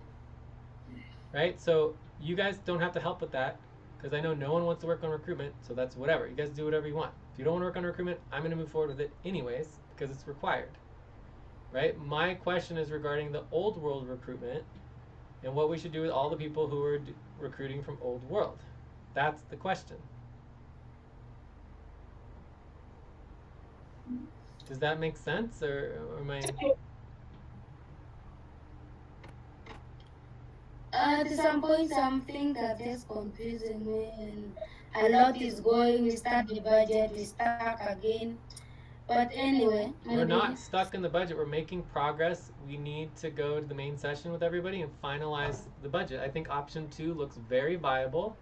Right? So you guys don't have to help with that, because I know no one wants to work on recruitment, so that's whatever. You guys do whatever you want. If you don't want to work on recruitment, I'm going to move forward with it anyways, because it's required. Right? My question is regarding the Old World recruitment and what we should do with all the people who are recruiting from Old World. That's the question. Does that make sense, or am I? At some point, something that is confusing me, and a lot is going. We start the budget, we stuck again. But anyway, we're not stuck in the budget. We're making progress. We need to go to the main session with everybody and finalize the budget. I think option 2 looks very viable.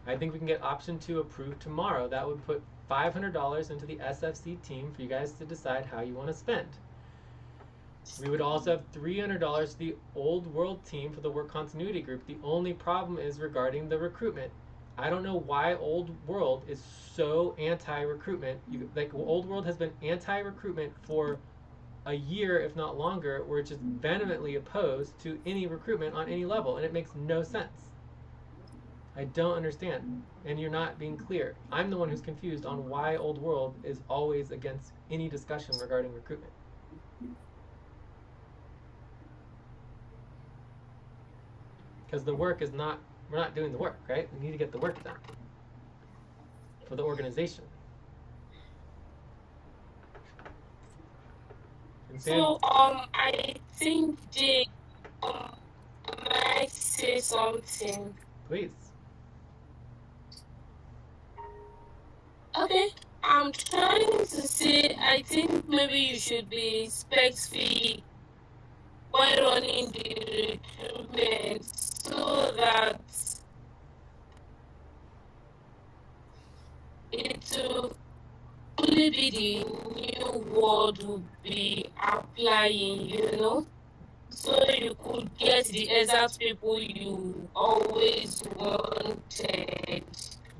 I think we can get option 2 approved tomorrow. That would put $500 into the SFC team for you guys to decide how you want to spend. We would also have $300 to the Old World team for the work continuity group. The only problem is regarding the recruitment. I don't know why Old World is so anti-recruitment. Like, Old World has been anti-recruitment for a year, if not longer, where it's just vehemently opposed to any recruitment on any level, and it makes no sense. I don't understand, and you're not being clear. I'm the one who's confused on why Old World is always against any discussion regarding recruitment. Because the work is not, we're not doing the work, right? We need to get the work done for the organization. So, I think Jay might say something. Please. Okay, I'm trying to say, I think maybe you should be respectful while running the recruitment, so that it will only be the New World will be applying, you know? so you could get the exact people you always wanted.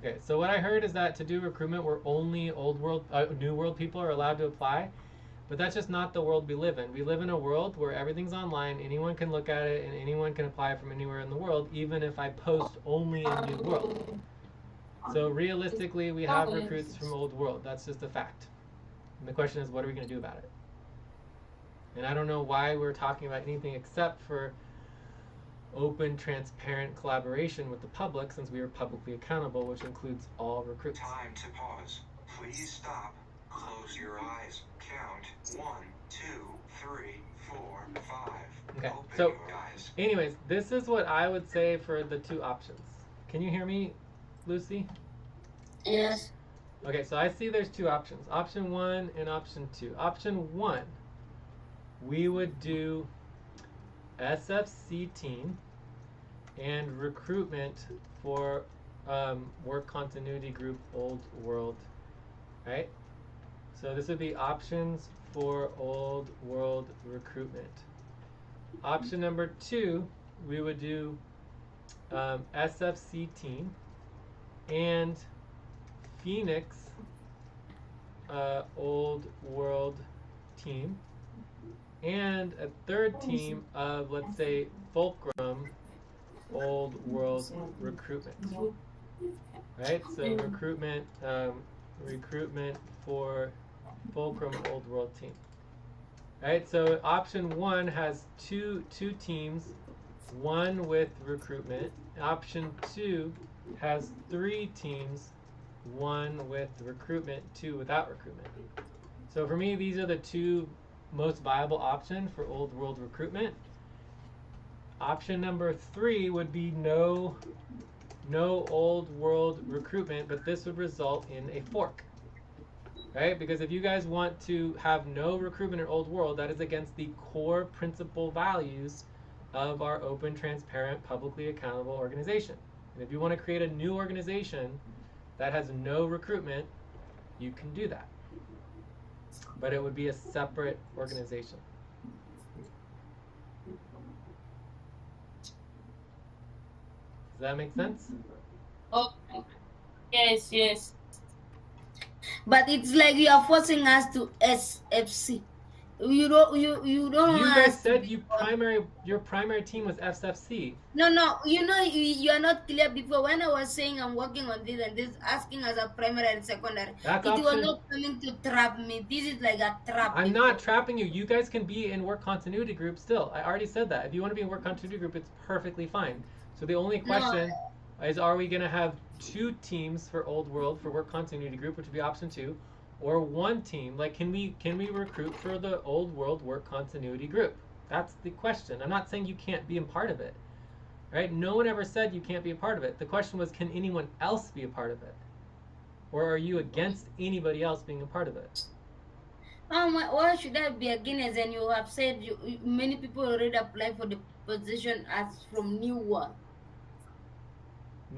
Okay, so what I heard is that to do recruitment, where only New World people are allowed to apply, but that's just not the world we live in. We live in a world where everything's online, anyone can look at it, and anyone can apply from anywhere in the world, even if I post only in New World. So realistically, we have recruits from Old World. That's just a fact. And the question is, what are we going to do about it? And I don't know why we're talking about anything except for open, transparent collaboration with the public, since we are publicly accountable, which includes all recruits. Time to pause. Please stop. Close your eyes. Count 1, 2, 3, 4, 5. Okay, Open so your eyes. anyways, this is what I would say for the two options. Can you hear me, Lucy? Yes. Okay, so I see there's two options. Option 1 and option 2. Option 1, we would do SFC team and recruitment for work continuity group Old World, right? So this would be options for Old World recruitment. Option number 2, we would do SFC team and Phoenix Old World team, and a third team of, let's say, Fulcrum Old World recruitment. Right? So recruitment for Fulcrum Old World team. Right? So option 1 has two teams, one with recruitment. Option 2 has 3 teams, one with recruitment, 2 without recruitment. So for me, these are the two most viable options for Old World recruitment. Option number 3 would be no Old World recruitment, but this would result in a fork. Right? Because if you guys want to have no recruitment in Old World, that is against the core principal values of our open, transparent, publicly accountable organization. And if you want to create a new organization that has no recruitment, you can do that. But it would be a separate organization. Does that make sense? Oh, yes. But it's like you are forcing us to SFC. You don't You want guys us said to your primary team was SFC. No, you are not clear before. When I was saying I'm working on this and this, asking as a primary and secondary, That's it was option. not coming to trap me. This is like a trap. I'm not trapping you. You guys can be in work continuity group still. I already said that. If you want to be in work continuity group, it's perfectly fine. So the only question is, are we going to have 2 teams for Old World for work continuity group, which would be option 2, or 1 team? Like, can we recruit for the Old World work continuity group? That's the question. I'm not saying you can't be a part of it. Right? No one ever said you can't be a part of it. The question was, can anyone else be a part of it? Or are you against anybody else being a part of it? Why should I be against? And you have said many people already applied for the position as from New World.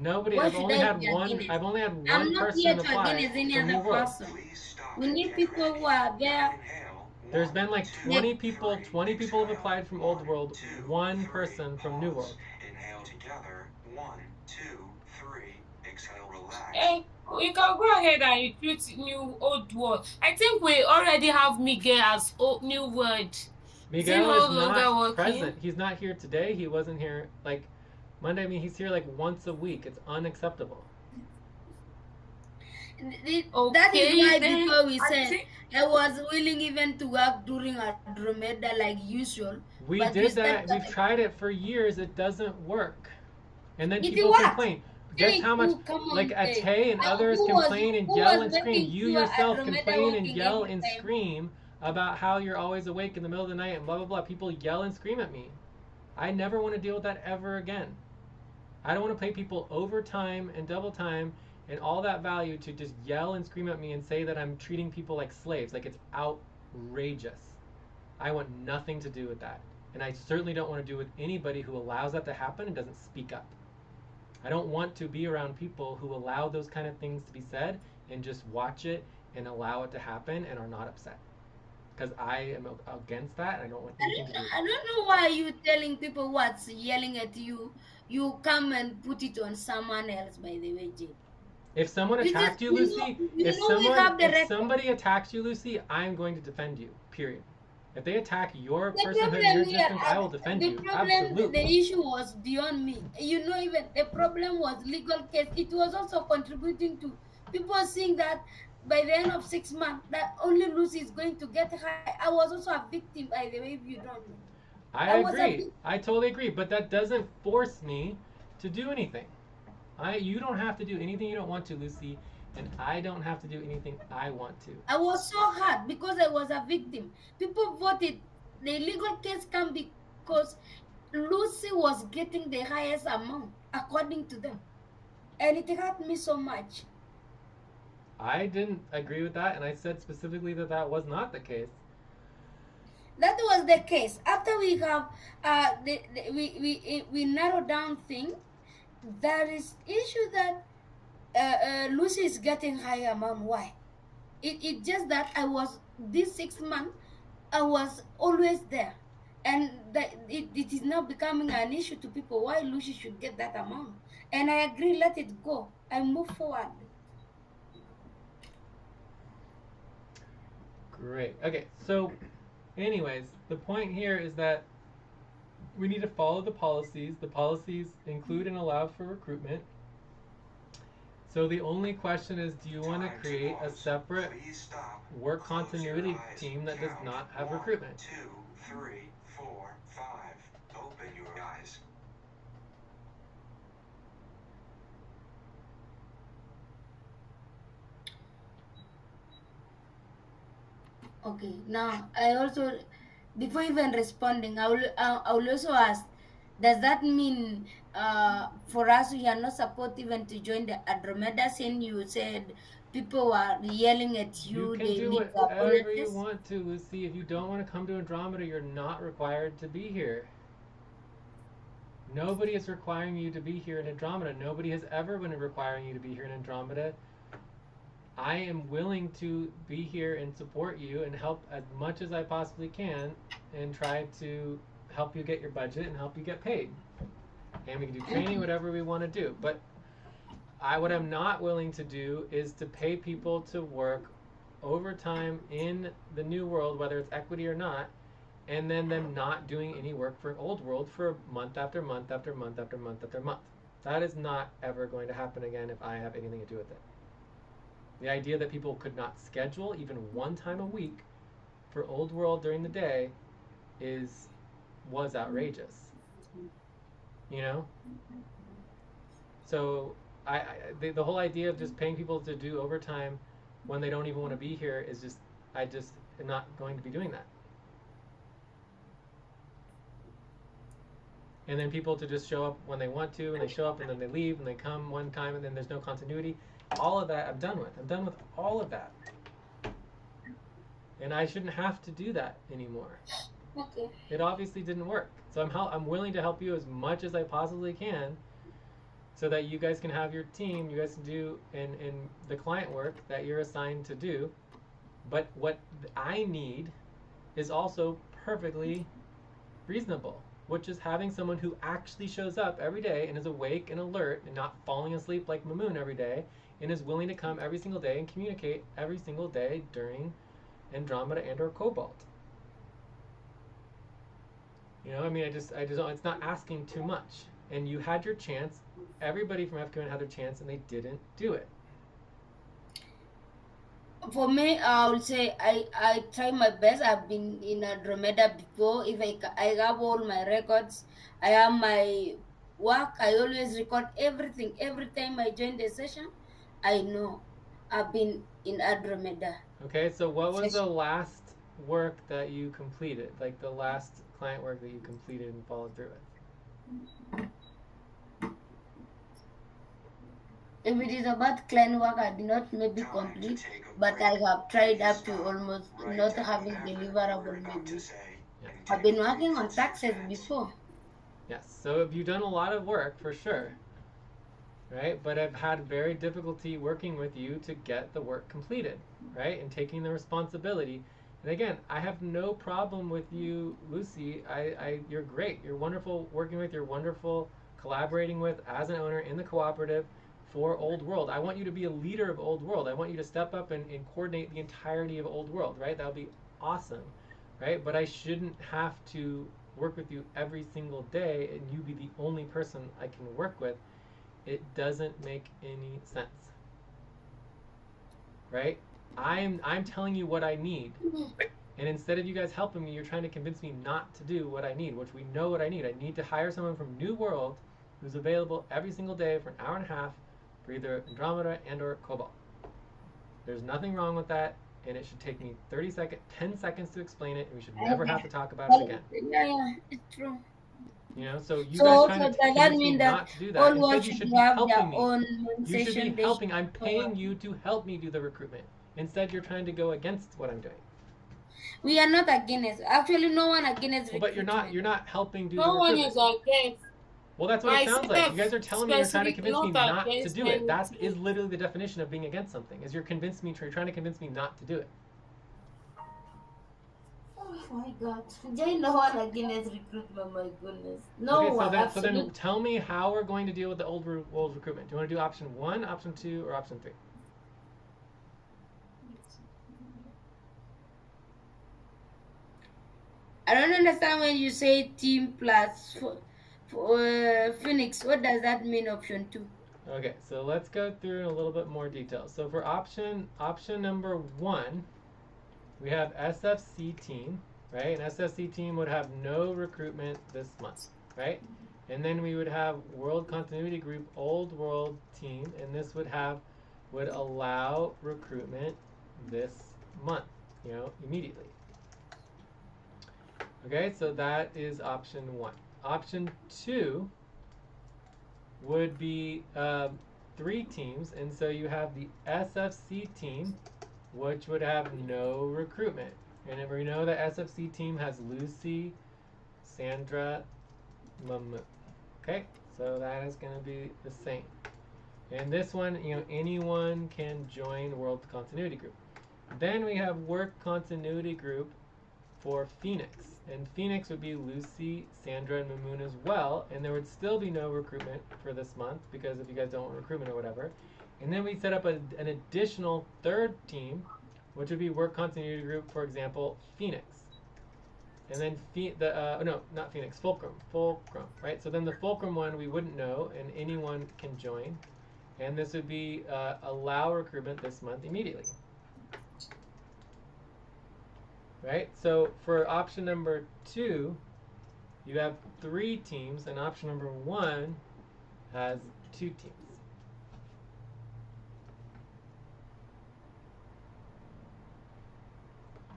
Nobody. Why I've should only I had be one. against? I've only had I'm one not here person to apply against any from New other World. person. Please stop. We need Get people ready. who are there. Inhale. There's been like 20 people. 3, 20 people have exhale. applied from Old 1, World. 2, 1 3, person from New pause. World. Inhale together. 1, 2, 3. Exhale. Relax. Hey, we can go ahead and recruit new Old World. I think we already have Miguel as New World. Miguel no is longer not working? present. He's not here today. He wasn't here like Monday. I mean, he's here like once a week. It's unacceptable. That is why then before we I said think- I was willing even to work during Adromeda like usual. We but did you that. said We've tried it for years. It doesn't work. And then It people works. complain. Guess how much, Come on, like Tay. Ate and others Who was- complain and who yell was and scream. making You sure yourself Adromeda complain and working yell every and time? scream about how you're always awake in the middle of the night and blah, blah, blah. People yell and scream at me. I never want to deal with that ever again. I don't want to pay people overtime and double time and all that value to just yell and scream at me and say that I'm treating people like slaves. Like, it's outrageous. I want nothing to do with that. And I certainly don't want to do with anybody who allows that to happen and doesn't speak up. I don't want to be around people who allow those kind of things to be said and just watch it and allow it to happen and are not upset. because I am against that and I don't want anything to do with I it. don't know why you telling people what's yelling at you. You come and put it on someone else. By the way, Jay. If someone You just attacked you, Lucy, we have the if record. somebody attacks you, Lucy, I'm going to defend you. Period. If they attack your The personhood and your problem here, existence, I will defend the you. problem, the Absolutely. issue was beyond me. You know, even the problem was legal case. It was also contributing to people seeing that by the end of 6 months, that only Lucy is going to get high. I was also a victim, by the way, if you don't know. I I was a agree. victim. I totally agree. But that doesn't force me to do anything. You don't have to do anything you don't want to, Lucy, and I don't have to do anything I want to. I was so hurt because I was a victim. People voted the legal case come because Lucy was getting the highest amount, according to them. And it hurt me so much. I didn't agree with that, and I said specifically that that was not the case. That was the case. After we have we narrow down thing, there is issue that Lucy is getting high amount. Why? It just that I was this 6 months I was always there, and that it is now becoming an issue to people why Lucy should get that amount. And I agree, let it go. I move forward. Great. Okay, so anyways, the point here is that we need to follow the policies. The policies include and allow for recruitment. So the only question is, do you want to Time create a pause. separate Please stop. work Close your continuity eyes. team that does Count. not have 1, recruitment? 2, 3, 4, 5. Open your eyes. Okay, now I also, before even responding, I will also ask, does that mean for us we are not supposed even to join the Adromeda, since you said people were yelling at You you, can they do need their whatever you bonuses? want to, Lucy. If you don't want to come to Andromeda, you're not required to be here. Nobody is requiring you to be here in Andromeda. Nobody has ever been requiring you to be here in Andromeda. I am willing to be here and support you and help as much as I possibly can and try to help you get your budget and help you get paid. And we can do training, whatever we want to do. But what I'm not willing to do is to pay people to work overtime in the new world, whether it's equity or not, and then them not doing any work for old world for month after month after month after month after month. That is not ever going to happen again if I have anything to do with it. The idea that people could not schedule even one time a week for old world during the day was outrageous. You know? So the whole idea of just paying people to do overtime when they don't even want to be here is just, I just am not going to be doing that. And then people to just show up when they want to, and they show up and then they leave and they come one time and then there's no continuity. All of that I'm done with. I'm done with all of that. And I shouldn't have to do that anymore. Okay. It obviously didn't work. So I'm willing to help you as much as I possibly can so that you guys can have your team, you guys can do in the client work that you're assigned to do. But what I need is also perfectly reasonable, which is having someone who actually shows up every day and is awake and alert and not falling asleep like Mamun every day and is willing to come every single day and communicate every single day during Andromeda and or Cobalt. You know, I mean, I just don't, it's not asking too much. And you had your chance. Everybody from FQN had their chance and they didn't do it. For me, I would say I try my best. I've been in Adromeda before. If I have all my records, I have my work. I always record everything. Every time I join the session, I know I've been in Adromeda. Okay, so what was the Session. last work that you completed? Like the last client work that you completed and followed through with? If it is about client work, I did not maybe Time to complete, take a but I break. have tried Please up to stop. almost Write not down having whatever deliverable you're about to maybe. say Yeah. and I've take been 3 working on close your taxes hands. before. Yes, so you've done a lot of work for sure, right? But I've had very difficulty working with you to get the work completed, right? And taking the responsibility. And again, I have no problem with you, Lucy. You're great. You're wonderful working with. You're wonderful collaborating with as an owner in the cooperative for Old World. I want you to be a leader of Old World. I want you to step up and coordinate the entirety of Old World, right? That would be awesome, right? But I shouldn't have to work with you every single day and you be the only person I can work with. It doesn't make any sense, right? I'm telling you what I need. And instead of you guys helping me, you're trying to convince me not to do what I need, which we know what I need. I need to hire someone from New World who's available every single day for an hour and a half for either Andromeda and or Cobalt. There's nothing wrong with that, and it should take me 10 seconds to explain it, and we should never have to talk about it again. Yeah, it's true. You know, so you So, guys so trying does to that convince me mean that not to do that. all Instead, world you should should be have their helping me. own You should session? be helping. I'm paying you to help me do the recruitment. Instead, you're trying to go against what I'm doing. We are not against. Actually, no one against. Well, but you're not helping do the No one recruitment. is against. Well, that's what it sounds like. You guys are telling me you're trying to Specific, convince me not not to against do it. That anything. is literally the definition of being against something. Is you're trying to convince me not to do it. Oh my God! Jay, no one against recruitment. My goodness, no Okay, one. so then tell me how we're going to deal with the old recruitment. Do you want to do option 1, option 2, or option 3? I don't understand when you say team plus Phoenix. What does that mean? Option 2. Okay, so let's go through in a little bit more detail. So for option number 1, we have SFC team, right? An SFC team would have no recruitment this month, right? And then we would have World Continuity Group Old World team, and this would allow recruitment this month, immediately. Okay, so that is option 1. Option 2 would be 3 teams, and so you have the SFC team, which would have no recruitment. And we know the SFC team has Lucy, Sandra, Mamun. Okay, so that is going to be the same. And this one, anyone can join World Continuity Group. Then we have Work Continuity Group for Phoenix. And Phoenix would be Lucy, Sandra, and Mamun as well. And there would still be no recruitment for this month because if you guys don't want recruitment or whatever. And then we set up an additional 3rd team, which would be Work Continuity Group, for example, Phoenix. And then not Phoenix, Fulcrum, right? So then the Fulcrum one we wouldn't know, and anyone can join. And this would be allow recruitment this month immediately. Right? So for option number 2, you have 3 teams, and option number 1 has 2 teams.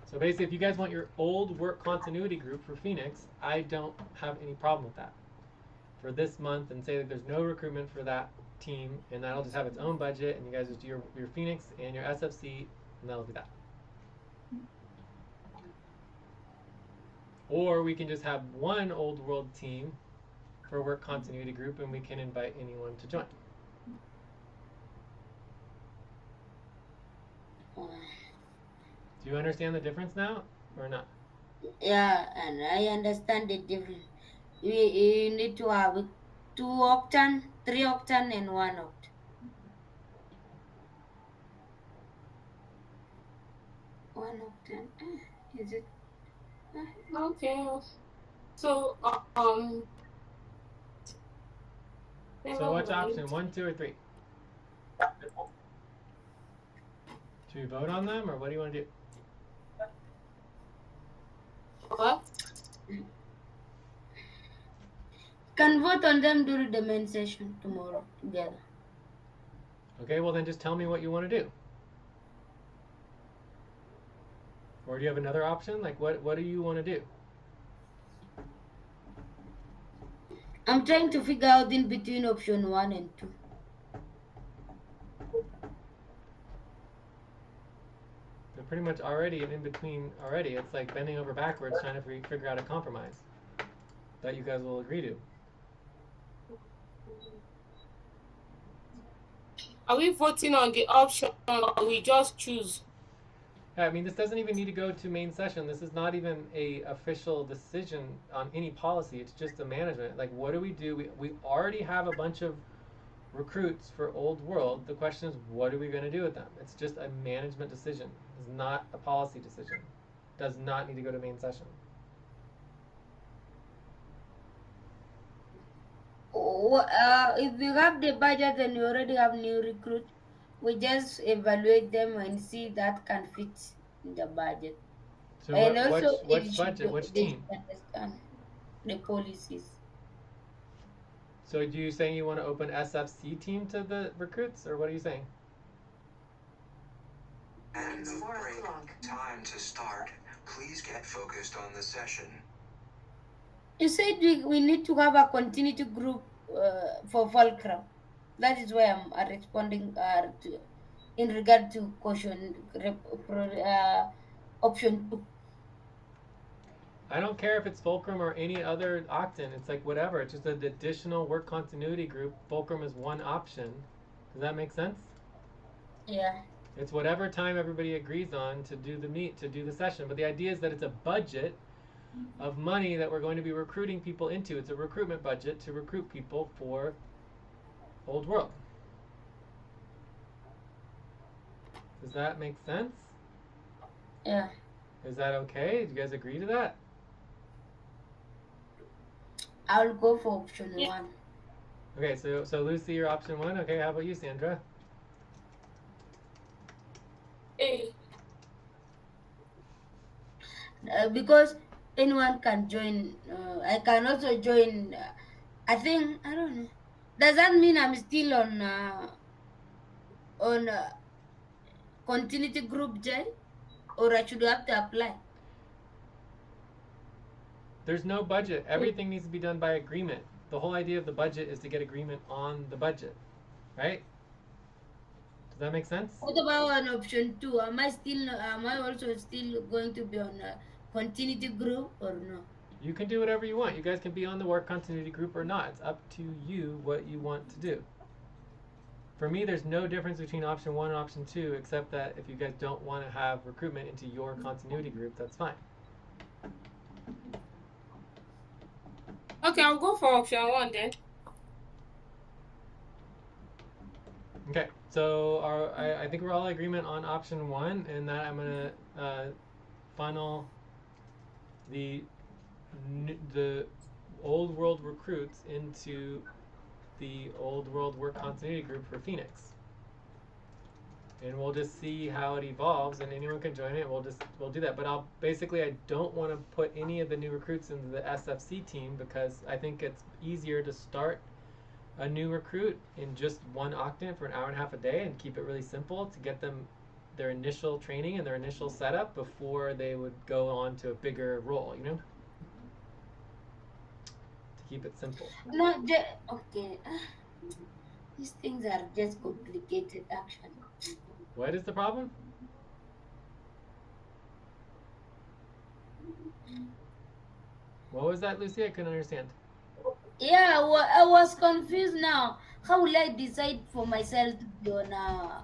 So basically, if you guys want your old Work Continuity Group for Phoenix, I don't have any problem with that for this month, and say that there's no recruitment for that team, and that'll just have its own budget, and you guys just do your Phoenix and your SFC, and that'll be that. Or we can just have one Old World team for Work Continuity Group, and we can invite anyone to join. Do you understand the difference now, or not? Yeah, and I understand the difference. You need to have 2 octane, 3 octane, and 1 octane. One octane. Is it? Okay. So So which option? 1, 2, or 3? Should we vote on them, or what do you want to do? What? Can vote on them during the main session tomorrow together. Okay, well then just tell me what you want to do. Or do you have another option? Like what do you want to do? I'm trying to figure out in between option 1 and 2. They're pretty much already in between already. It's like bending over backwards trying to figure out a compromise that you guys will agree to. Are we voting on the option or we just choose? Yeah, I mean, this doesn't even need to go to main session. This is not even a official decision on any policy. It's just a management. Like, what do? We already have a bunch of recruits for Old World. The question is, what are we going to do with them? It's just a management decision. It's not a policy decision. Does not need to go to main session. If you have the budget and you already have new recruit, we just evaluate them and see that can fit in the budget. So And what? also, Which budget? Which they team? should understand the policies. So do you saying you want to open SFC team to the recruits, or what are you saying? And no break. Time to start. Please get focused on the session. You said we need to have a continuity group for Fulcrum. That is why I'm responding in regard to option 2. I don't care if it's Fulcrum or any other Octin. It's like whatever. It's just an additional work continuity group. Fulcrum is one option. Does that make sense? Yeah. It's whatever time everybody agrees on to do the session. But the idea is that it's a budget of money that we're going to be recruiting people into. It's a recruitment budget to recruit people for Old World. Does that make sense? Yeah. Is that okay? Do you guys agree to that? I'll go for option 1. Okay, so Lucy, you're option 1. Okay, how about you, Sandra? A. Because anyone can join. I can also join. I think I don't know. Does that mean I'm still on continuity group J, or I should have to apply? There's no budget. Everything needs to be done by agreement. The whole idea of the budget is to get agreement on the budget, right? Does that make sense? What about on option 2? Am I also still going to be on a continuity group or no? You can do whatever you want. You guys can be on the work continuity group or not. It's up to you what you want to do. For me, there's no difference between option 1 and option 2, except that if you guys don't want to have recruitment into your continuity group, that's fine. Okay, I'll go for option 1 then. Okay, so I think we're all in agreement on option 1, and that I'm going to funnel the Old World recruits into the Old World work continuity group for Phoenix. And we'll just see how it evolves, and anyone can join it. We'll do that. But I don't want to put any of the new recruits into the SFC team because I think it's easier to start a new recruit in just one Octant for an hour and a half a day and keep it really simple to get them their initial training and their initial setup before they would go on to a bigger role, you know? To keep it simple. No, okay. These things are just complicated, actually. What is the problem? What was that, Lucy? I couldn't understand. Yeah, I was confused now. How will I decide for myself to be on a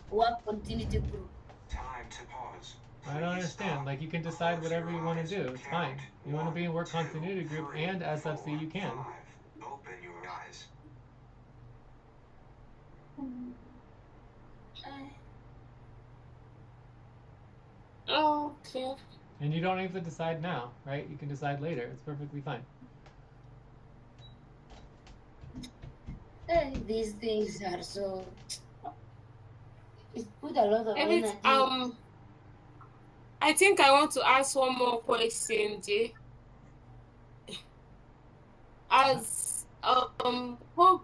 work continuity group? Time to pause. I don't understand. Like, you can decide whatever you want to do. It's fine. You want to be in work continuity group and SFC, you can. Open your eyes. Okay. And you don't have to decide now, right? You can decide later. It's perfectly fine. These things are so. It put a lot of Maybe energy. I think I want to ask one more question, Jay. As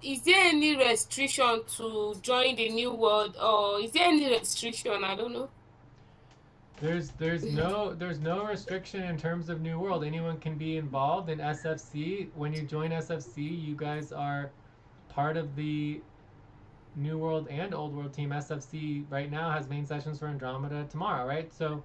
is there any restriction to join the new world, or is there any restriction? I don't know. There's no restriction in terms of New World. Anyone can be involved in SFC. When you join SFC, you guys are part of the New World and Old World team. SFC right now has main sessions for Andromeda tomorrow, right? So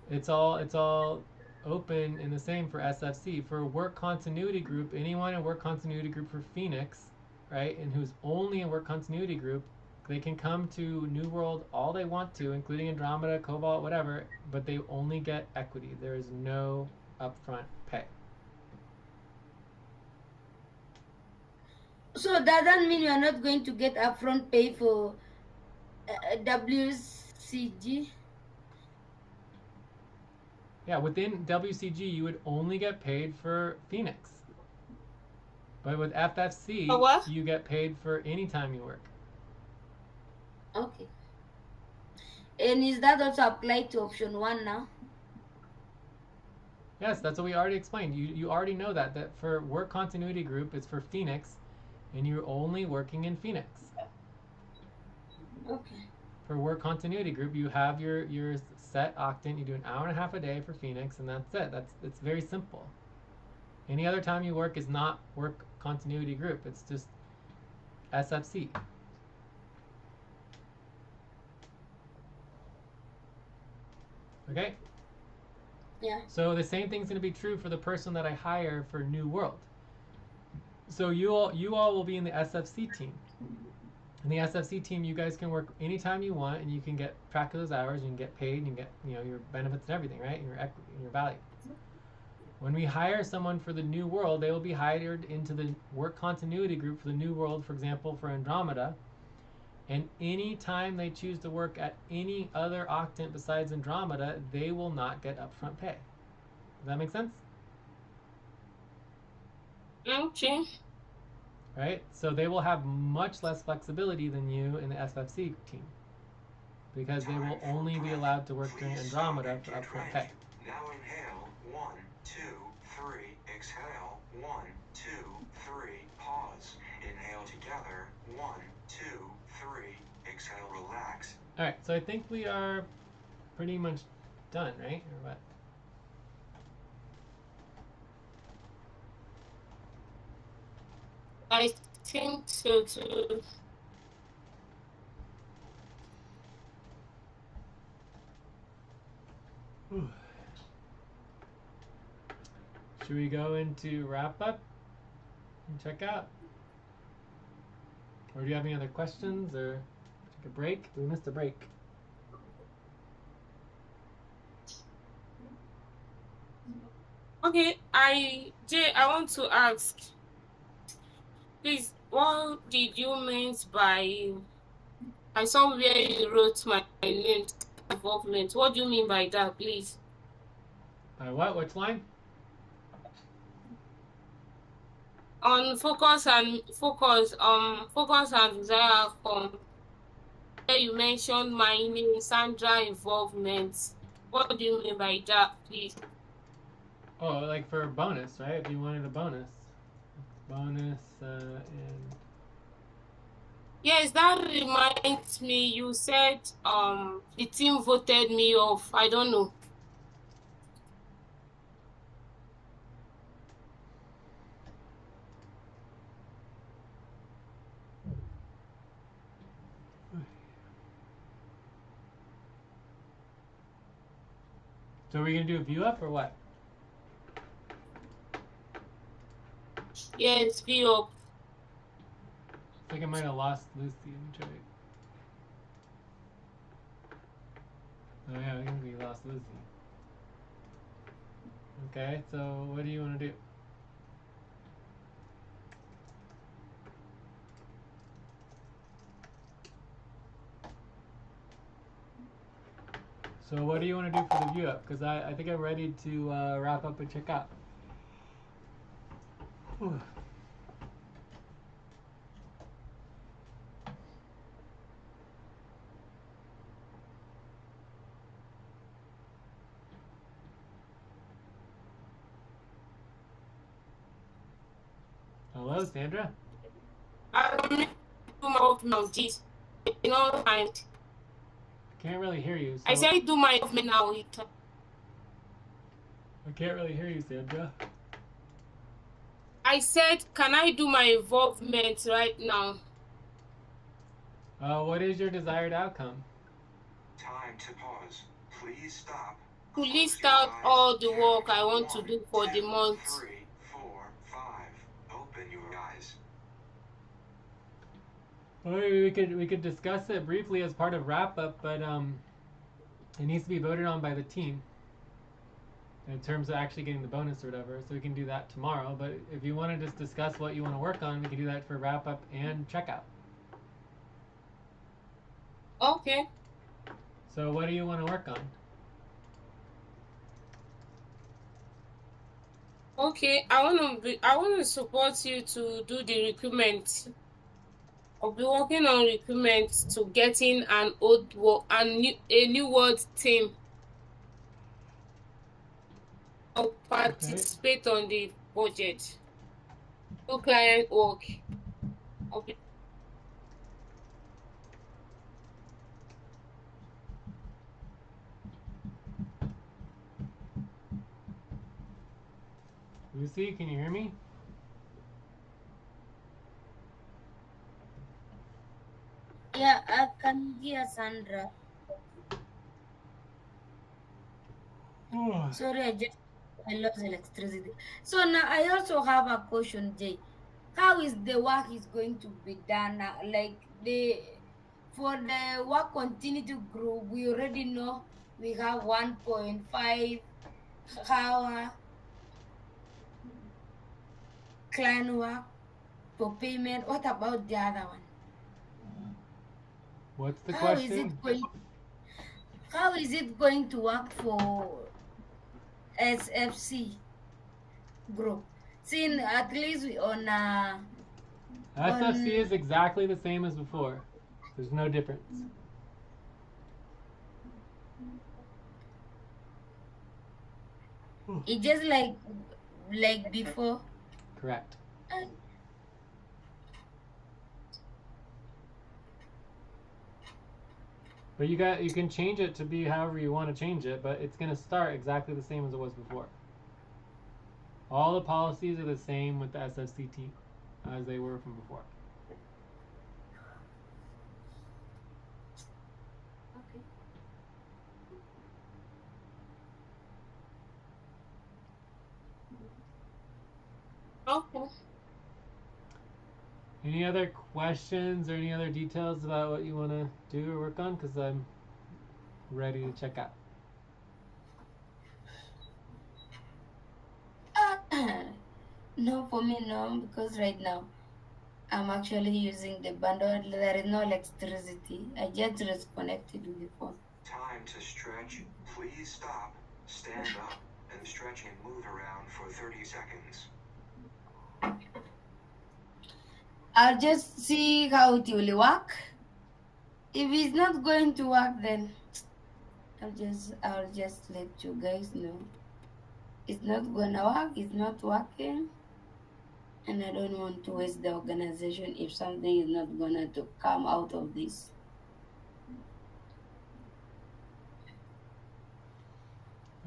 it's all open and the same for SFC. For work continuity group, anyone in work continuity group for Phoenix, right, and who's only in work continuity group they can come to New World all they want to, including Andromeda, Cobalt, whatever, but they only get equity. There is no upfront pay. So does that mean you are not going to get upfront pay for WCG? Yeah, within WCG, you would only get paid for Phoenix. But with FFC, For what? you get paid for any time you work. Okay. And is that also applied to option 1 now? Yes, that's what we already explained. You already know that for work continuity group, it's for Phoenix, and you're only working in Phoenix. Okay. For work continuity group, you have your set octant. You do an hour and a half a day for Phoenix, and that's it. It's very simple. Any other time you work is not work continuity group. It's just SFC. Okay? Yeah. So the same thing's going to be true for the person that I hire for New World. So you all will be in the SFC team. In the SFC team, you guys can work anytime you want, and you can get track of those hours. You can get paid, and you get your benefits and everything, right? And your equity, and your value. When we hire someone for the New World, they will be hired into the work continuity group for the New World, for example, for Andromeda. And any time they choose to work at any other octant besides Andromeda, they will not get upfront pay. Does that make sense? Okay. Right? So they will have much less flexibility than you in the SFC team, because they will only be allowed to work during Andromeda for upfront pay. Now inhale, 1, 2, 3, exhale, 1, 2, 3, pause, inhale together, 1, 2, 3, exhale, relax. All right, so I think we are pretty much done, right? Or what? I think so too. Should we go into wrap up and check out? Or do you have any other questions, or take a break? We missed a break. Okay, Jay, I want to ask, please, what did you mean by, I saw where you wrote my name, involvement. What do you mean by that, please? By what? Which line? On focus and desire form, where you mentioned my name, Sandra involvement. What do you mean by that, please? Oh, like for a bonus, right? If you wanted a bonus. Bonus and... Yes, that reminds me, you said the team voted me off. I don't know. So are we going to do a view up or what? Yes, view up. I think I might have lost Lucy in trade. Oh yeah, I think we lost Lucy. Okay, so what do you want to do? So what do you want to do for the view up? Because I think I'm ready to wrap up and check out. Whew. Hello, Sandra? I don't do my movement this. You know, and I can't really hear you. So I said do my movement now. I can't really hear you, Sandra. I said, can I do my involvement right now? What is your desired outcome? Time to pause. Please stop. To list out all the work I want to do for the month. 3, 4, 5. Open your eyes. Well, we could discuss it briefly as part of wrap up, but it needs to be voted on by the team in terms of actually getting the bonus or whatever. So we can do that tomorrow. But if you want to just discuss what you want to work on, we can do that for wrap up and checkout. Okay. So what do you want to work on? Okay, I want to support you to do the recruitment. I'll be working on recruitment to getting a new world team. I'll participate on the budget. No client work. I'll be Lucy, can you hear me? Yeah, I can hear Sandra. Sorry, I lost electricity. So now I also have a question, Jay. How is the work is going to be done now? Like for the work continuity group, we already know we have 1.5 hour client work for payment. What about the other one? What's the How question? how is it going to work for SFC group? Since at least we on SFC is exactly the same as before. There's no difference. It's just like before. Correct. But you can change it to be however you want to change it, but it's going to start exactly the same as it was before. All the policies are the same with the SFC team as they were from before. Okay. okay. Any other questions or any other details about what you want to do or work on? Because I'm ready to check out. No, for me, no, because right now I'm actually using the bundle. There is no electricity. I just disconnected with the phone. Time to stretch. Please stop, stand up, and stretch and move around for 30 seconds. I'll just see how it will work. If it's not going to work, then I'll just let you guys know. It's not gonna work. It's not working, and I don't want to waste the organization if something is not gonna to come out of this.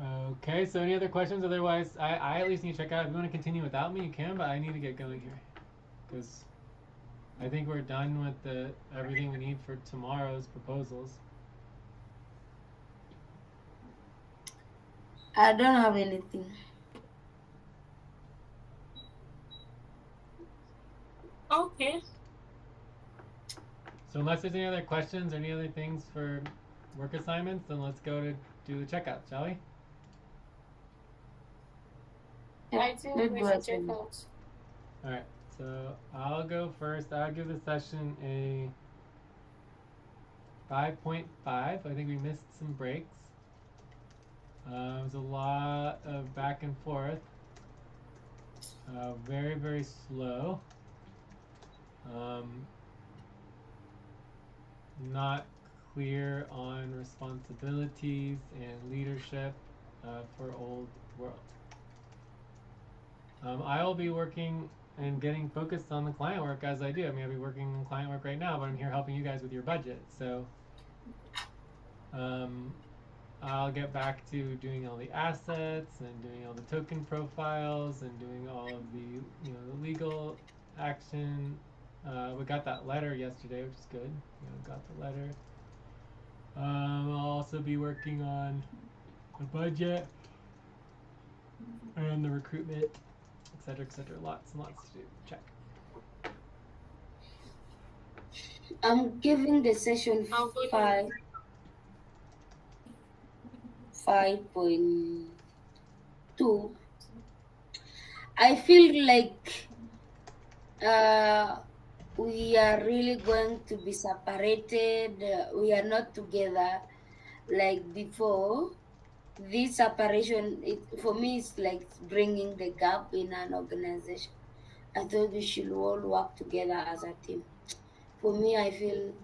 Okay, so any other questions? Otherwise, I at least need to check out. If you want to continue without me, you can, but I need to get going here. Because I think we're done with everything we need for tomorrow's proposals. I don't have anything. Okay. So unless there's any other questions or any other things for work assignments, then let's go to do the checkout, shall we? I think we should check out. Alright, so I'll go first. I'll give the session a 5.5. I think we missed some breaks. It was a lot of back and forth. Very, very slow. Not clear on responsibilities and leadership for Old World. I will be working and getting focused on the client work as I do. I mean, I'll be working on client work right now, but I'm here helping you guys with your budget. So I'll get back to doing all the assets and doing all the token profiles and doing all of the the legal action. We got that letter yesterday, which is good. Got the letter. I'll also be working on the budget and the recruitment, etc., etc. Lots and lots to do. Check. I'm giving the session I'll go to 5.2. I feel like we are really going to be separated. We are not together like before. This separation, for me, is like bringing the gap in an organization. I thought we should all work together as a team. For me, I feel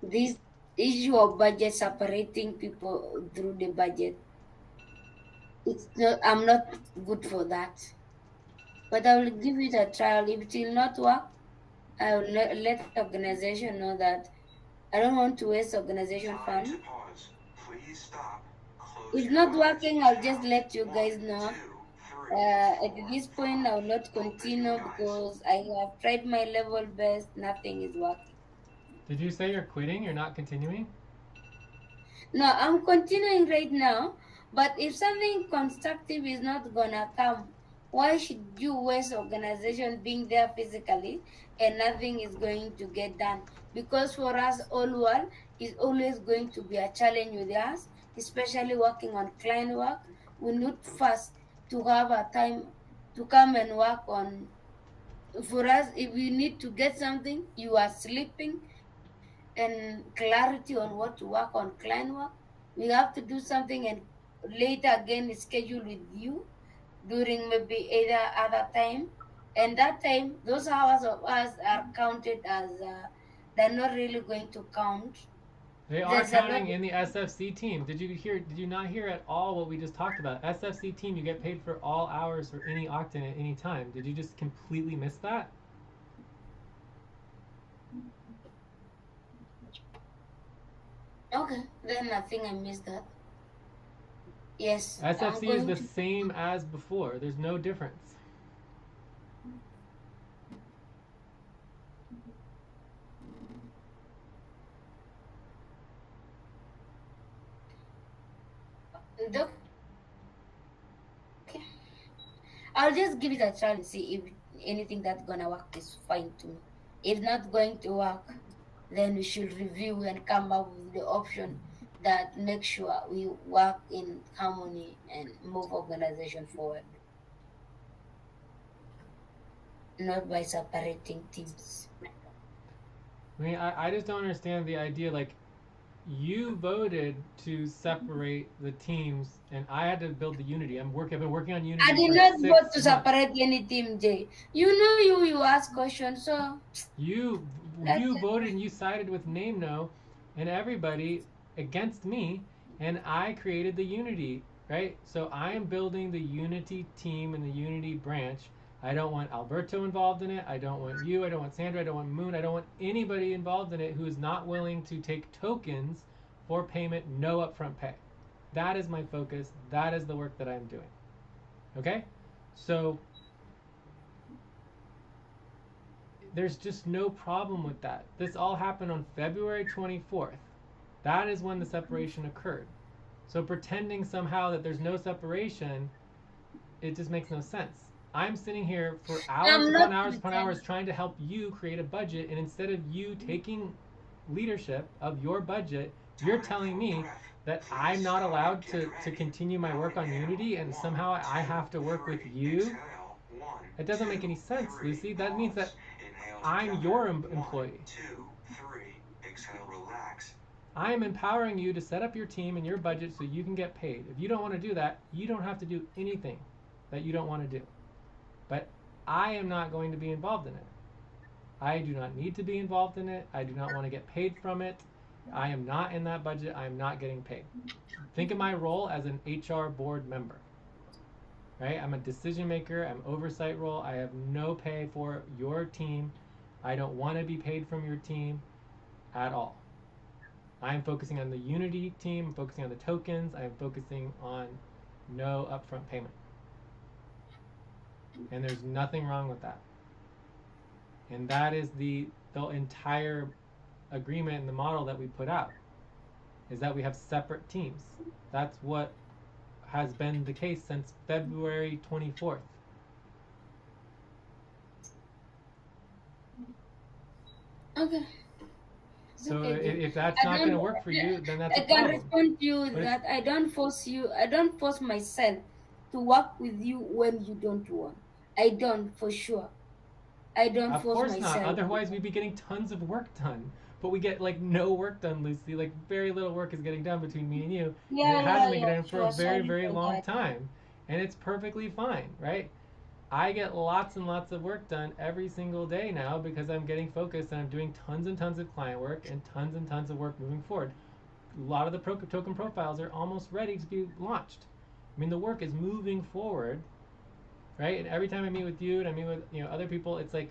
this issue of budget separating people through the budget, it's not, I'm not good for that. But I will give it a trial. If it will not work, I will let organization know that I don't want to waste organization Time to fund. pause. Please stop. Close If your not eyes. working, I'll just Count. let you 1, guys know. 2, 3, At 4, this point, 5. I will not Open your continue eyes. because I have tried my level best. Nothing is working. Did you say you're quitting? You're not continuing? No, I'm continuing right now. But if something constructive is not gonna come, why should you waste organization being there physically and nothing is going to get done? Because for us, all world is always going to be a challenge with us, especially working on client work. We need first to have a time to come and work on. For us, if we need to get something, you are sleeping, and clarity on what to work on client work. We have to do something and later again schedule with you during maybe either other time. And that time, those hours of us are counted as they're not really going to count. They are There's a lot. counting in the SFC team. Did you not hear at all what we just talked about? SFC team, you get paid for all hours for any octant at any time. Did you just completely miss that? Okay, then I think I missed that. Yes, I'm SFC is going the to. same as before. There's no difference. Okay, I'll just give it a try and see if anything that's gonna work is fine to me. If not going to work, then we should review and come up with the option that makes sure we work in harmony and move organization forward, not by separating teams. I mean, I just don't understand the idea. Like, you voted to separate the teams, and I had to build the unity. I've been working on I unity did for not vote to 6 months. separate any team, Jay. You know you ask questions, so You let's you voted and you sided with NameNo and everybody against me, and I created the unity, right? So I am building the unity team and the unity branch. I don't want Alberto involved in it. I don't want you. I don't want Sandra. I don't want Moon. I don't want anybody involved in it who is not willing to take tokens for payment, no upfront pay. That is my focus. That is the work that I'm doing. Okay? So there's just no problem with that. This all happened on February 24th. That is when the separation occurred. So pretending somehow that there's no separation, it just makes no sense. I'm sitting here for hours I'm upon not hours upon pretending. hours trying to help you create a budget, and instead of you taking leadership of your budget, you're Time telling for me breath. that Please I'm not stop allowed and get to ready. continue my Now work on inhale. Unity, and 1, somehow I 2, have to work with 3. you. Exhale. 1, It doesn't 2, make any sense, 3. Lucy. That means that Pause. Inhale I'm together. your 1, employee. 2, 3. Exhale. Relax. I am empowering you to set up your team and your budget so you can get paid. If you don't want to do that, you don't have to do anything that you don't want to do. But I am not going to be involved in it. I do not need to be involved in it. I do not want to get paid from it. I am not in that budget. I am not getting paid. Think of my role as an HR board member, right? I'm a decision maker. I'm oversight role. I have no pay for your team. I don't want to be paid from your team at all. I'm focusing on the Unity team, I'm focusing on the tokens, I'm focusing on no upfront payment. And there's nothing wrong with that. And that is the entire agreement and the model that we put out, is that we have separate teams. That's what has been the case since February 24th. Okay. So Okay. if that's I not going to don't. work for you, then that's I a can problem. respond to you But that I don't force you. I don't force myself to work with you when you don't want. I don't, for sure. I don't of force course not. myself. Otherwise, we'd be getting tons of work done. But we get like no work done, Lucy. Like very little work is getting done between me and you, and it Yeah, yeah, hasn't been yeah. getting done for a Sure. very, Sorry very for long that. time, and it's perfectly fine, right? I get lots and lots of work done every single day now because I'm getting focused and I'm doing tons and tons of client work and tons of work moving forward. A lot of the token profiles are almost ready to be launched. I mean, the work is moving forward, right? And every time I meet with you and I meet with other people, it's like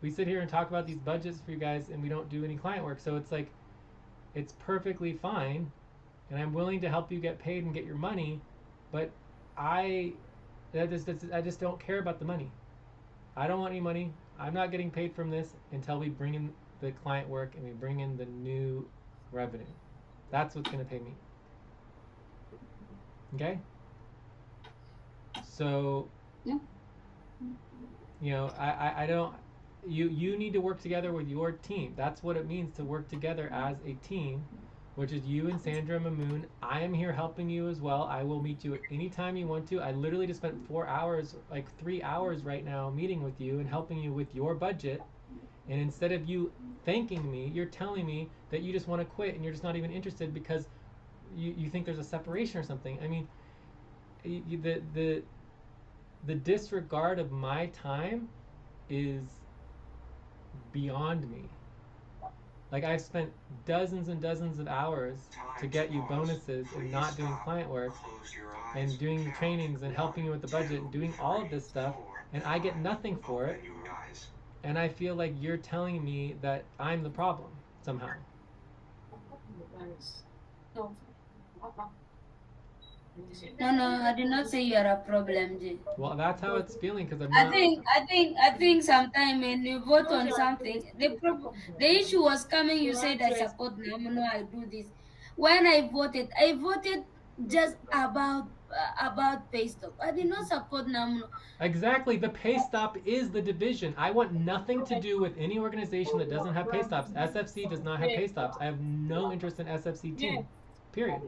we sit here and talk about these budgets for you guys and we don't do any client work. So it's like it's perfectly fine, and I'm willing to help you get paid and get your money, but I I just don't care about the money. I don't want any money. I'm not getting paid from this until we bring in the client work and we bring in the new revenue. That's what's going to pay me. Okay? So, I don't. You need to work together with your team. That's what it means to work together as a team, which is you and Sandra and Mamun. I am here helping you as well. I will meet you at any time you want to. I literally just spent 4 hours, like 3 hours right now, meeting with you and helping you with your budget. And instead of you thanking me, you're telling me that you just want to quit and you're just not even interested because you think there's a separation or something. I mean, the disregard of my time is beyond me. Like I've spent dozens and dozens of hours to get you bonuses and not doing client work and doing trainings and helping you with the budget and doing all of this stuff, and I get nothing for it. And I feel like you're telling me that I'm the problem somehow. No, I did not say you are a problem, Jay. Well, that's how it's feeling because I'm I not. think, I think sometimes when you vote on something, the issue was coming. You said I support Namuno, I do this. When I voted just about pay stop. I did not support Namuno. Exactly, the pay stop is the division. I want nothing to do with any organization that doesn't have pay stops. SFC does not have pay stops. I have no interest in SFC team. Period.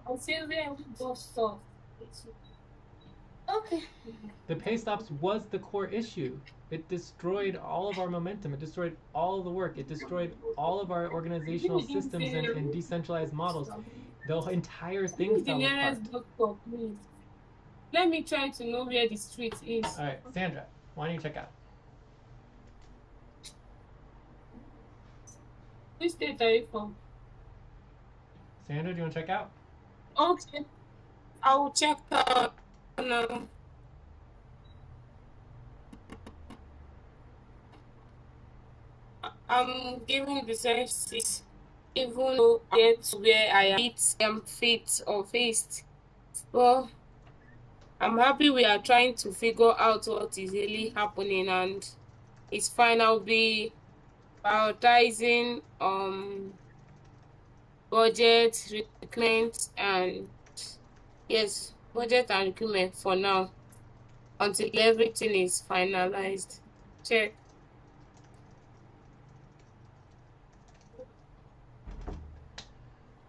Okay. The pay stops was the core issue. It destroyed all of our momentum. It destroyed all of the work. It destroyed all of our organizational systems and decentralized models. The entire thing fell apart. Let me try to know where the street is. All right, Sandra, why don't you check out? Which state are you from? Sandra, do you want to check out? Okay. I will check out now. I'm giving the services even though I get where I am fit or faced. Well, I'm happy we are trying to figure out what is really happening, and it's fine. I'll be prioritizing budget, recruitment, and yes, budget and recruitment for now until everything is finalized. Check.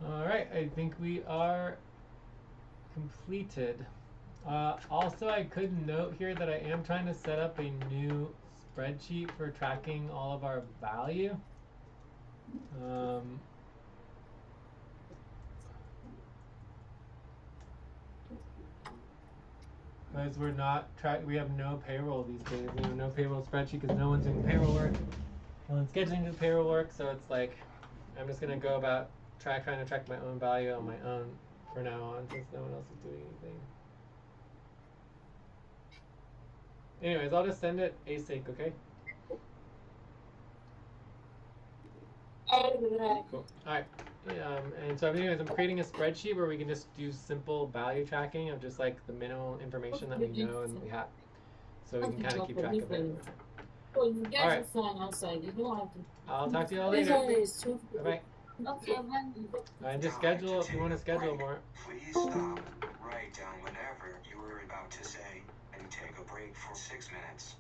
All right, I think we are completed. Also, I could note here that I am trying to set up a new spreadsheet for tracking all of our value. Because we're not we have no payroll these days. We have no payroll spreadsheet because no one's doing payroll work. No one's scheduling the payroll work, so it's like I'm just gonna go about trying to track my own value on my own for now on, since no one else is doing anything. Anyways, I'll just send it async, okay? Cool. All right. And so anyways, I'm creating a spreadsheet where we can just do simple value tracking of just like the minimal information that we know and we have, so we can kind of keep track of it. Oh, you guys All right. are fine outside. You don't have to. I'll talk to you all This later. one is too. Bye Okay, bye. And just schedule if you want to schedule more. Please stop, write down whatever you were about to say, and take a break for 6 minutes.